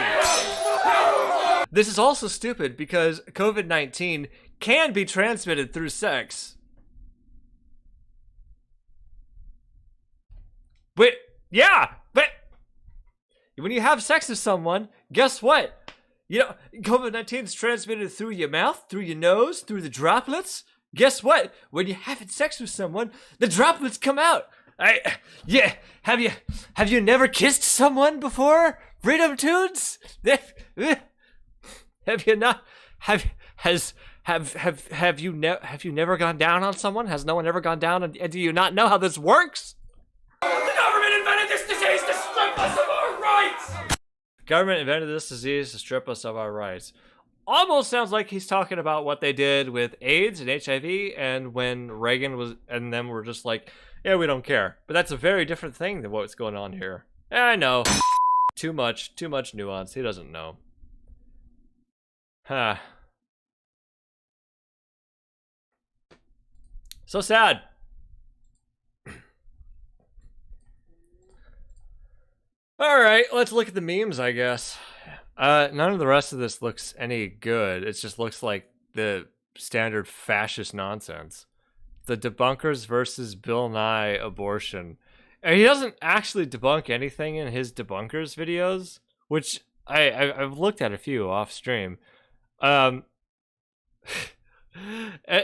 This is also stupid because COVID-19 can be transmitted through sex. But yeah, but when you have sex with someone, guess what? You know, COVID-19 is transmitted through your mouth, through your nose, through the droplets. Guess what? When you're having sex with someone, the droplets come out. Yeah. Have you never kissed someone before? Freedom Tunes? Have you not? Have you never gone down on someone? Has no one ever gone down? And do you not know how this works? The government invented this disease to strip us of our rights. Government invented this disease to strip us of our rights. Almost sounds like he's talking about what they did with AIDS and HIV, and when Reagan was, and them were just like, yeah, we don't care. But that's a very different thing than what's going on here. Yeah, I know. Too much nuance. He doesn't know. Huh. So sad. Alright, let's look at the memes, I guess. None of the rest of this looks any good. It just looks like the standard fascist nonsense. The debunkers versus Bill Nye abortion. And he doesn't actually debunk anything in his debunkers videos, which I've looked at a few off stream.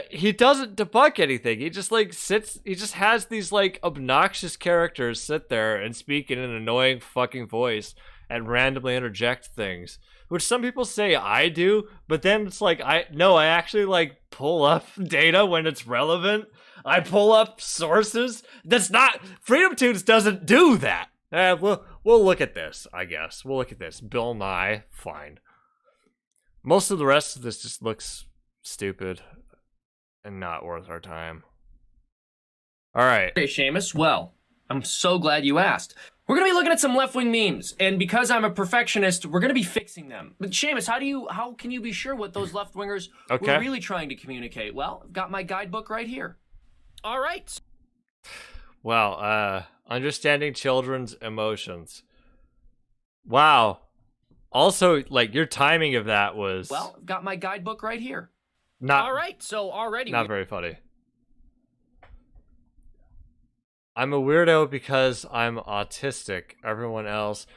He doesn't debunk anything. He just like sits. He just has these like obnoxious characters sit there and speak in an annoying fucking voice and randomly interject things, which some people say I do, but then it's like I actually like pull up data when it's relevant. I pull up sources. That's not Freedom Tunes doesn't do that. We'll look at this. I guess we'll look at this. Bill Nye, fine. Most of the rest of this just looks stupid and not worth our time. All right. Hey, Seamus. Well, I'm so glad you asked. We're gonna be looking at some left-wing memes, and because I'm a perfectionist, we're gonna be fixing them. But Seamus, how can you be sure what those left-wingers were really trying to communicate? Well, I've got my guidebook right here. All right. Well, understanding children's emotions. Wow. Also, like, your timing of that was... Well, I've got my guidebook right here. Not... All right, so already... Not very funny. I'm a weirdo because I'm autistic. Everyone else...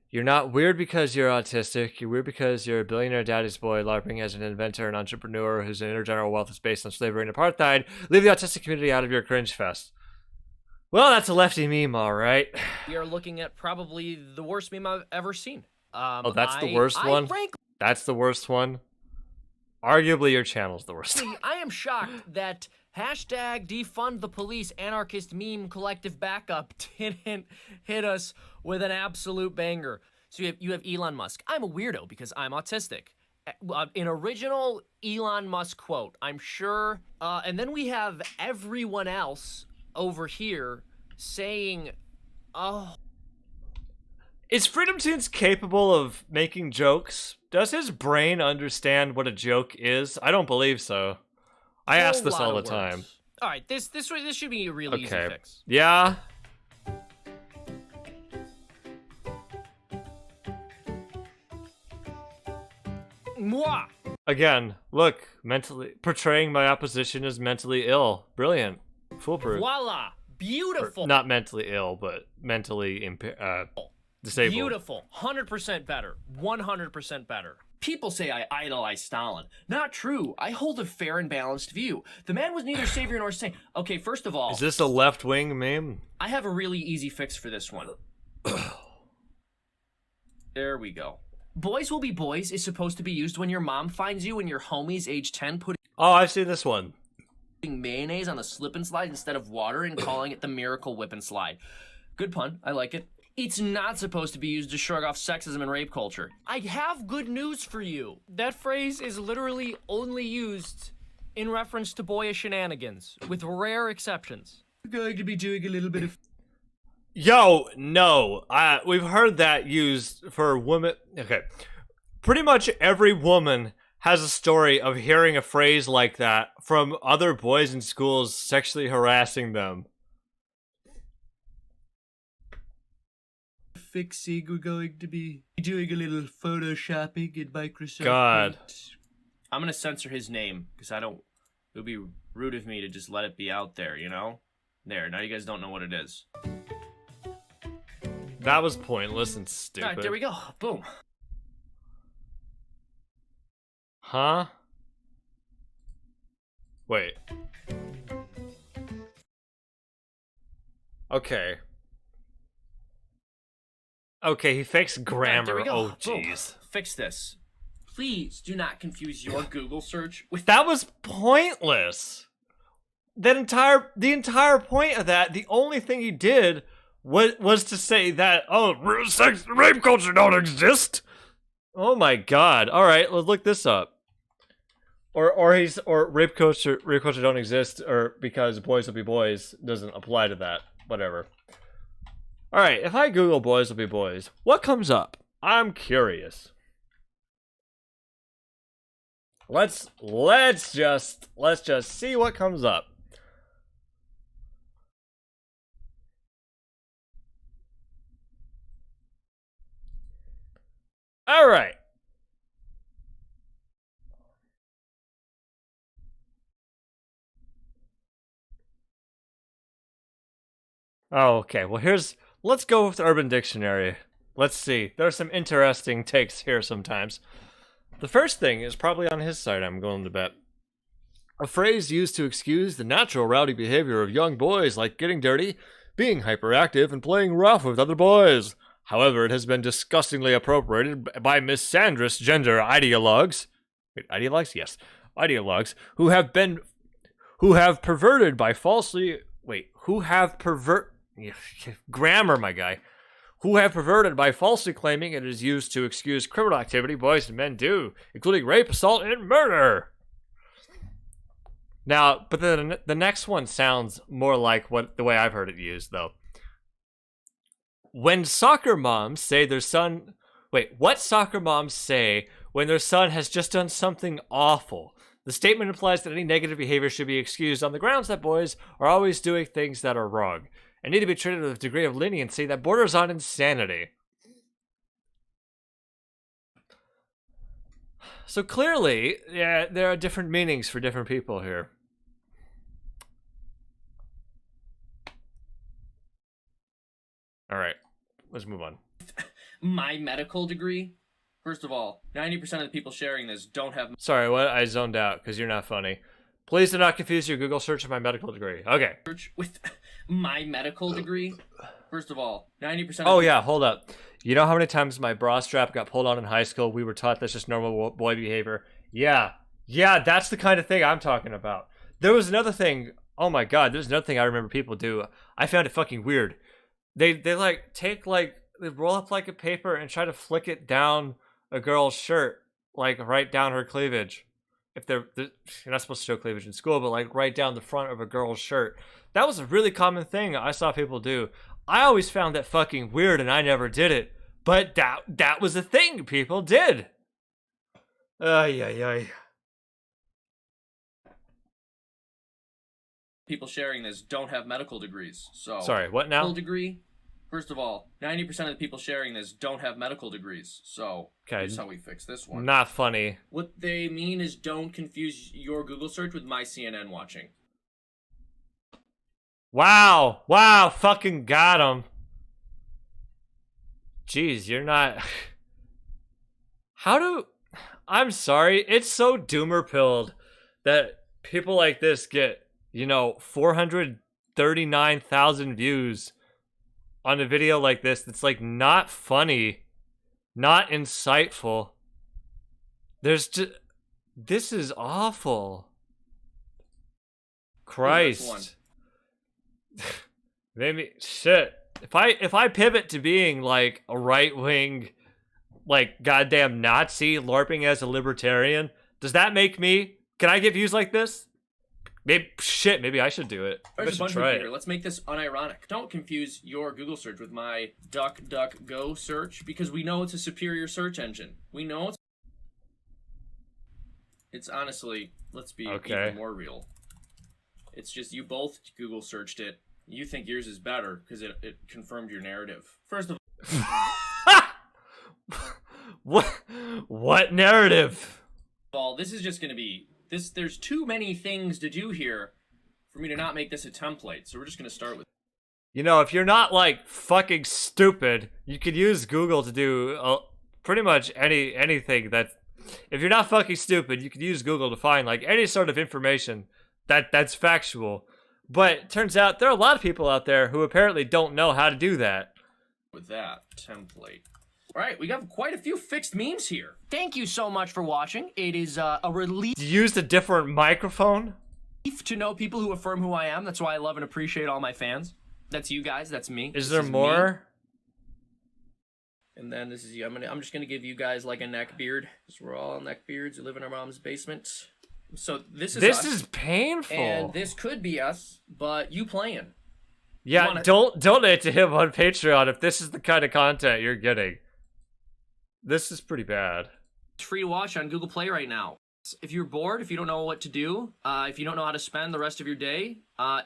You're not weird because you're autistic. You're weird because you're a billionaire daddy's boy LARPing as an inventor and entrepreneur whose intergeneral wealth is based on slavery and apartheid. Leave the autistic community out of your cringe fest. Well, that's a lefty meme, all right. We are looking at probably the worst meme I've ever seen. That's the worst one? That's the worst one? Arguably, your channel's the worst. I am shocked that hashtag defund the police anarchist meme collective backup didn't hit us with an absolute banger. So you have Elon Musk. I'm a weirdo because I'm autistic. An original Elon Musk quote, I'm sure. And then we have everyone else over here saying, oh. Is Freedom Tunes capable of making jokes? Does his brain understand what a joke is? I don't believe so. I ask this all the time. All right, this should be a really easy fix. Yeah. Mwah. Again, look, portraying my opposition as mentally ill. Brilliant. Foolproof. Voila. Beautiful. Or not mentally ill, but mentally disabled. Beautiful. 100% better. 100% better. People say I idolize Stalin. Not true. I hold a fair and balanced view. The man was neither savior nor saint. Okay, first of all... Is this a left-wing meme? I have a really easy fix for this one. There we go. Boys will be boys is supposed to be used when your mom finds you and your homies age 10 putting... Oh, I've seen this one. ...mayonnaise on a slip and slide instead of water and calling it the miracle whip and slide. Good pun. I like it. It's not supposed to be used to shrug off sexism and rape culture. I have good news for you. That phrase is literally only used in reference to boyish shenanigans, with rare exceptions. We're going to be doing a little bit of... Yo, no. We've heard that used for women. Okay. Pretty much every woman has a story of hearing a phrase like that from other boys in schools sexually harassing them. Fixing, we're going to be doing a little photoshopping in Microsoft God. Paint. I'm gonna censor his name because it would be rude of me to just let it be out there, you know? There, now you guys don't know what it is. That was pointless and stupid. Alright, there we go. Boom. Huh? Wait. Okay. Okay, he fixed grammar. There we go. Oh, jeez. Fix this. Please do not confuse your Google search with... That was pointless. The entire point of that, the only thing he did was to say that, oh, sex, rape culture don't exist. Oh my God. All right, let's look this up. Or rape culture don't exist, or because boys will be boys doesn't apply to that. Whatever. All right, if I Google boys will be boys, what comes up? I'm curious. Let's just see what comes up. All right. Oh, okay. Well, let's go with the Urban Dictionary. Let's see. There's some interesting takes here sometimes. The first thing is probably on his side, I'm going to bet. a phrase used to excuse the natural rowdy behavior of young boys like getting dirty, being hyperactive, and playing rough with other boys. However, it has been disgustingly appropriated by misandrous gender ideologues. Wait, ideologues? Yes. Ideologues who have perverted by falsely... Wait, who have grammar, my guy. Who have perverted by falsely claiming it is used to excuse criminal activity boys and men do, including rape, assault, and murder. Now, but the next one sounds more like the way I've heard it used, though. When soccer moms say their son... Wait, what soccer moms say when their son has just done something awful? The statement implies that any negative behavior should be excused on the grounds that boys are always doing things that are wrong and need to be treated with a degree of leniency that borders on insanity. So clearly, yeah, there are different meanings for different people here. All right, let's move on. My medical degree. First of all, 90% of the people sharing this don't have... Sorry, what? I zoned out because you're not funny. Please do not confuse your Google search with my medical degree. Okay. With my medical degree. First of all, 90%... Oh, yeah, hold up. You know how many times my bra strap got pulled on in high school? We were taught that's just normal boy behavior. Yeah, that's the kind of thing I'm talking about. There was another thing. Oh, my God. There's another thing I remember people do. I found it fucking weird. They like, take, like... They roll up, like, a paper and try to flick it down a girl's shirt, like right down her cleavage. If you're not supposed to show cleavage in school, but like right down the front of a girl's shirt. That was a really common thing I saw people do. I always found that fucking weird and I never did it. But that was a thing people did. Ay. People sharing this don't have medical degrees, so... Sorry, what now? Medical degree? First of all, 90% of the people sharing this don't have medical degrees, so here's how we fix this one. Not funny. What they mean is don't confuse your Google search with my CNN watching. Wow, fucking got him. Jeez, you're not... I'm sorry, it's so doomer-pilled that people like this get, 439,000 views on a video like this that's like not funny, not insightful. This is awful. Christ. Maybe shit. If I pivot to being like a right-wing, like goddamn Nazi LARPing as a libertarian, does that make me? Can I get views like this? Maybe I should do it. There's a bunch of here. Let's make this unironic. Don't confuse your Google search with my DuckDuckGo search, because we know it's a superior search engine. We know it's honestly, let's be even more real. It's just you both Google searched it. You think yours is better because it confirmed your narrative. First of all, what narrative? Well, this is just going to be... There's too many things to do here for me to not make this a template, so we're just going to start with... if you're not, like, fucking stupid, you could use Google to do pretty much anything that... If you're not fucking stupid, you could use Google to find, like, any sort of information that's factual. But it turns out there are a lot of people out there who apparently don't know how to do that. With that template. All right, we got quite a few fixed memes here. Thank you so much for watching. It is a relief. You used a different microphone? To know people who affirm who I am. That's why I love and appreciate all my fans. That's you guys. That's me. Is there more? Me. And then this is you. I'm just gonna give you guys like a neck beard, because we're all neck beards who live in our mom's basement. So this is us, is painful. And this could be us, but you playing. Yeah, don't donate to him on Patreon if this is the kind of content you're getting. This is pretty bad. It's free to watch on Google Play right now. If you're bored, if you don't know what to do, if you don't know how to spend the rest of your day,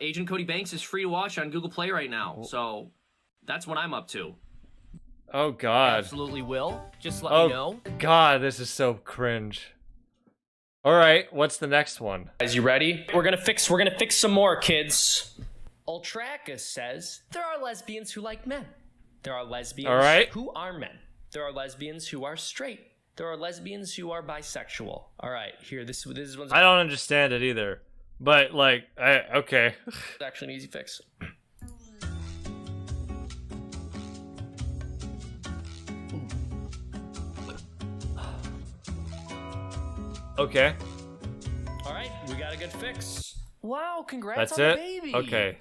Agent Cody Banks is free to watch on Google Play right now. So that's what I'm up to. Oh, God. Absolutely will. Just let me know. God, this is so cringe. All right, what's the next one? Guys, you ready? We're gonna fix some more, kids. Ultracus says, there are lesbians who like men. There are lesbians who are men. There are lesbians who are straight. There are lesbians who are bisexual. All right, here, this is one's I don't understand it either. But, like, okay. actually an easy fix. Okay. All right, we got a good fix. Wow, congrats That's on it? the baby. Okay.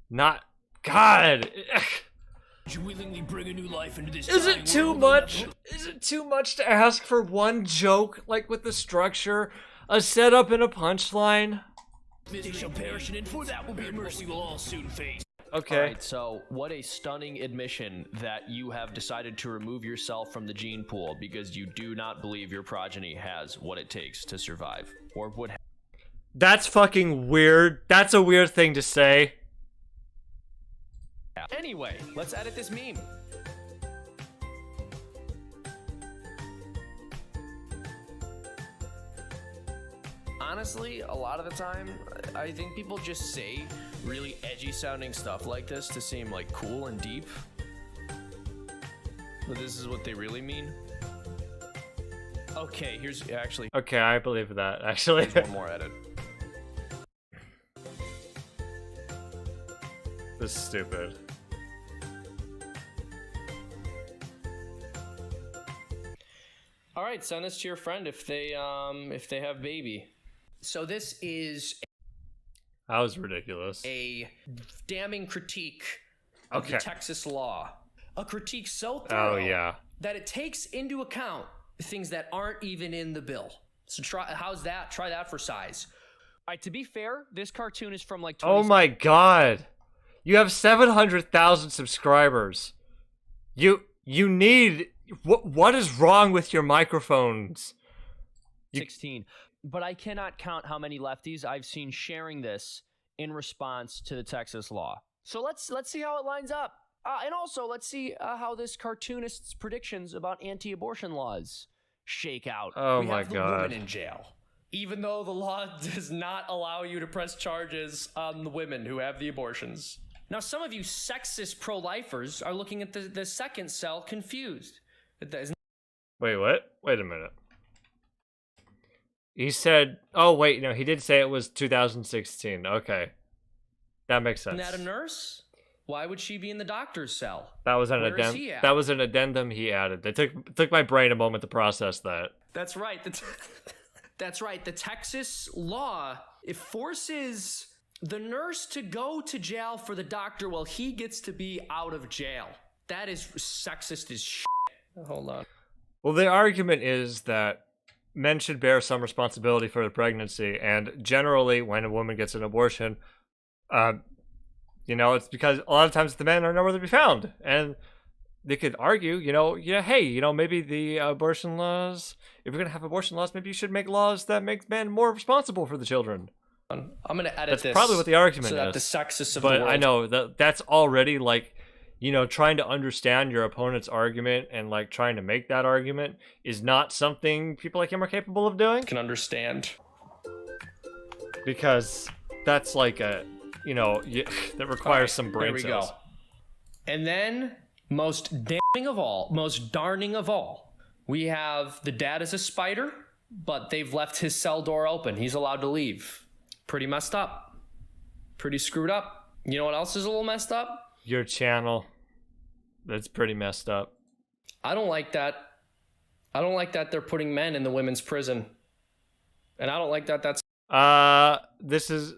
Not... God! Would you willingly bring a new life into this? Is it too much? Is it too much to ask for one joke, like with the structure, a setup and a punchline? They shall perish, and for that will be a mercy we'll all soon face. Okay. All right, so what a stunning admission that you have decided to remove yourself from the gene pool because you do not believe your progeny has what it takes to survive, or would have. That's fucking weird. That's a weird thing to say. Anyway, let's edit this meme. Honestly, a lot of the time, I think people just say really edgy sounding stuff like this to seem like cool and deep. But this is what they really mean. Okay, here's actually. Okay, I believe that, actually. Here's one more edit. This is stupid. All right, send this to your friend if they have baby. So this is That was ridiculous. a damning critique of the Texas law. A critique so Oh, thorough yeah. that it takes into account things that aren't even in the bill. So how's that? Try that for size. All right, to be fair, this cartoon is from like 20 Oh my god. You have 700,000 subscribers. You need... What is wrong with your microphones? 16. But I cannot count how many lefties I've seen sharing this in response to the Texas law. So let's see how it lines up. And also, let's see how this cartoonist's predictions about anti-abortion laws shake out. Oh we my have the god. woman in jail. Even though the law does not allow you to press charges on the women who have the abortions. Now, some of you sexist pro-lifers are looking at the second cell confused. Wait, what? Wait a minute. He said... Oh, wait, no, he did say it was 2016. Okay. That makes sense. Isn't that a nurse? Why would she be in the doctor's cell? That was an Where is addendum. he at? That was an addendum he added. It took my brain a moment to process that. That's right. That's right. The Texas law, it forces the nurse to go to jail for the doctor while he gets to be out of jail. That is sexist as shit. Hold on. Well, the argument is that men should bear some responsibility for the pregnancy, and generally, when a woman gets an abortion, it's because a lot of times the men are nowhere to be found, and they could argue, hey, maybe the abortion laws, if you're gonna have abortion laws, maybe you should make laws that make men more responsible for the children. I'm gonna edit That's this. probably what the argument so is. that the sexists of but the world. I know that's already like, trying to understand your opponent's argument and like trying to make that argument is not something people like him are capable of doing. Can understand. Because that's like a, that requires some brain There we cells. go. And then, most damning of all, most darning of all, we have the dad is a spider, but they've left his cell door open. He's allowed to leave. Pretty messed up. Pretty screwed up. You know what else is a little messed up? Your channel. That's pretty messed up. I don't like that. I don't like that they're putting men in the women's prison. And I don't like that that's... This is...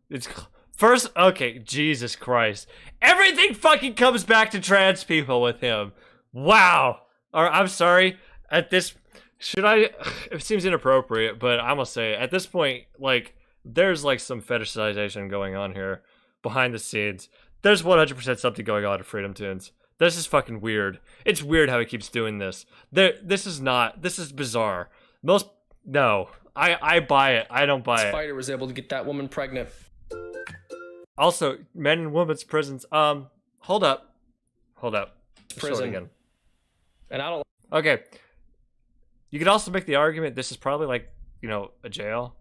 It's... First, okay, Jesus Christ. Everything fucking comes back to trans people with him. Wow. Or, I'm sorry. At this... Should I... It seems inappropriate, but I'm gonna say, at this point, like, there's, like, some fetishization going on here. Behind the scenes. There's 100% something going on at Freedom Tunes. This is fucking weird. It's weird how he keeps doing this. This is bizarre. No. I buy it. I don't buy it. Spider was able to get that woman pregnant. Also, men in women's prisons. Hold up. Prison. Again. And I don't... Okay. You could also make the argument this is probably like, a jail.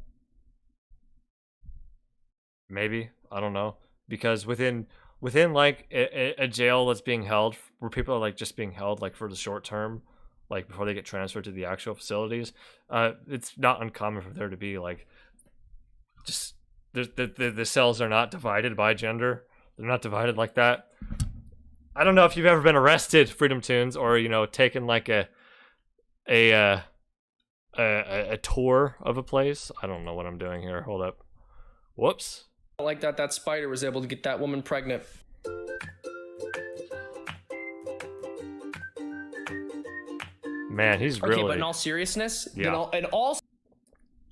Maybe. I don't know. Because within within like a jail that's being held, where people are like just being held like for the short term, like before they get transferred to the actual facilities, it's not uncommon for there to be like just the cells are not divided by gender. They're not divided like that. I don't know if you've ever been arrested, Freedom Tunes, or taken like a tour of a place. I don't know what I'm doing here. Hold up. Whoops. Like that spider was able to get that woman pregnant. Man, he's really... Okay, but in all seriousness, yeah. in all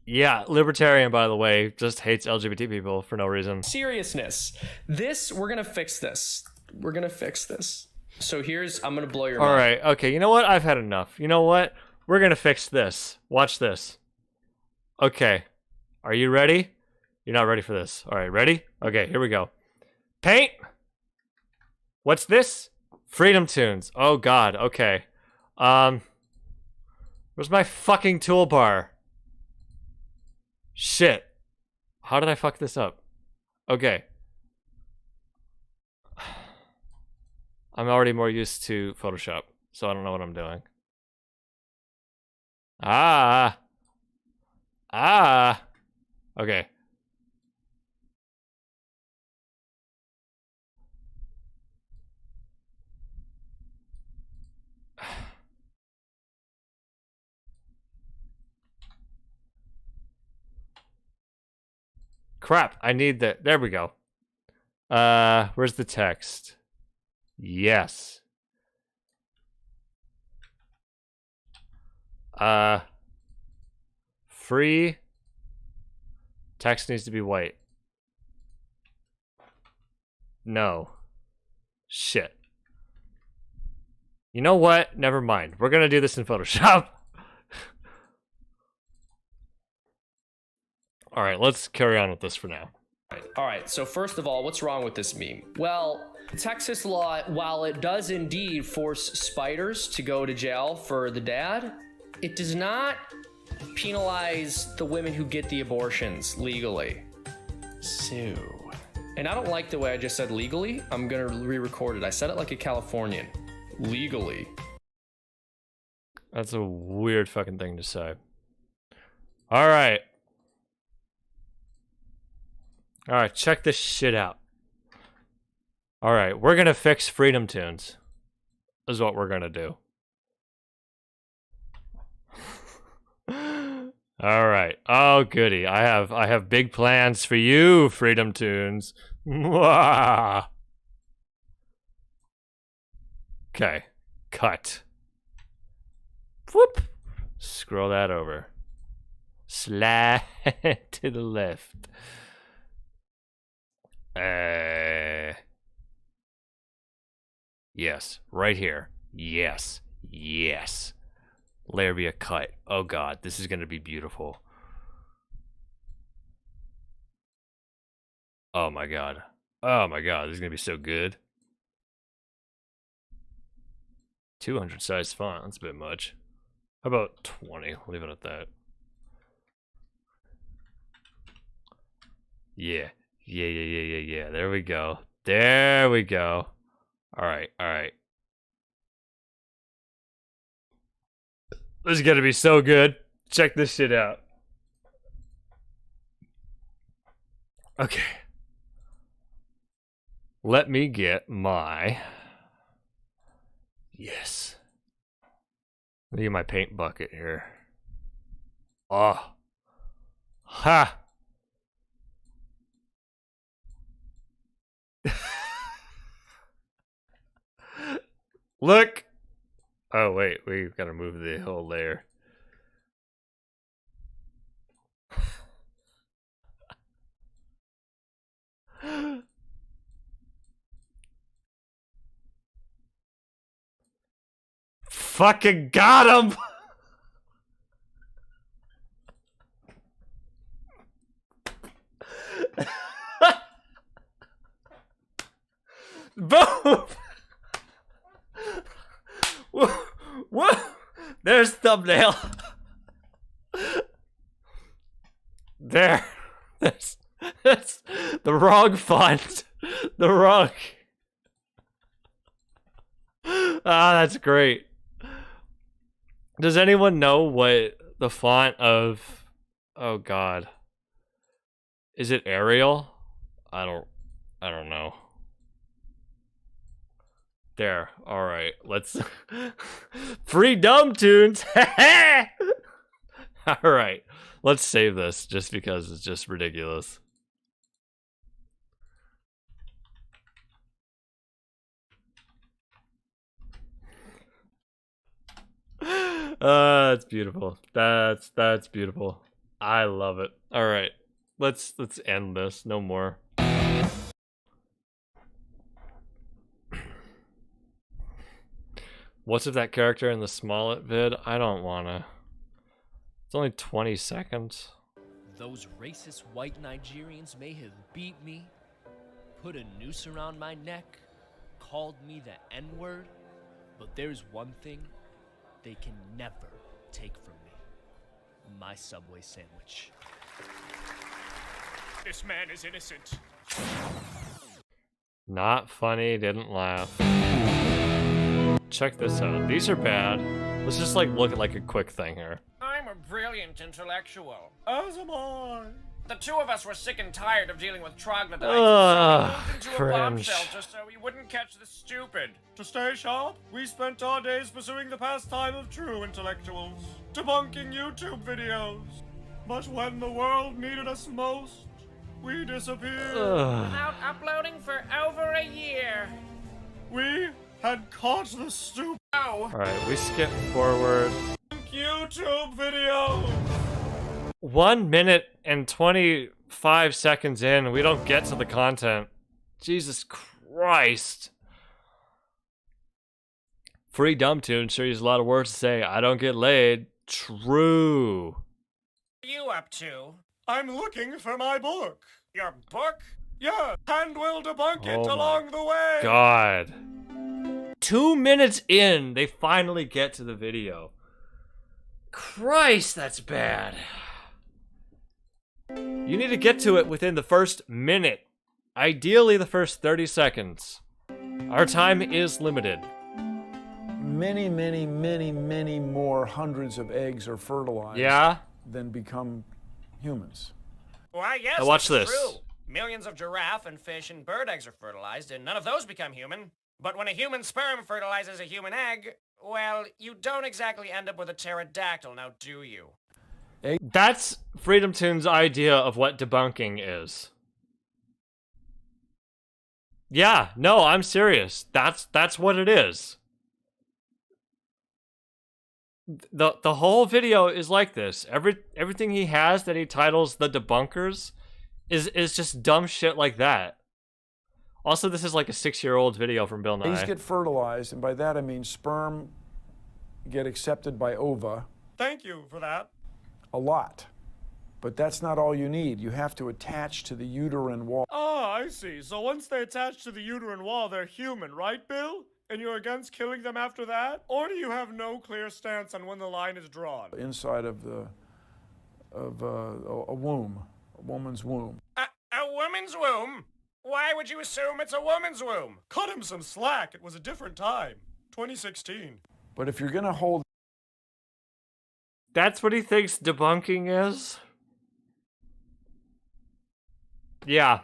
Yeah, libertarian, by the way, just hates LGBT people for no reason. seriousness, we're gonna fix this. We're gonna fix this. So I'm gonna blow your All mind. right, okay, you know what? I've had enough. You know what? We're gonna fix this. Watch this. Okay, are you ready? You're not ready for this. All right, ready? Okay, here we go. Paint. What's this? Freedom Tunes. Oh God. Okay. Where's my fucking toolbar? Shit. How did I fuck this up? Okay. I'm already more used to Photoshop, so I don't know what I'm doing. Okay. Crap, I need the... There we go. Where's the text? Yes. Free. Text needs to be white. No. Shit. You know what? Never mind. We're gonna do this in Photoshop. All right, let's carry on with this for now. All right, so first of all, what's wrong with this meme? Well, Texas law, while it does indeed force spiders to go to jail for the dad, it does not penalize the women who get the abortions legally. So, and I don't like the way I just said legally. I'm gonna re-record it. I said it like a Californian. Legally. That's a weird fucking thing to say. All right. All right, check this shit out. All right, we're gonna fix Freedom Tunes. Is what we're gonna do. All right. Oh goody. I have big plans for you, Freedom Tunes. Okay. Cut. Whoop. Scroll that over. Slide to the left. Yes, right here. Yes, yes. Layer via cut. Oh God, this is gonna be beautiful. Oh my God. Oh my God, this is gonna be so good. 200 size font, that's a bit much. How about 20? Leave it at that. Yeah. Yeah. There we go. There we go. All right. This is gonna be so good. Check this shit out. Okay. Let me get my... Yes. Let me get my paint bucket here. Oh. Ha! Look! Oh, wait, we've got to move the whole layer. Fucking got him! Boom! Whoa! There's thumbnail. There's the wrong font. The wrong. Ah, that's great. Does anyone know what the font of... Oh, God. Is it Arial? I don't know. There. All right. Let's... Free dumb tunes. All right. Let's save this just because it's just ridiculous. That's beautiful. That's beautiful. I love it. All right. Let's end this. No more. What's with that character in the Smollett vid? I don't wanna. It's only 20 seconds. Those racist white Nigerians may have beat me, put a noose around my neck, called me the N-word, but there's one thing they can never take from me. My Subway sandwich. This man is innocent. Not funny, didn't laugh. Check this out. These are bad. Let's just like look at like a quick thing here. I'm a brilliant intellectual. As am I. The two of us were sick and tired of dealing with troglodytes, so we moved into a bomb Cringe. shelter so we wouldn't catch the stupid. To stay sharp, we spent our days pursuing the pastime of true intellectuals, debunking YouTube videos. But when the world needed us most, we disappeared. Without uploading for over a year. We had caught the stupid Alright, we skip forward. YouTube videos. 1 minute and 25 seconds in, we don't get to the content. Jesus Christ. Free dumb tune sure use a lot of words to say. I don't get laid. True. What are you up to? I'm looking for my book. Your book? Yeah, and we'll debunk it Oh my along the way. God. 2 minutes in, they finally get to the video. Christ, that's bad. You need to get to it within the first minute. Ideally, the first 30 seconds. Our time is limited. Many, many, many, many more hundreds of eggs are fertilized than become humans. Why, yes, Now watch that's this. true. Millions of giraffe and fish and bird eggs are fertilized, and none of those become human. But when a human sperm fertilizes a human egg, well, you don't exactly end up with a pterodactyl, now do you? That's Freedom Tune's idea of what debunking is. Yeah, no, I'm serious. That's what it is. The whole video is like this. Everything he has that he titles the debunkers is just dumb shit like that. Also, this is like a 6-year-old video from Bill Nye. Eggs get fertilized, and by that I mean sperm get accepted by ova. Thank you for that. A lot. But that's not all you need. You have to attach to the uterine wall. Oh, I see. So once they attach to the uterine wall, they're human, right, Bill? And you're against killing them after that? Or do you have no clear stance on when the line is drawn? Inside of a womb, a woman's womb. A woman's womb? Why would you assume it's a woman's womb? Cut him some slack. It was a different time. 2016. But if you're going to hold... That's what he thinks debunking is? Yeah.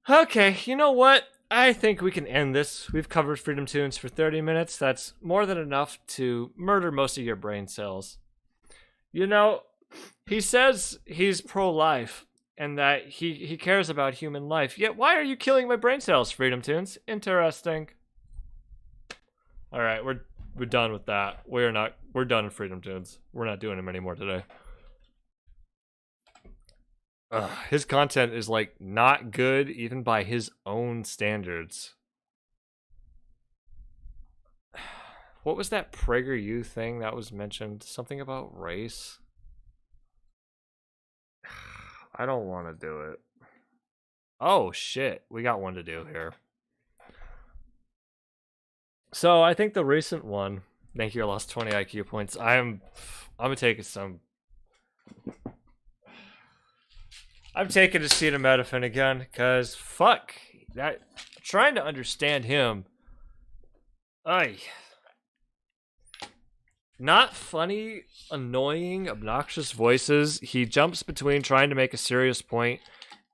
Okay, you know what? I think we can end this. We've covered Freedom Tunes for 30 minutes. That's more than enough to murder most of your brain cells. You know, he says he's pro-life and that he cares about human life. Yet why are you killing my brain cells, Freedom Tunes? Interesting. All right, we're done with that. We're done with Freedom Tunes. We're not doing them anymore today. His content is like not good even by his own standards. What was that PragerU thing that was mentioned? Something about race? I don't want to do it. Oh shit, we got one to do here. So I think the recent one, thank you, I lost 20 IQ points. I'm taking acetaminophen again, cause fuck that. Trying to understand him Ay. Not funny, annoying, obnoxious voices. He jumps between trying to make a serious point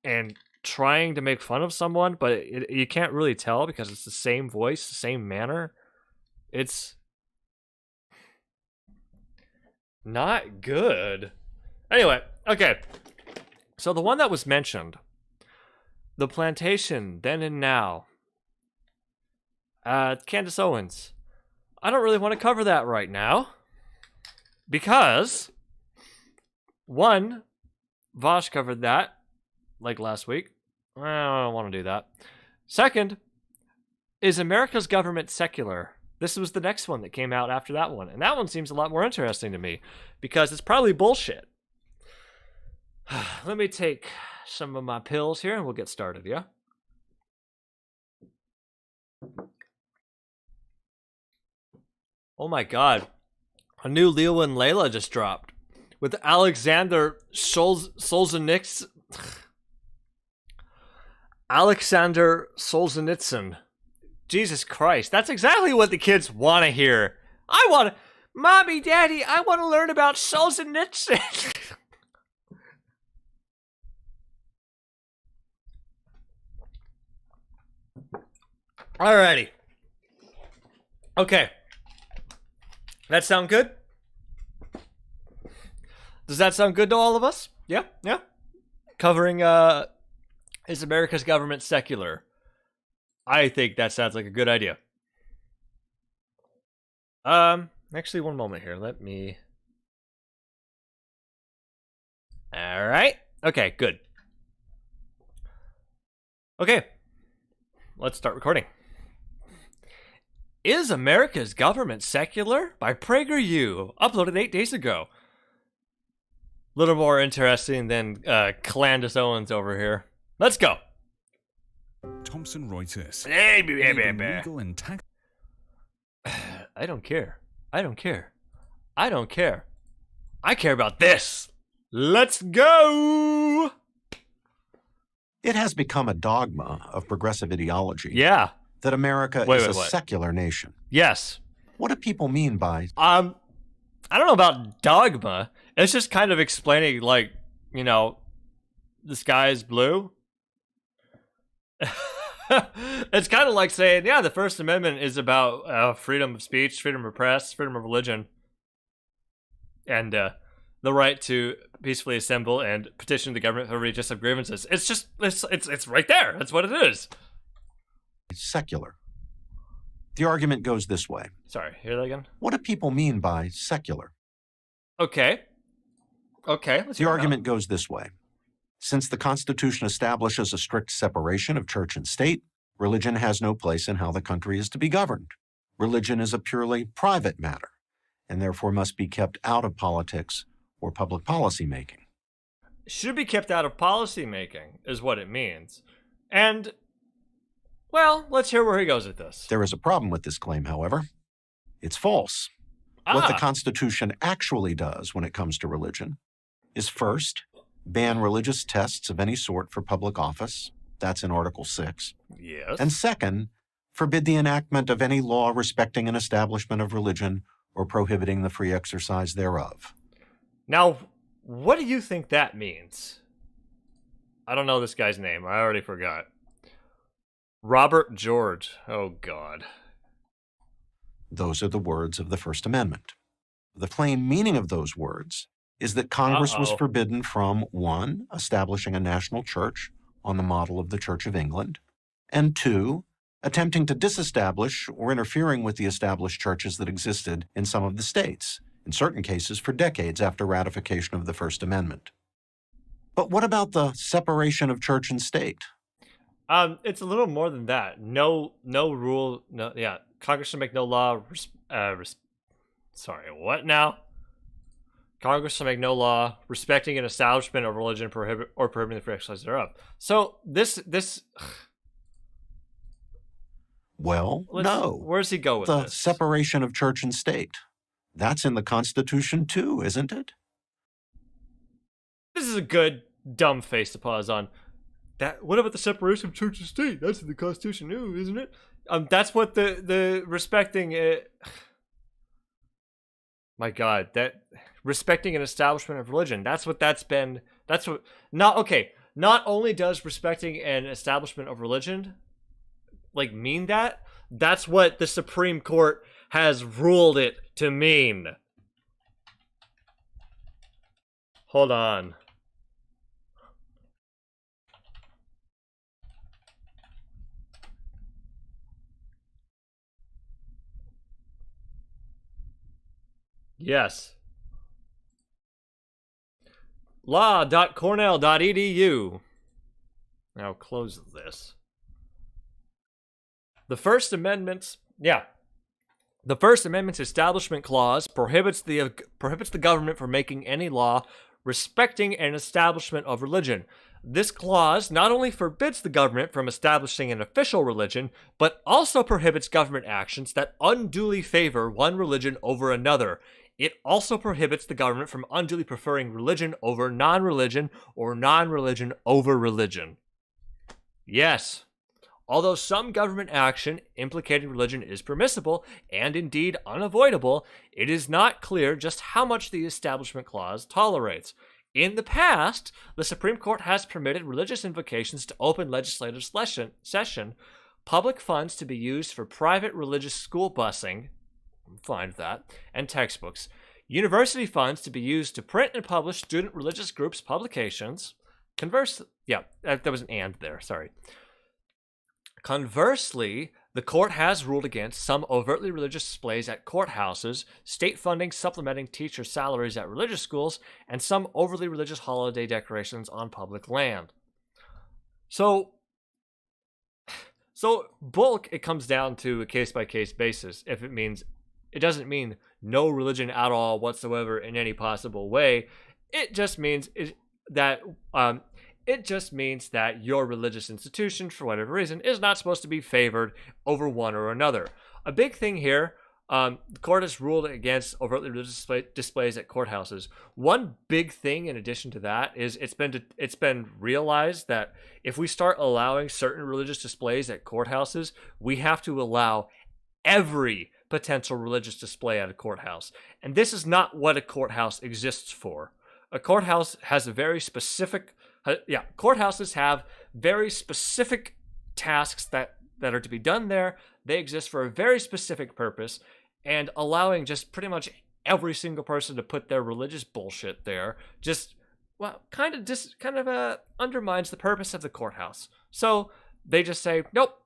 and trying to make fun of someone, but you can't really tell because it's the same voice, the same manner. It's not good. Anyway, okay. So the one that was mentioned, The Plantation, Then and Now, Candace Owens. I don't really want to cover that right now because, one, Vosh covered that like last week. I don't want to do that. Second, is America's government secular? This was the next one that came out after that one, and that one seems a lot more interesting to me because it's probably bullshit. Let me take some of my pills here and we'll get started, yeah? Oh my god. A new Leo and Layla just dropped. With Alexander Solzhenitsyn. Alexander Solzhenitsyn. Jesus Christ. That's exactly what the kids want to hear. Mommy, Daddy, I want to learn about Solzhenitsyn. Alrighty. Okay. That sound good? Does that sound good to all of us? Yeah? Yeah? Covering, is America's government secular? I think that sounds like a good idea. Actually, one moment here. Let me... Alright. Okay, good. Okay. Let's start recording. Is America's Government Secular? By PragerU. Uploaded 8 days ago. A little more interesting than Candace Owens over here. Let's go. Thomson Reuters. Legal and I don't care. I don't care. I don't care. I care about this. Let's go. It has become a dogma of progressive ideology. Yeah. That America is a secular nation. Yes. What do people mean by... I don't know about dogma. It's just kind of explaining, like, you know, the sky is blue. It's kind of like saying, yeah, the First Amendment is about freedom of speech, freedom of press, freedom of religion, and the right to peacefully assemble and petition the government for redress of grievances. It's just, it's right there. That's what it is. Secular. The argument goes this way. Sorry, hear that again? What do people mean by secular? Okay. Okay. The argument goes this way. Since the Constitution establishes a strict separation of church and state, religion has no place in how the country is to be governed. Religion is a purely private matter, and therefore must be kept out of politics or public policy making. Should be kept out of policy making, is what it means. And... well, let's hear where he goes with this. There is a problem with this claim, however. It's false. What the Constitution actually does when it comes to religion is first, ban religious tests of any sort for public office. That's in Article 6. Yes. And second, forbid the enactment of any law respecting an establishment of religion or prohibiting the free exercise thereof. Now, what do you think that means? I don't know this guy's name. I already forgot. Robert George. Oh, God. Those are the words of the First Amendment. The plain meaning of those words is that Congress was forbidden from, 1, establishing a national church on the model of the Church of England, and 2, attempting to disestablish or interfering with the established churches that existed in some of the states, in certain cases for decades after ratification of the First Amendment. But what about the separation of church and state? It's a little more than that. No rule. No, yeah. Congress should make no law. Sorry, what now? Congress shall make no law respecting an establishment of religion prohibiting the free exercise thereof. So this. Well, no. Where's he go with the this? Separation of church and state. That's in the Constitution too, isn't it? This is a good dumb face to pause on. What about the separation of church and state? That's in the Constitution too, isn't it? That's what the respecting it. My God, that respecting an establishment of religion. That's what that's been. That's what not okay. Not only does respecting an establishment of religion like mean that, that's what the Supreme Court has ruled it to mean. Hold on. Yes. law.cornell.edu. Now close this. The First Amendment's The First Amendment's Establishment Clause prohibits the government from making any law respecting an establishment of religion. This clause not only forbids the government from establishing an official religion, but also prohibits government actions that unduly favor one religion over another. It also prohibits the government from unduly preferring religion over non-religion or non-religion over religion. Yes. Although some government action implicating religion is permissible and indeed unavoidable, it is not clear just how much the Establishment Clause tolerates. In the past, the Supreme Court has permitted religious invocations to open legislative session, public funds to be used for private religious school busing, I'm fine with that, and textbooks, university funds to be used to print and publish student religious groups' publications. Conversely, the court has ruled against some overtly religious displays at courthouses, state funding supplementing teacher salaries at religious schools, and some overly religious holiday decorations on public land. So bulk, it comes down to a case-by-case basis. If it means, it doesn't mean no religion at all whatsoever in any possible way. It just means that your religious institution, for whatever reason, is not supposed to be favored over one or another. A big thing here, the court has ruled against overtly religious displays at courthouses. One big thing in addition to that is it's been realized that if we start allowing certain religious displays at courthouses, we have to allow every potential religious display at a courthouse. And this is not what a courthouse exists for. A courthouse has a very specific courthouses have very specific tasks that are to be done there. They exist for a very specific purpose, and allowing just pretty much every single person to put their religious bullshit there kind of undermines the purpose of the courthouse. So they just say, nope,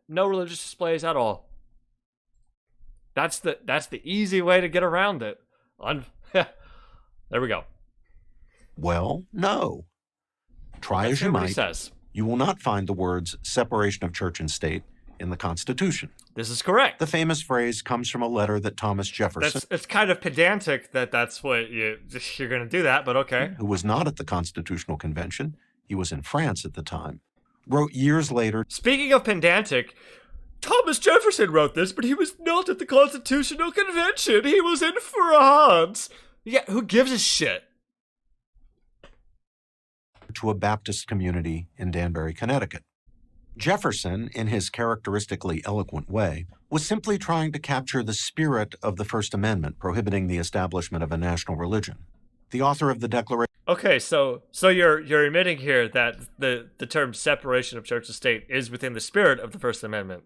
no religious displays at all. That's the easy way to get around it. There we go. Well, no. Try as you might, you will not find the words separation of church and state in the Constitution. This is correct. The famous phrase comes from a letter that Thomas Jefferson... It's kind of pedantic that's what you're going to do that, but okay. ...who was not at the Constitutional Convention, he was in France at the time, wrote years later... Speaking of pedantic, Thomas Jefferson wrote this, but he was not at the Constitutional Convention. He was in France. Yeah, who gives a shit? ...to a Baptist community in Danbury, Connecticut. Jefferson, in his characteristically eloquent way, was simply trying to capture the spirit of the First Amendment prohibiting the establishment of a national religion. The author of the Declaration... Okay, so you're admitting here that the term separation of church and state is within the spirit of the First Amendment.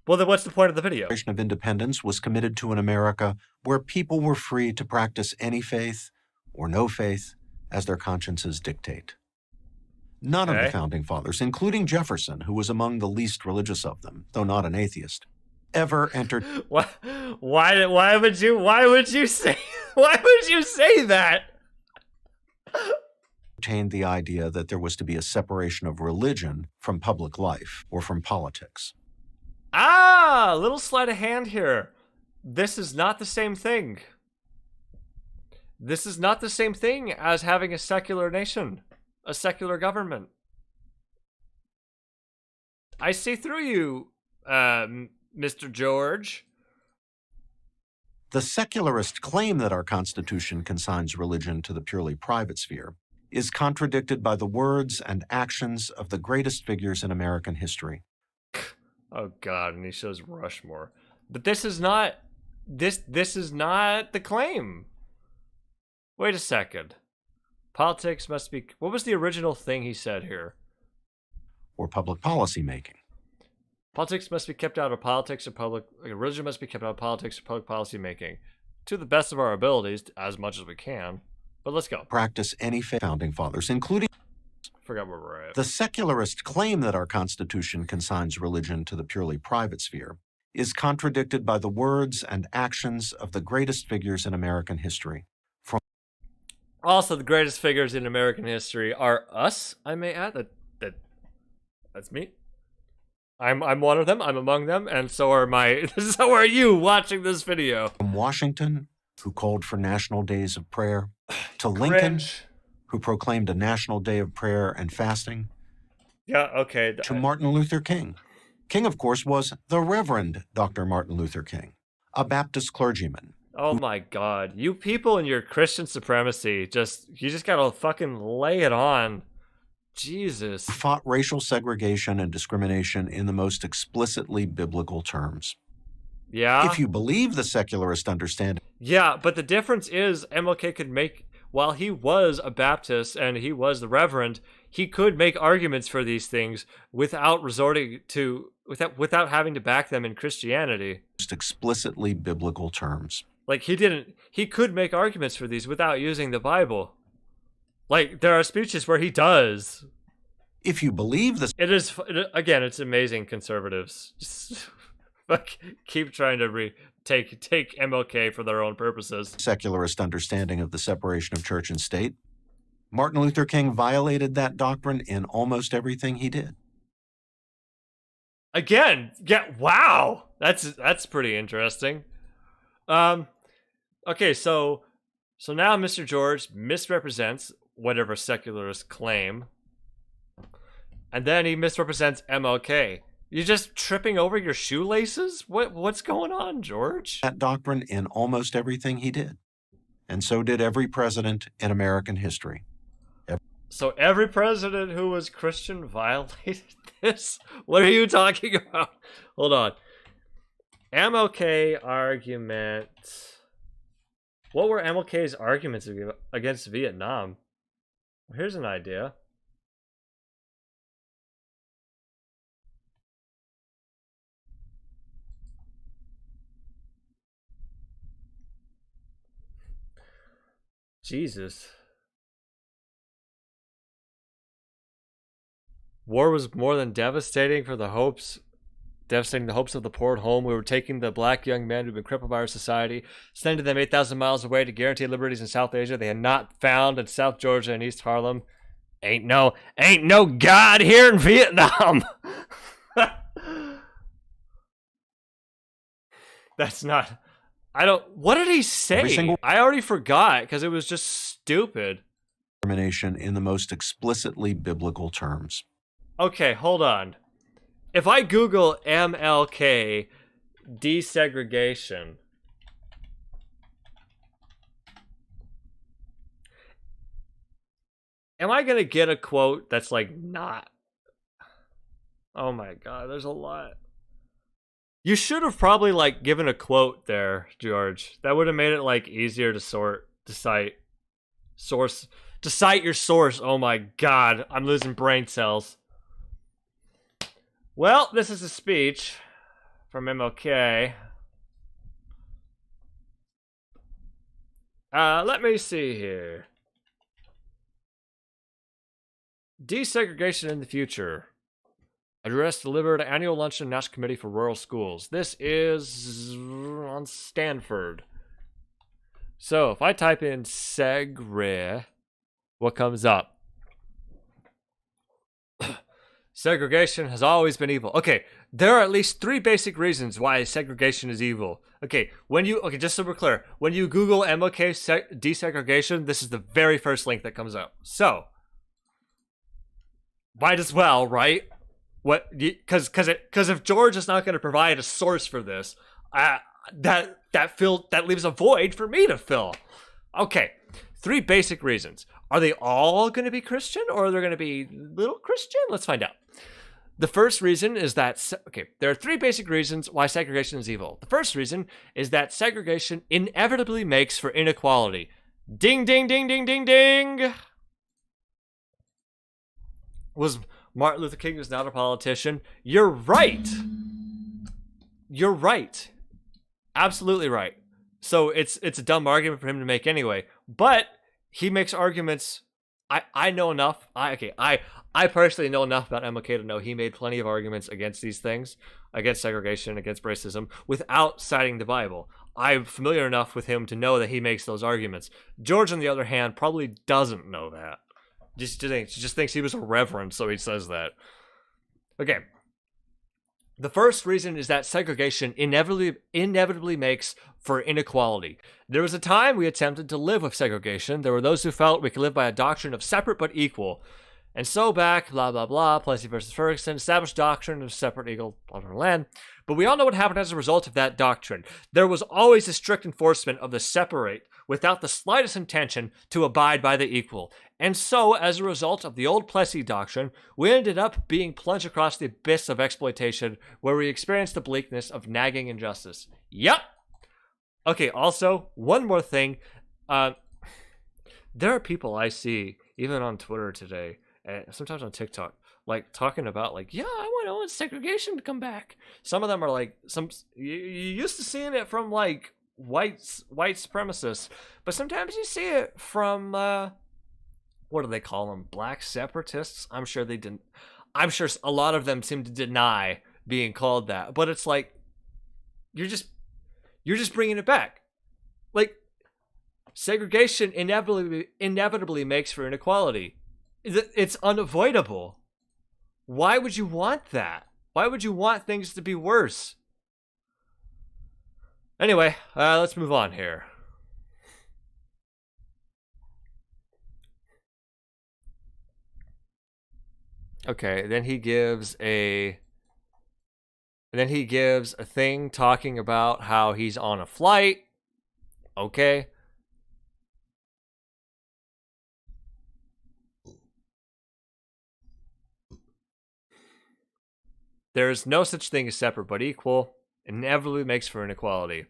Well, then what's the point of the video? The Declaration of Independence was committed to an America where people were free to practice any faith or no faith as their consciences dictate. None of the Founding Fathers, including Jefferson, who was among the least religious of them, though not an atheist, ever entered... Why would you say that? ...entertained the idea that there was to be a separation of religion from public life or from politics. A little sleight of hand here. This is not the same thing. This is not the same thing as having a secular nation, a secular government. I see through you, Mr. George. The secularist claim that our Constitution consigns religion to the purely private sphere is contradicted by the words and actions of the greatest figures in American history. Oh God, and he shows Rushmore. But this is not this is not the claim. Wait a second. Politics must be. What was the original thing he said here? Or public policy making. Politics must be kept out of politics or public. Religion must be kept out of politics or public policy making, to the best of our abilities, as much as we can. But let's go. Practice any founding fathers, including. Forgot where we're at. The secularist claim that our Constitution consigns religion to the purely private sphere is contradicted by the words and actions of the greatest figures in American history. Also, the greatest figures in American history are us, I may add. That's me. I'm one of them, I'm among them, and so are you watching this video. From Washington, who called for national days of prayer, to Lincoln, who proclaimed a national day of prayer and fasting. Yeah, okay. To Martin Luther King. King, of course, was the Reverend Dr. Martin Luther King, a Baptist clergyman. Oh my God. You people and your Christian supremacy, you just gotta fucking lay it on. Jesus. Fought racial segregation and discrimination in the most explicitly biblical terms. Yeah? If you believe the secularist understanding. Yeah, but the difference is MLK could make, while he was a Baptist and he was the Reverend, he could make arguments for these things without resorting to, without having to back them in Christianity. Most explicitly biblical terms. Like, he could make arguments for these without using the Bible. Like, there are speeches where he does. If you believe this... Again, it's amazing conservatives. Just keep trying to take MLK for their own purposes. Secularist understanding of the separation of church and state. Martin Luther King violated that doctrine in almost everything he did. Again, yeah, wow. That's pretty interesting. Okay, so now Mr. George misrepresents whatever secularists claim, and then he misrepresents MLK. You're just tripping over your shoelaces? What's going on, George? That doctrine in almost everything he did. And so did every president in American history. So every president who was Christian violated this? What are you talking about? Hold on. MLK argument. What were MLK's arguments against Vietnam? Well, here's an idea. Jesus. War was more than devastating the hopes of the poor at home. We were taking the black young men who'd been crippled by our society, sending them 8,000 miles away to guarantee liberties in South Asia they had not found in South Georgia and East Harlem. Ain't no God here in Vietnam. That's not... What did he say? I already forgot because it was just stupid. Discrimination in the most explicitly biblical terms. Okay, hold on. If I Google MLK desegregation, am I gonna get a quote that's like not? Oh my God, there's a lot. You should have probably like given a quote there, George. That would have made it like easier to cite your source. Oh my God, I'm losing brain cells. Well, this is a speech from MLK. Let me see here. Desegregation in the future. Address delivered at annual luncheon National Committee for Rural Schools. This is on Stanford. So if I type in segre, what comes up? Segregation has always been evil. Okay, there are at least 3 basic reasons why segregation is evil. Okay, just so we're clear, when you Google MLK desegregation, this is the very first link that comes up. So, might as well, right? Because if George is not going to provide a source for this, that leaves a void for me to fill. Okay, 3 basic reasons. Are they all going to be Christian, or are they going to be little Christian? Let's find out. The first reason is that, okay, there are 3 basic reasons why segregation is evil. The first reason is that segregation inevitably makes for inequality. Ding, ding, ding, ding, ding, ding. Was Martin Luther King was not a politician? You're right. You're right. Absolutely right. So it's a dumb argument for him to make anyway. But he makes arguments. I know enough. I personally know enough about MLK to know he made plenty of arguments against these things, against segregation, against racism, without citing the Bible. I'm familiar enough with him to know that he makes those arguments. George, on the other hand, probably doesn't know that. Just thinks he was a reverend, so he says that. Okay. The first reason is that segregation inevitably makes for inequality. There was a time we attempted to live with segregation. There were those who felt we could live by a doctrine of separate but equal. And so back, blah, blah, blah, Plessy versus Ferguson, established doctrine of separate equal land. But we all know what happened as a result of that doctrine. There was always a strict enforcement of the separate without the slightest intention to abide by the equal. And so, as a result of the old Plessy doctrine, we ended up being plunged across the abyss of exploitation where we experienced the bleakness of nagging injustice. Yep! Okay, also, one more thing. There are people I see, even on Twitter today, and sometimes on TikTok, like talking about like, yeah, I want segregation to come back. Some of them are like, you used to seeing it from like white supremacists, but sometimes you see it from what do they call them? Black separatists. I'm sure they didn't. I'm sure a lot of them seem to deny being called that, but it's like you're just bringing it back. Like segregation inevitably makes for inequality. It's unavoidable. Why would you want that? Why would you want things to be worse? Anyway, let's move on here. Okay, then he gives a thing talking about how he's on a flight. Okay. There's no such thing as separate but equal. It inevitably makes for inequality.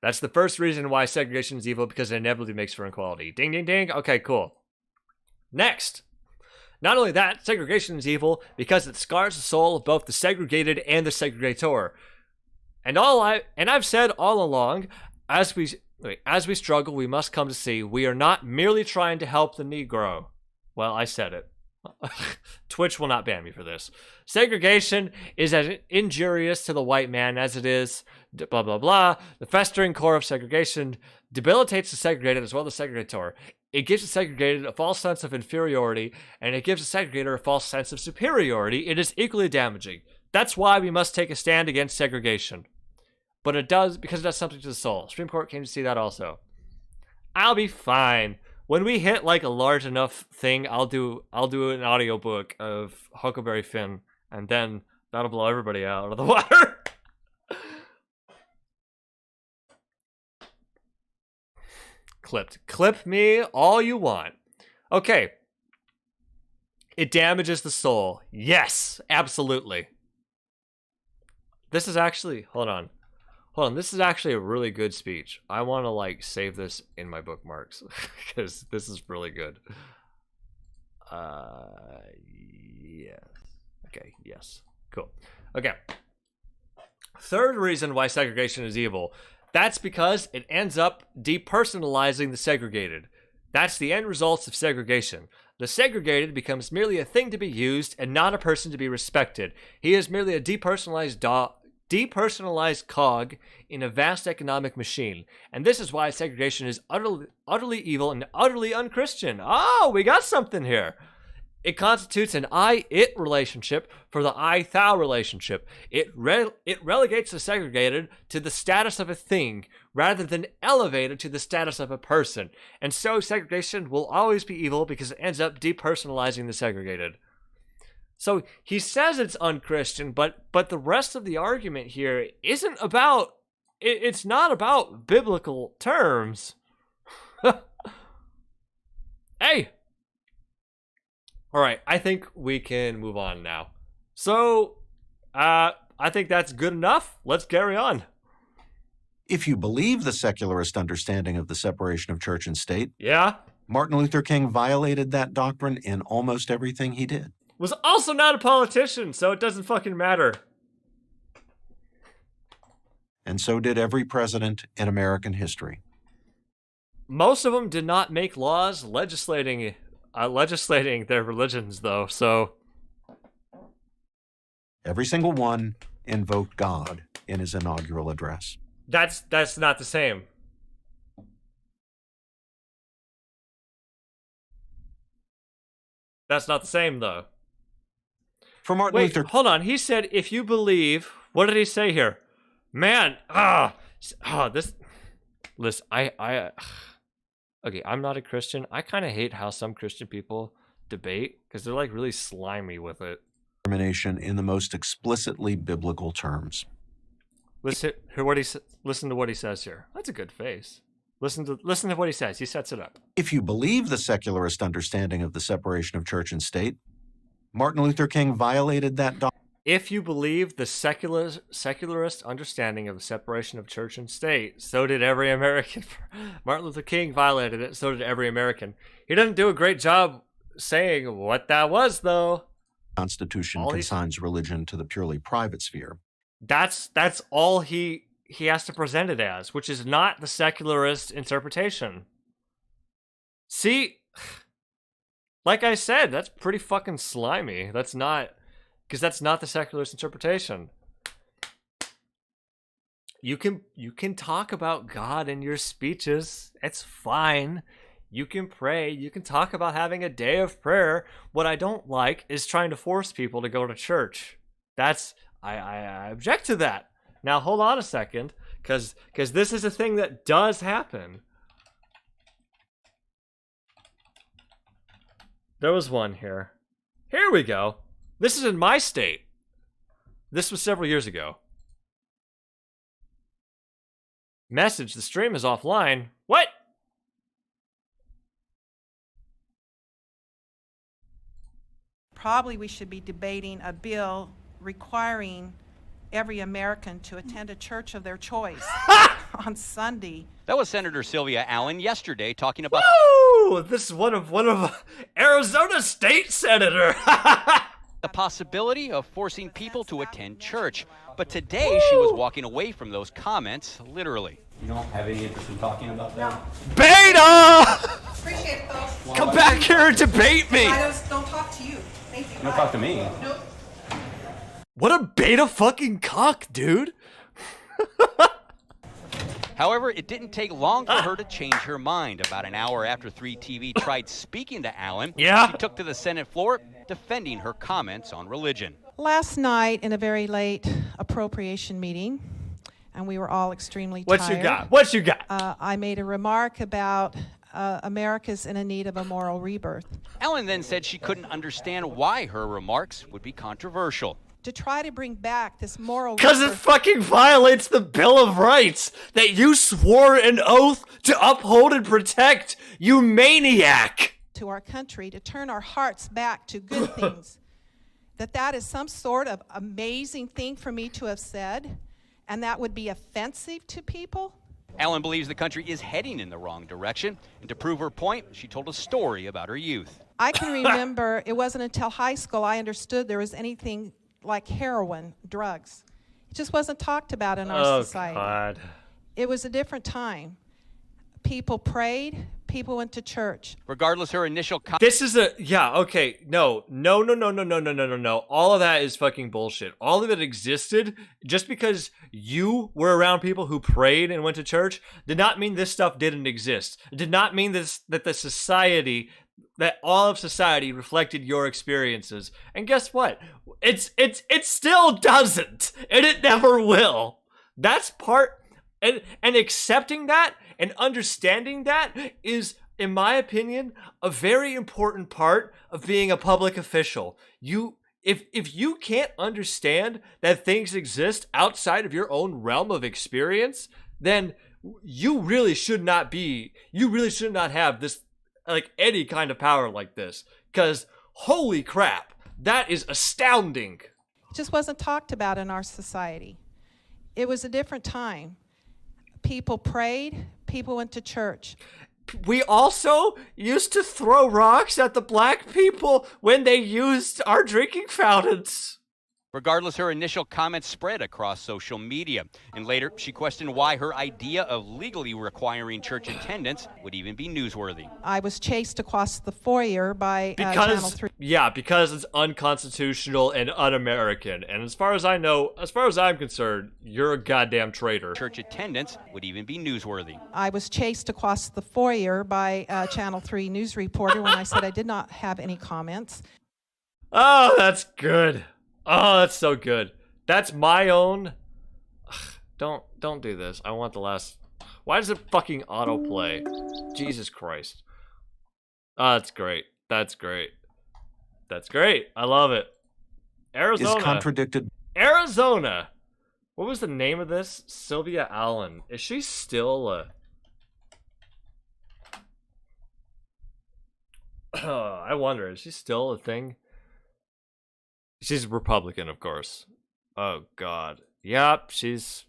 That's the first reason why segregation is evil, because it inevitably makes for inequality. Ding, ding, ding. Okay, cool. Next. Not only that, segregation is evil because it scars the soul of both the segregated and the segregator. And I've said all along, as we struggle, we must come to see we are not merely trying to help the Negro. Well, I said it. Twitch will not ban me for this. Segregation is as injurious to the white man as it is blah blah blah. The festering core of segregation debilitates the segregated as well as the segregator. It gives the segregated a false sense of inferiority, and it gives the segregator a false sense of superiority. It is equally damaging. That's why we must take a stand against segregation. But it does, because it does something to the soul. Supreme Court came to see that also. I'll be fine. When we hit like a large enough thing, I'll do an audiobook of Huckleberry Finn, and then that'll blow everybody out of the water. Clip me all you want. Okay. It damages the soul. Yes, absolutely. This is actually, hold on. This is actually a really good speech. I want to like save this in my bookmarks because this is really good. Yes. Okay, yes. Cool. Okay. Third reason why segregation is evil. That's because it ends up depersonalizing the segregated. That's the end results of segregation. The segregated becomes merely a thing to be used and not a person to be respected. He is merely a depersonalized cog in a vast economic machine. And this is why segregation is utterly evil and utterly unchristian. Oh, we got something here. It constitutes an I-it relationship for the I-thou relationship. It relegates the segregated to the status of a thing rather than elevated to the status of a person. And so segregation will always be evil because it ends up depersonalizing the segregated. So he says it's unchristian, but the rest of the argument here isn't about, it's not about biblical terms. Hey! Alright, I think we can move on now. So, I think that's good enough. Let's carry on. If you believe the secularist understanding of the separation of church and state, yeah, Martin Luther King violated that doctrine in almost everything he did. Was also not a politician, so it doesn't fucking matter. And so did every president in American history. Most of them did not make laws legislating their religions, though, so... Every single one invoked God in his inaugural address. That's not the same. That's not the same, though. For Martin Wait, Luther... hold on. He said, if you believe... What did he say here? Man, this... Listen, okay, I'm not a Christian. I kind of hate how some Christian people debate, because they're, like, really slimy with it. In the most explicitly biblical terms. Listen to what he says here. That's a good face. Listen to what he says. He sets it up. If you believe the secularist understanding of the separation of church and state, Martin Luther King violated that doctrine. If you believe the secularist understanding of the separation of church and state, so did every American. Martin Luther King violated it, so did every American. He doesn't do a great job saying what that was, though. Constitution consigns religion to the purely private sphere. That's all he has to present it as, which is not the secularist interpretation. See, like I said, that's pretty fucking slimy. That's not the secularist interpretation. You can talk about God in your speeches. It's fine. You can pray. You can talk about having a day of prayer. What I don't like is trying to force people to go to church. I object to that. Now, hold on a second, because this is a thing that does happen. There was one here. Here we go. This is in my state. This was several years ago. Message, the stream is offline. What? Probably we should be debating a bill requiring every American to attend a church of their choice on Sunday. That was Senator Sylvia Allen yesterday talking about... Woo! This is one of Arizona state senator. the possibility of forcing people to attend church. But today she was walking away from those comments, literally. You don't have any interest in talking about that? No. Beta! Appreciate it, though. Come back here and debate me. I don't talk to you. Thank you. Don't talk to me. Nope. What a beta fucking cock, dude. However, it didn't take long for her to change her mind. About an hour after 3TV tried speaking to Allen, she took to the Senate floor defending her comments on religion. Last night, in a very late appropriation meeting, and we were all extremely tired. What you got? I made a remark about America's in a need of a moral rebirth. Allen then said she couldn't understand why her remarks would be controversial. To try to bring back this moral because it fucking violates the Bill of Rights that you swore an oath to uphold and protect, you maniac. To our country, to turn our hearts back to good things. That is some sort of amazing thing for me to have said, and that would be offensive to people. Allen believes the country is heading in the wrong direction, and to prove her point, she told a story about her youth. I can remember it wasn't until high school I understood there was anything like heroin, drugs. It just wasn't talked about in our society. God. It was a different time. People prayed, people went to church. Regardless, her initial This is okay. No. All of that is fucking bullshit. All of it existed. Just because you were around people who prayed and went to church did not mean this stuff didn't exist. It did not mean that all of society reflected your experiences. And guess what? It still doesn't, and it never will. That's part, and accepting that and understanding that is, in my opinion, a very important part of being a public official. If you can't understand that things exist outside of your own realm of experience, then you really should not have this, like, any kind of power like this. Because holy crap, that is astounding. just wasn't talked about in our society. It was a different time. People prayed, people went to church. We also used to throw rocks at the black people when they used our drinking fountains. Regardless, her initial comments spread across social media. And later, she questioned why her idea of legally requiring church attendance would even be newsworthy. I was chased across the foyer by Channel 3. Yeah, because it's unconstitutional and un-American. And as far as I know, as far as I'm concerned, you're a goddamn traitor. Church attendance would even be newsworthy. I was chased across the foyer by Channel 3 news reporter when I said I did not have any comments. Oh, that's good. Oh, that's so good. That's my own. Ugh, don't do this. I want the last. Why does it fucking autoplay? Jesus Christ. Oh, that's great. That's great. That's great. I love it. Arizona. Is contradicted. Arizona. What was the name of this? Sylvia Allen. Is she still I wonder, is she still a thing? She's Republican, of course. Oh, God. Yep, she's...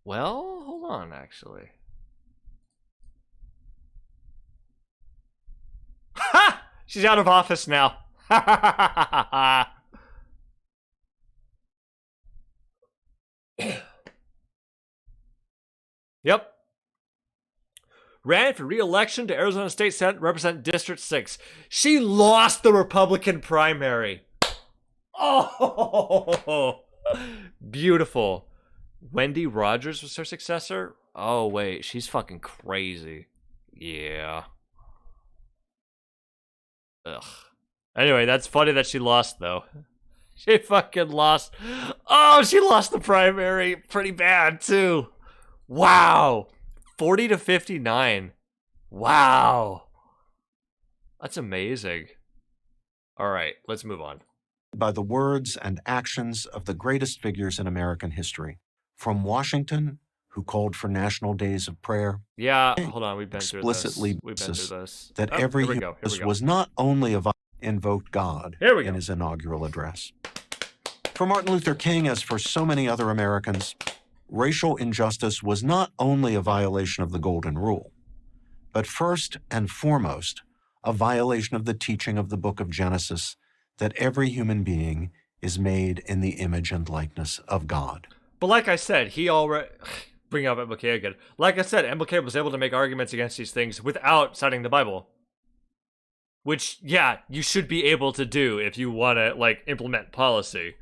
Well, hold on, actually. Ha! She's out of office now. Ha ha ha ha ha. Yep. Ran for re-election to Arizona State Senate, represent District 6. She lost the Republican primary. Oh, beautiful. Wendy Rogers was her successor? Oh, wait, she's fucking crazy. Yeah. Ugh. Anyway, that's funny that she lost, though. She fucking lost. Oh, she lost the primary pretty bad, too. Wow. 40 to 59. Wow. That's amazing. All right, let's move on. By the words and actions of the greatest figures in American history. From Washington, who called for national days of prayer. Yeah, hold on, we've been through this. Explicitly We've been through this. That Oh, every here we go. was not only invoked God in his inaugural address. For Martin Luther King, as for so many other Americans, racial injustice was not only a violation of the Golden Rule, but first and foremost, a violation of the teaching of the book of Genesis that every human being is made in the image and likeness of God. But like I said, he already... Bring up MLK again. Like I said, MLK was able to make arguments against these things without citing the Bible. Which, yeah, you should be able to do if you want to, like, implement policy.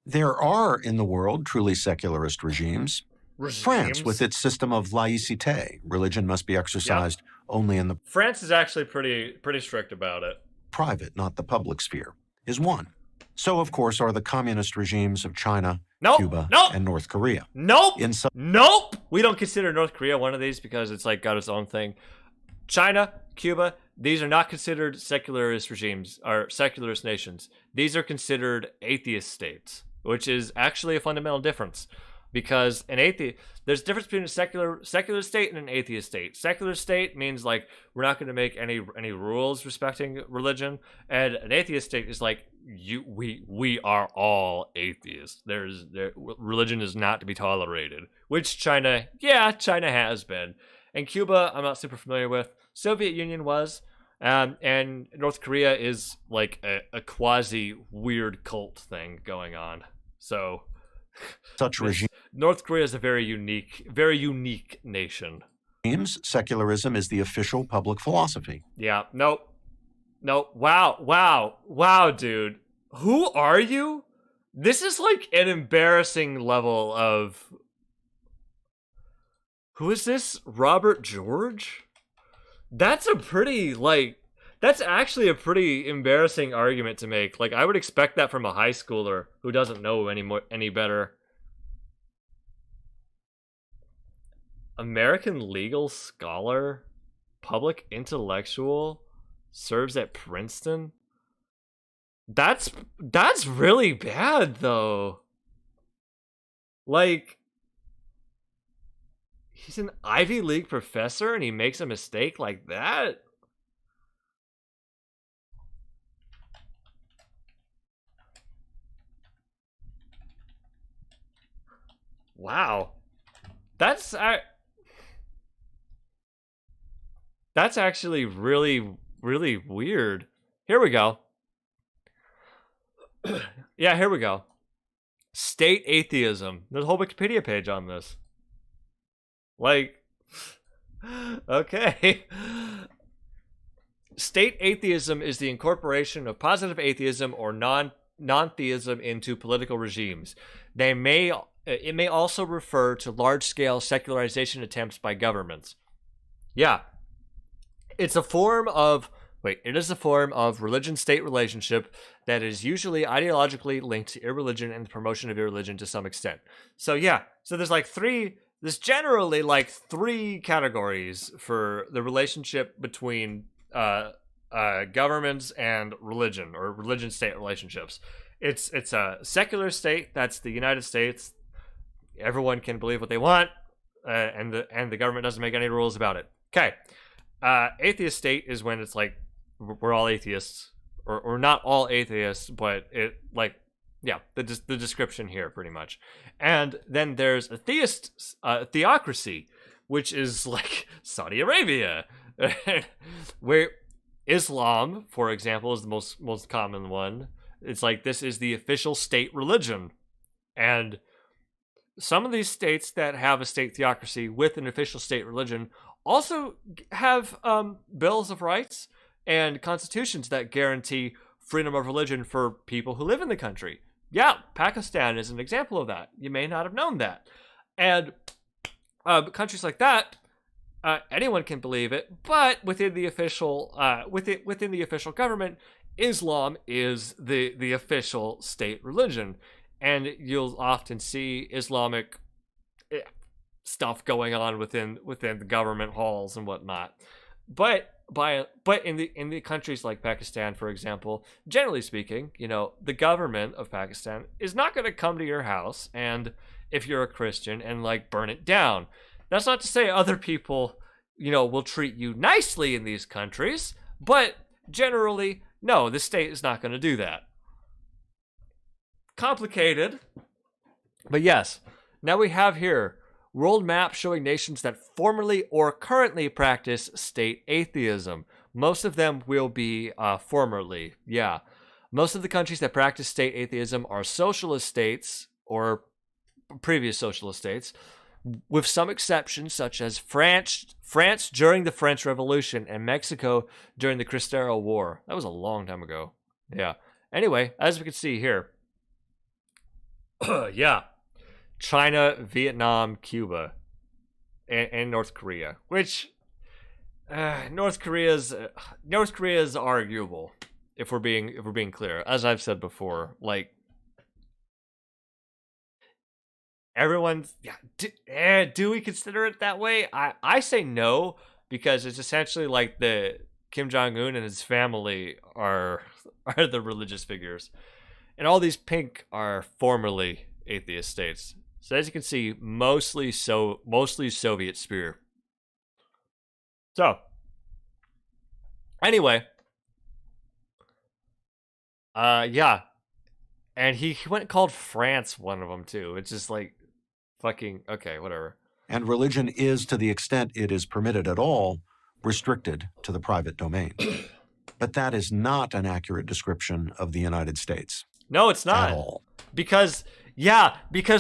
There are in the world truly secularist regimes. France, with its system of laïcité, religion must be exercised only in the... France is actually pretty strict about it. Private, not the public sphere, is one. So, of course, are the communist regimes of China, Cuba, and North Korea. Nope! Nope! We don't consider North Korea one of these because it's, like, got its own thing. China, Cuba, these are not considered secularist regimes, or secularist nations. These are considered atheist states, which is actually a fundamental difference. Because there's a difference between a secular state and an atheist state. Secular state means, like, we're not going to make any rules respecting religion, and an atheist state is like, we are all atheists. Religion is not to be tolerated, which China has been, and Cuba I'm not super familiar with. Soviet Union was, and North Korea is like a quasi weird cult thing going on. So. Such regime. North Korea is a very unique nation. Secularism is the official public philosophy. Yeah, nope. Wow, dude. Who are you? This is like an embarrassing level of... Who is this? Robert George? That's actually a pretty embarrassing argument to make. Like, I would expect that from a high schooler who doesn't know any better. American legal scholar, public intellectual, serves at Princeton. That's really bad, though. Like, he's an Ivy League professor and he makes a mistake like that? Wow. That's actually really, really weird. Here we go. Yeah, here we go. State atheism. There's a whole Wikipedia page on this. Like, okay. State atheism is the incorporation of positive atheism or non-theism into political regimes. It may also refer to large-scale secularization attempts by governments. Yeah. It is a form of religion-state relationship that is usually ideologically linked to irreligion and the promotion of irreligion to some extent. So yeah, so there's generally like three categories for the relationship between governments and religion, or religion-state relationships. It's a secular state, that's the United States. Everyone can believe what they want, and the government doesn't make any rules about it. Okay. Atheist state is when it's like we're all atheists, or not all atheists, but it like, yeah, the description here pretty much. And then there's a theocracy, which is like Saudi Arabia, where Islam, for example, is the most common one. It's like this is the official state religion, and some of these states that have a state theocracy with an official state religion also have bills of rights and constitutions that guarantee freedom of religion for people who live in the country. Yeah, Pakistan is an example of that. You may not have known that. And countries like that, anyone can believe it, but within the official within the official government, Islam is the official state religion, and you'll often see Islamic stuff going on within the government halls and whatnot. But in the countries like Pakistan, for example, generally speaking, you know, the government of Pakistan is not going to come to your house and, if you're a Christian, and like burn it down. That's not to say other people, you know, will treat you nicely in these countries, but generally, no, the state is not going to do that. Complicated, but yes. Now we have here world map showing nations that formerly or currently practice state atheism. Most of them will be formerly. Yeah. Most of the countries that practice state atheism are socialist states or previous socialist states, with some exceptions such as France during the French Revolution and Mexico during the Cristero War. That was a long time ago. Yeah. Anyway, as we can see here. Yeah. China, Vietnam, Cuba, and North Korea, which North Korea is arguable, if we're being clear. As I've said before, like everyone's do we consider it that way? I say no, because it's essentially like the Kim Jong-un and his family are the religious figures, and all these pink are formerly atheist states. So as you can see, mostly Soviet sphere. So, anyway, yeah, and he went and called France one of them too. It's just like, fucking okay, whatever. And religion is, to the extent it is permitted at all, restricted to the private domain. But that is not an accurate description of the United States. No, it's not. At all. Because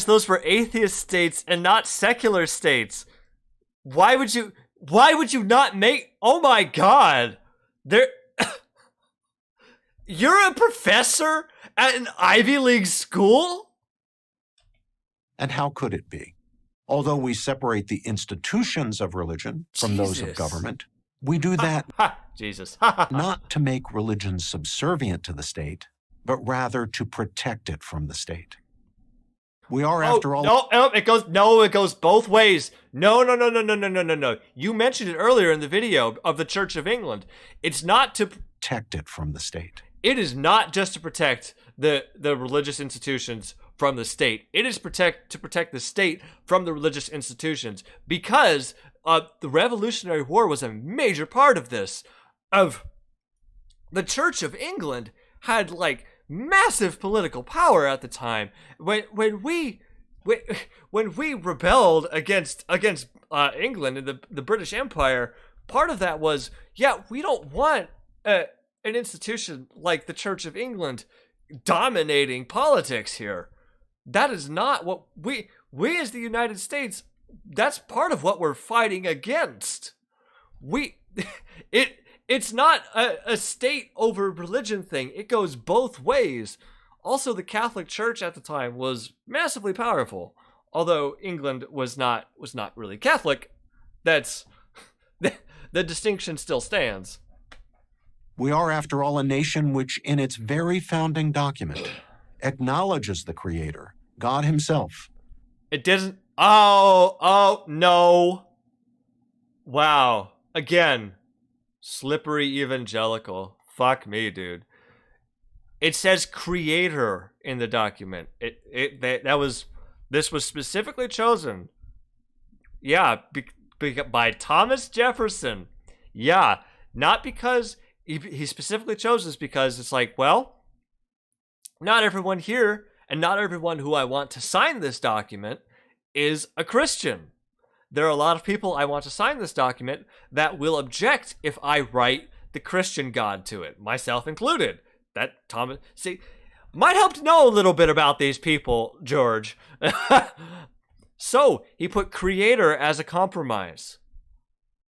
those were atheist states and not secular states. Why would you not make, oh my god. You're a professor at an Ivy League school? And how could it be? Although we separate the institutions of religion from those of government, we do that not to make religion subservient to the state, but rather to protect it from the state. We are, after all... No, it goes both ways. No. You mentioned it earlier in the video of the Church of England. It's not to... protect it from the state. It is not just to protect the religious institutions from the state. It is to protect the state from the religious institutions, because the Revolutionary War was a major part of this. The Church of England had like massive political power at the time. When we when we rebelled against England and the British Empire, part of that was, we don't want an institution like the Church of England dominating politics here. That is not what we as the United States, that's part of what we're fighting against. It's not a state over religion thing. It goes both ways. Also, the Catholic Church at the time was massively powerful. Although England was not really Catholic, that's the distinction still stands. We are, after all, a nation which, in its very founding document, acknowledges the Creator, God Himself. It doesn't. Oh, no. Wow. Again, slippery evangelical. Fuck me, dude. It says Creator in the document. This was specifically chosen. Yeah, by Thomas Jefferson. Yeah, not because he specifically chose this, because it's like, well, not everyone here and not everyone who I want to sign this document is a Christian. There are a lot of people I want to sign this document that will object if I write the Christian God to it, myself included. That Thomas, see, might help to know a little bit about these people, George. So he put Creator as a compromise,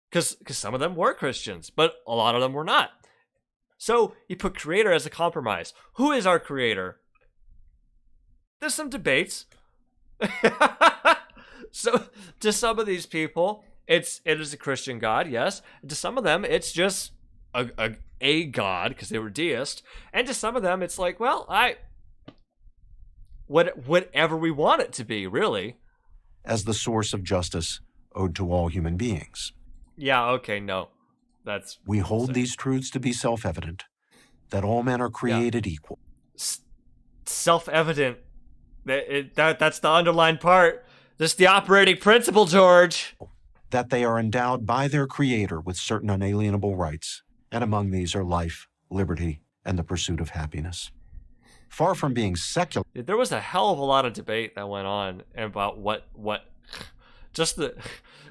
because some of them were Christians, but a lot of them were not. So he put Creator as a compromise. Who is our Creator? There's some debates. So to some of these people, it is a Christian God, yes. And to some of them, it's just a God, because they were deist. And to some of them, it's like, well, whatever we want it to be, really. As the source of justice owed to all human beings. Yeah, okay, no. We hold these truths to be self-evident, that all men are created equal. Self-evident. That's the underlined part. That's the operating principle, George. That they are endowed by their Creator with certain unalienable rights, and among these are life, liberty, and the pursuit of happiness. Far from being secular. There was a hell of a lot of debate that went on about what just the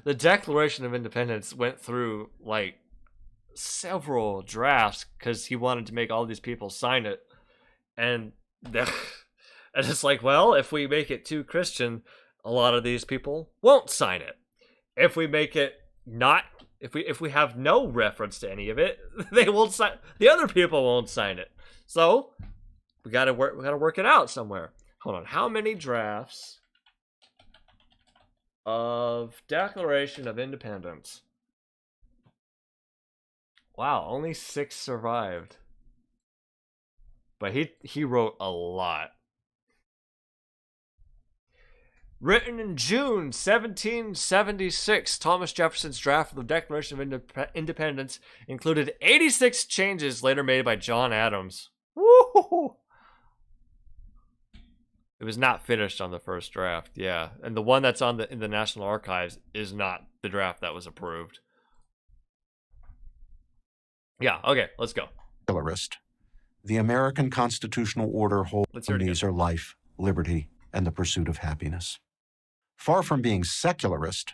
Declaration of Independence went through like several drafts because he wanted to make all these people sign it, and it's like, well, if we make it too Christian, a lot of these people won't sign it. If we make it not, if we have no reference to any of it, they won't sign. The other people won't sign it. So we gotta work it out somewhere. Hold on, how many drafts of Declaration of Independence? Wow, only 6 survived. But he wrote a lot. Written in June 1776, Thomas Jefferson's draft of the Declaration of Independence included 86 changes later made by John Adams. Woo! It was not finished on the first draft, yeah. And the one that's in the National Archives is not the draft that was approved. Yeah, okay, let's go. The American constitutional order holds these are life, liberty, and the pursuit of happiness. Far from being secularist,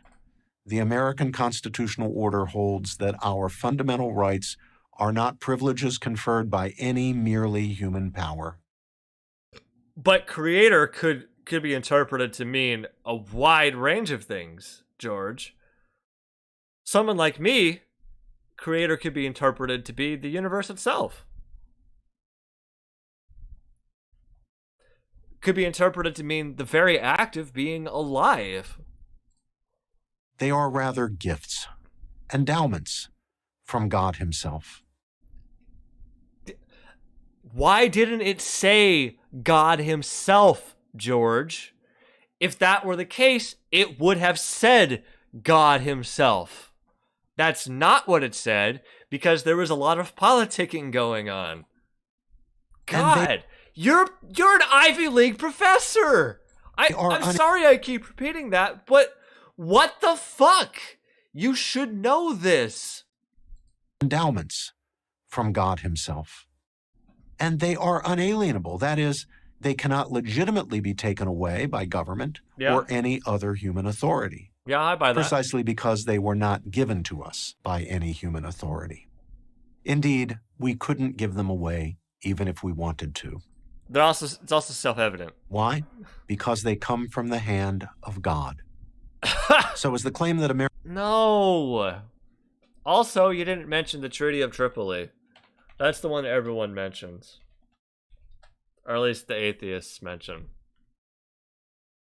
the American constitutional order holds that our fundamental rights are not privileges conferred by any merely human power. But Creator could be interpreted to mean a wide range of things, George. Someone like me, Creator could be interpreted to be the universe itself. Could be interpreted to mean the very act of being alive. They are rather gifts, endowments from God Himself. Why didn't it say God Himself, George? If that were the case, it would have said God Himself. That's not what it said, because there was a lot of politicking going on. God, you're an Ivy League professor. I'm sorry I keep repeating that, but what the fuck? You should know this. Endowments from God Himself. And they are unalienable. That is, They cannot legitimately be taken away by government or any other human authority. Yeah, I buy that. Precisely because they were not given to us by any human authority. Indeed, we couldn't give them away even if we wanted to. It's also self-evident. Why? Because they come from the hand of God. So is the claim that America... No. Also, you didn't mention the Treaty of Tripoli. That's the one everyone mentions. Or at least the atheists mention.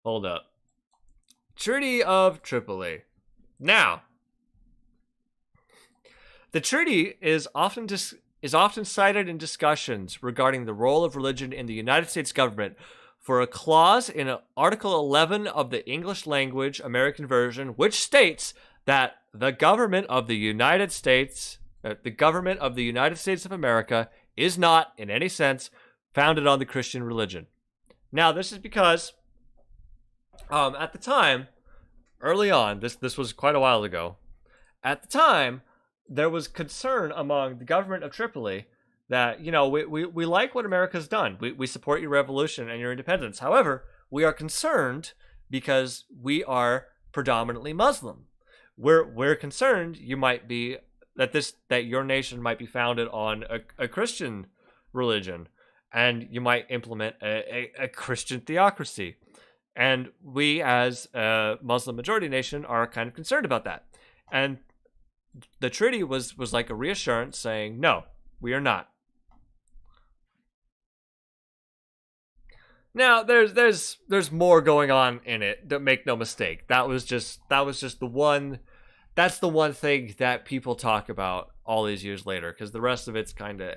Hold up. Treaty of Tripoli. Now, the treaty is often cited in discussions regarding the role of religion in the United States government for a clause in Article 11 of the English language American version, which states that the government of the United States of America is not, in any sense, founded on the Christian religion. Now, this is because at the time, early on, this was quite a while ago, at the time, there was concern among the government of Tripoli that, you know, we like what America's done. We support your revolution and your independence. However, we are concerned because we are predominantly Muslim. We're concerned you might be that your nation might be founded on a Christian religion, and you might implement a Christian theocracy. And we, as a Muslim majority nation, are kind of concerned about that. And the treaty was like a reassurance saying, no, we are not. Now, there's more going on in it. Don't make no mistake. That was just the one. That's the one thing that people talk about all these years later, because the rest of it's kind of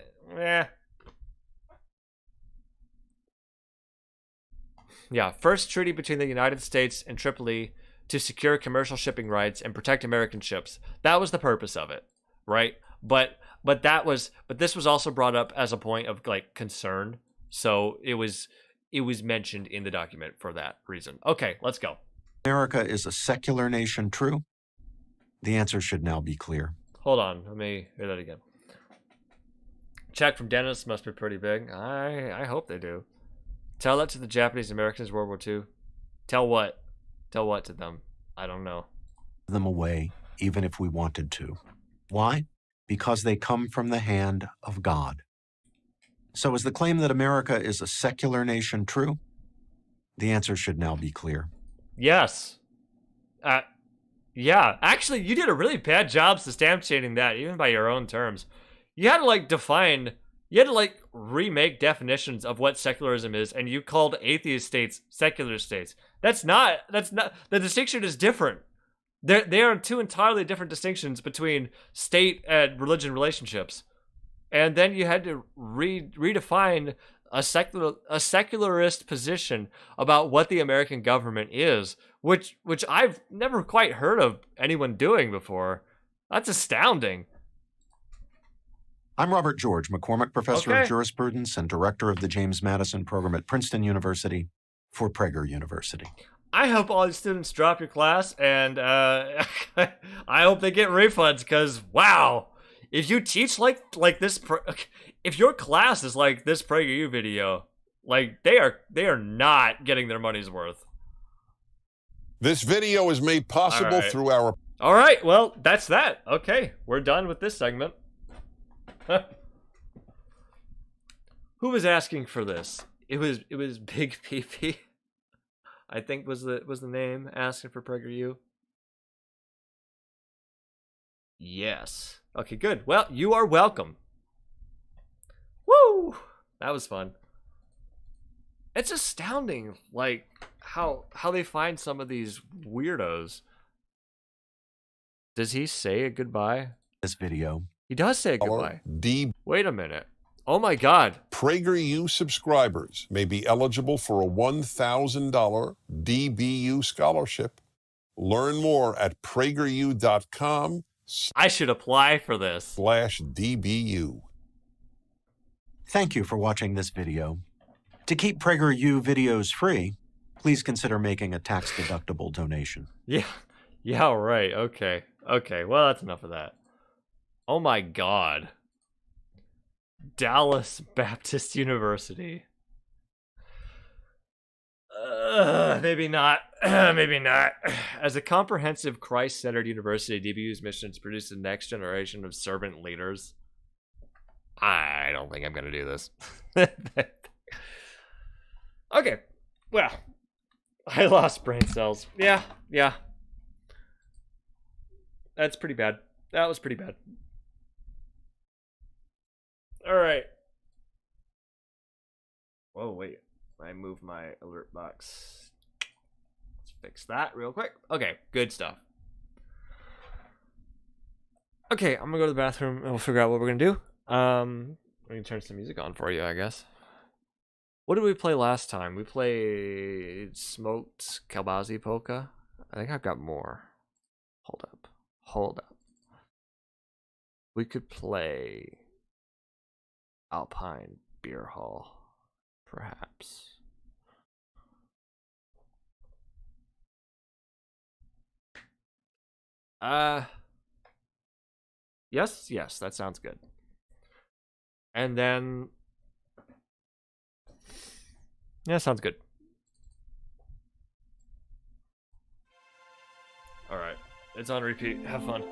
Yeah, first treaty between the United States and Tripoli to secure commercial shipping rights and protect American ships. That was the purpose of it, right? But this was also brought up as a point of like concern. So it was mentioned in the document for that reason. Okay, let's go. America is a secular nation, true? The answer should now be clear. Hold on, let me hear that again. Check from Dennis must be pretty big. I hope they do. Tell that to the Japanese Americans in World War II. Tell what? Tell what to them? I don't know. Them away, even if we wanted to. Why? Because they come from the hand of God. So is the claim that America is a secular nation true? The answer should now be clear. Yes. Yeah. Actually, you did a really bad job substantiating that, even by your own terms. You had to remake definitions of what secularism is, and you called atheist states secular states. That's not, the distinction is different. They are two entirely different distinctions between state and religion relationships. And then you had to redefine a secularist position about what the American government is, which I've never quite heard of anyone doing before. That's astounding. I'm Robert George, McCormick Professor of Jurisprudence and Director of the James Madison Program at Princeton University for Prager University. I hope all the students drop your class, and I hope they get refunds, because, wow, if you teach like this, if your class is like this PragerU video, like, they are not getting their money's worth. This video is made possible through our... All right, well, that's that. Okay, we're done with this segment. Who was asking for this? It was Big PP. I think was the name asking for PragerU. Yes. Okay, good. Well, you are welcome. Woo! That was fun. It's astounding, like how they find some of these weirdos. Does he say a goodbye? This video. He does say goodbye. Wait a minute. Oh my God. PragerU subscribers may be eligible for a $1,000 DBU scholarship. Learn more at prageru.com. I should apply for this. /DBU. Thank you for watching this video. To keep PragerU videos free, please consider making a tax-deductible donation. Yeah, right. Okay. Well, that's enough of that. Oh my God. Dallas Baptist University. Maybe not. Maybe not. As a comprehensive Christ-centered university, DBU's mission is to produce the next generation of servant leaders. I don't think I'm going to do this. Okay. Well, I lost brain cells. Yeah. That's pretty bad. That was pretty bad. All right. Whoa, wait. I moved my alert box. Let's fix that real quick. Okay, good stuff. Okay, I'm gonna go to the bathroom and we'll figure out what we're gonna do. We can turn some music on for you, I guess. What did we play last time? We played Smoked Kalbazi Polka. I think I've got more. Hold up. We could play Alpine Beer Hall. Perhaps. Yes, that sounds good. And then, yeah, sounds good. All right, it's on repeat. Have fun.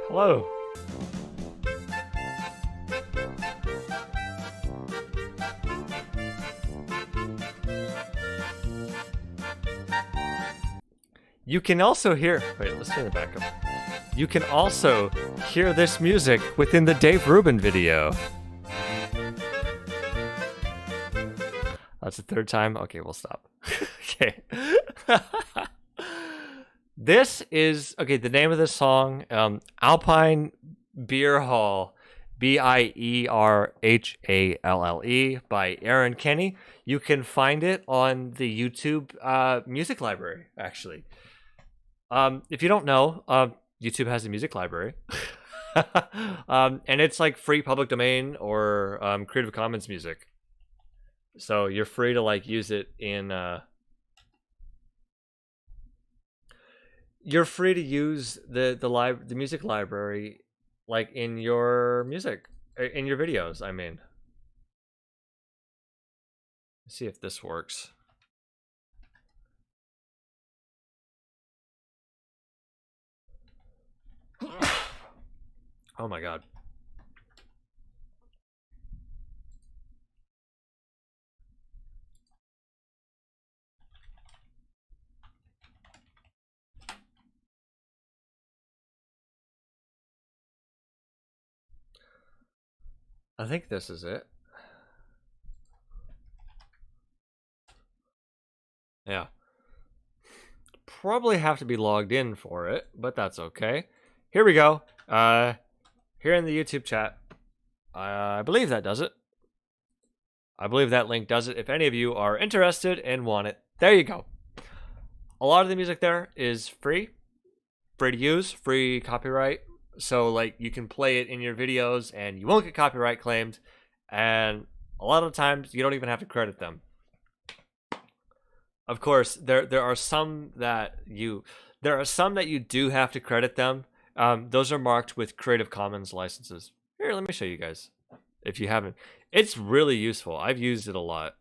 Hello. You can also hear... Wait, let's turn it back up. You can also hear this music within the Dave Rubin video. That's the third time. Okay, we'll stop. Okay. This is okay. The name of the song, Alpine Beer Hall, Bierhalle by Aaron Kenny. You can find it on the YouTube music library. Actually, if you don't know, YouTube has a music library, and it's like free public domain or Creative Commons music. So you're free to like use it in. You're free to use the music library, like in your music, in your videos. I mean, let's see if this works. Oh my god. I think this is it. Yeah. Probably have to be logged in for it, but that's okay. Here we go. Here in the YouTube chat. I believe that does it. I believe that link does it. If any of you are interested and want it, there you go. A lot of the music there is free to use, free copyright. So like you can play it in your videos and you won't get copyright claimed. And a lot of times you don't even have to credit them. Of course, there are some that you do have to credit them. Those are marked with Creative Commons licenses. Here, let me show you guys. If you haven't, it's really useful. I've used it a lot.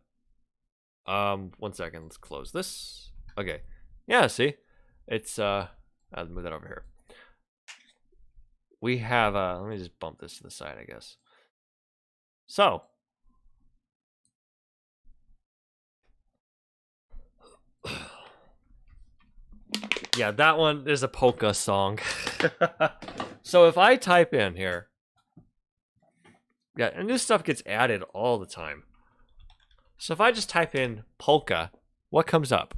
1 second, let's close this. Okay. Yeah, see? It's I'll move that over here. We have let me just bump this to the side, I guess. So, yeah, that one is a polka song. So if I type in here, yeah, and new stuff gets added all the time. So if I just type in polka, what comes up?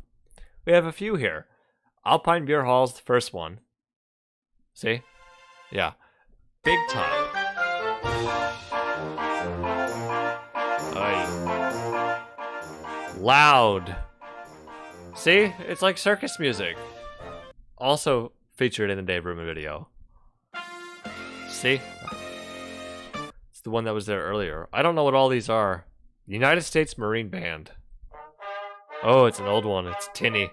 We have a few here. Alpine Beer Hall's the first one. See? Yeah. Big time. Aye. Loud. See? It's like circus music. Also featured in the Dave Rubin video. See? It's the one that was there earlier. I don't know what all these are. United States Marine Band. Oh, it's an old one. It's tinny.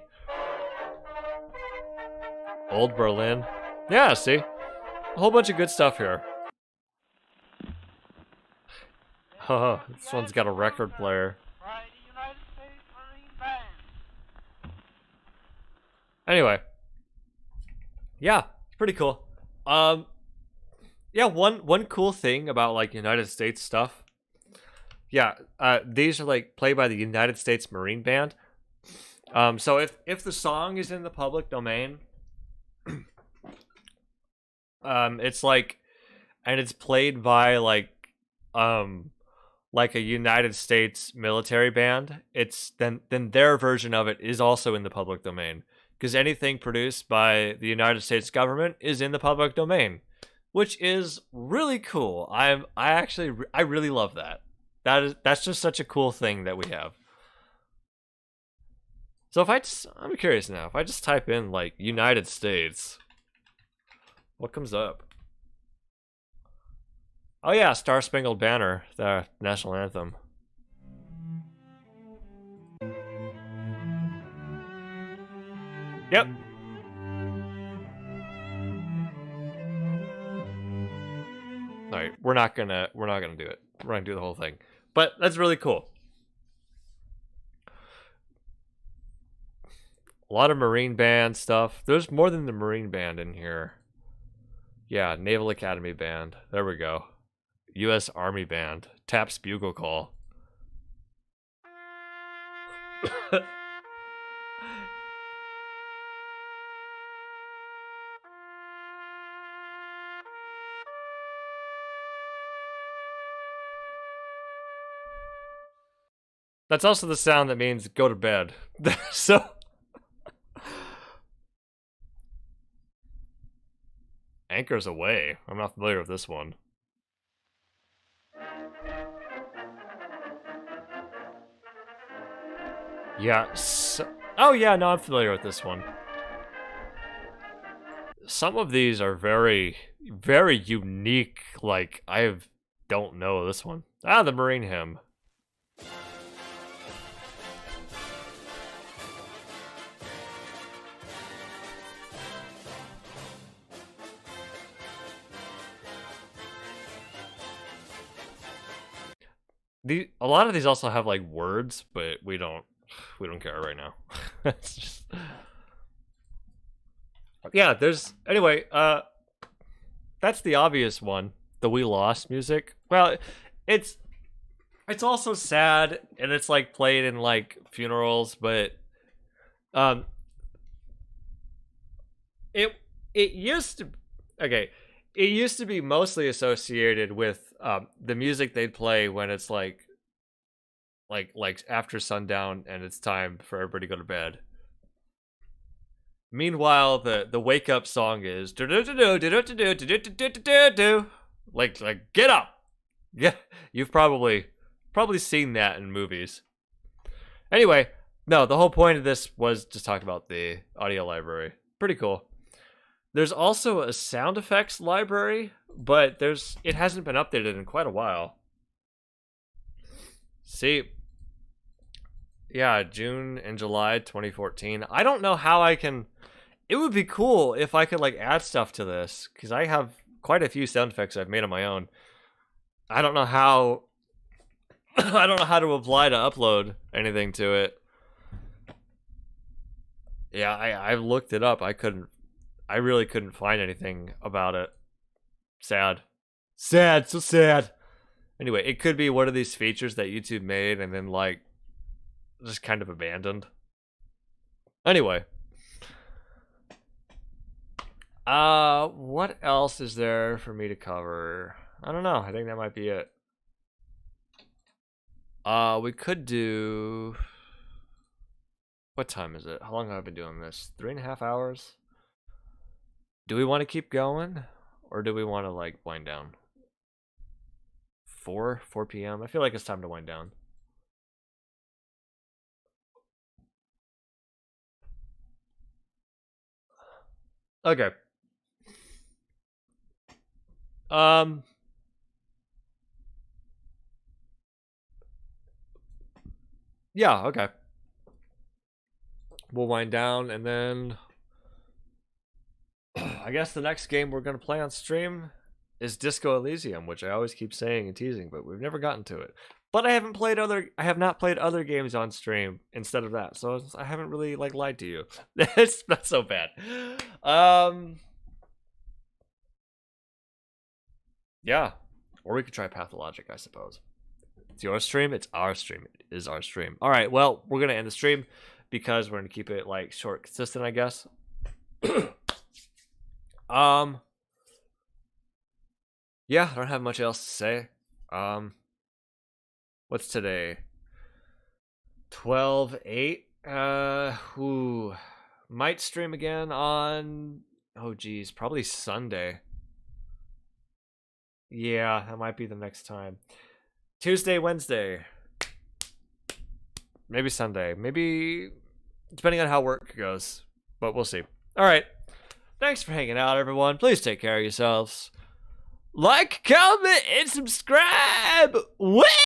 Old Berlin. Yeah, see? A whole bunch of good stuff here. Oh, this one's got a record player. Anyway. Yeah, it's pretty cool. Yeah, one cool thing about like United States stuff. Yeah, these are like played by the United States Marine Band. So if the song is in the public domain, it's like, and it's played by like a United States military band, it's then their version of it is also in the public domain. Because anything produced by the United States government is in the public domain, which is really cool. I really love that. That's just such a cool thing that we have. So I'm curious now. If I just type in like United States, what comes up? Oh yeah, Star Spangled Banner, the national anthem. Yep. All right, we're not gonna do it. We're gonna do the whole thing, but that's really cool. A lot of Marine Band stuff. There's more than the Marine Band in here. Yeah, Naval Academy Band. There we go. U.S. Army Band. Taps Bugle Call. That's also the sound that means go to bed. So Anchors Away. I'm not familiar with this one. Yeah. Oh yeah, no, I'm familiar with this one. Some of these are very, very unique. Like, don't know this one. Ah, the Marine Hymn. A lot of these also have like words, but we don't care right now. It's just... Yeah, anyway, that's the obvious one. The We Lost music. Well, it's also sad, and it's like played in like funerals, but it used to it used to be mostly associated with the music they'd play when it's like after sundown and it's time for everybody to go to bed. Meanwhile, the wake up song is like get up. Yeah, you've probably seen that in movies. Anyway, no, the whole point of this was to talk about the audio library. Pretty cool. There's also a sound effects library, but it hasn't been updated in quite a while. See, yeah, June and July 2014. I don't know how I can. It would be cool if I could like add stuff to this, because I have quite a few sound effects I've made on my own. I don't know how. I don't know how to apply to upload anything to it. Yeah, I looked it up. I really couldn't find anything about it. Sad. Sad, so sad. Anyway, it could be one of these features that YouTube made and then like just kind of abandoned. Anyway. What else is there for me to cover? I don't know. I think that might be it. We could do... What time is it? How long have I been doing this? 3.5 hours? Do we want to keep going? Or do we want to, like, wind down? 4 p.m.? I feel like it's time to wind down. Okay. Yeah, okay. We'll wind down, and then I guess the next game we're going to play on stream is Disco Elysium, which I always keep saying and teasing, but we've never gotten to it. But I have not played other games on stream instead of that, so I haven't really like lied to you. It's not so bad. Yeah, or we could try Pathologic, I suppose. It's your stream, it's our stream, it is our stream. All right, well, we're gonna end the stream because we're gonna keep it like short, consistent, I guess. Yeah, I don't have much else to say. What's today? 12/8. Might stream again on, oh geez, probably Sunday. Yeah, that might be the next time. Tuesday, Wednesday. Maybe Sunday. Maybe, depending on how work goes. But we'll see. All right. Thanks for hanging out, everyone. Please take care of yourselves. Like, comment, and subscribe.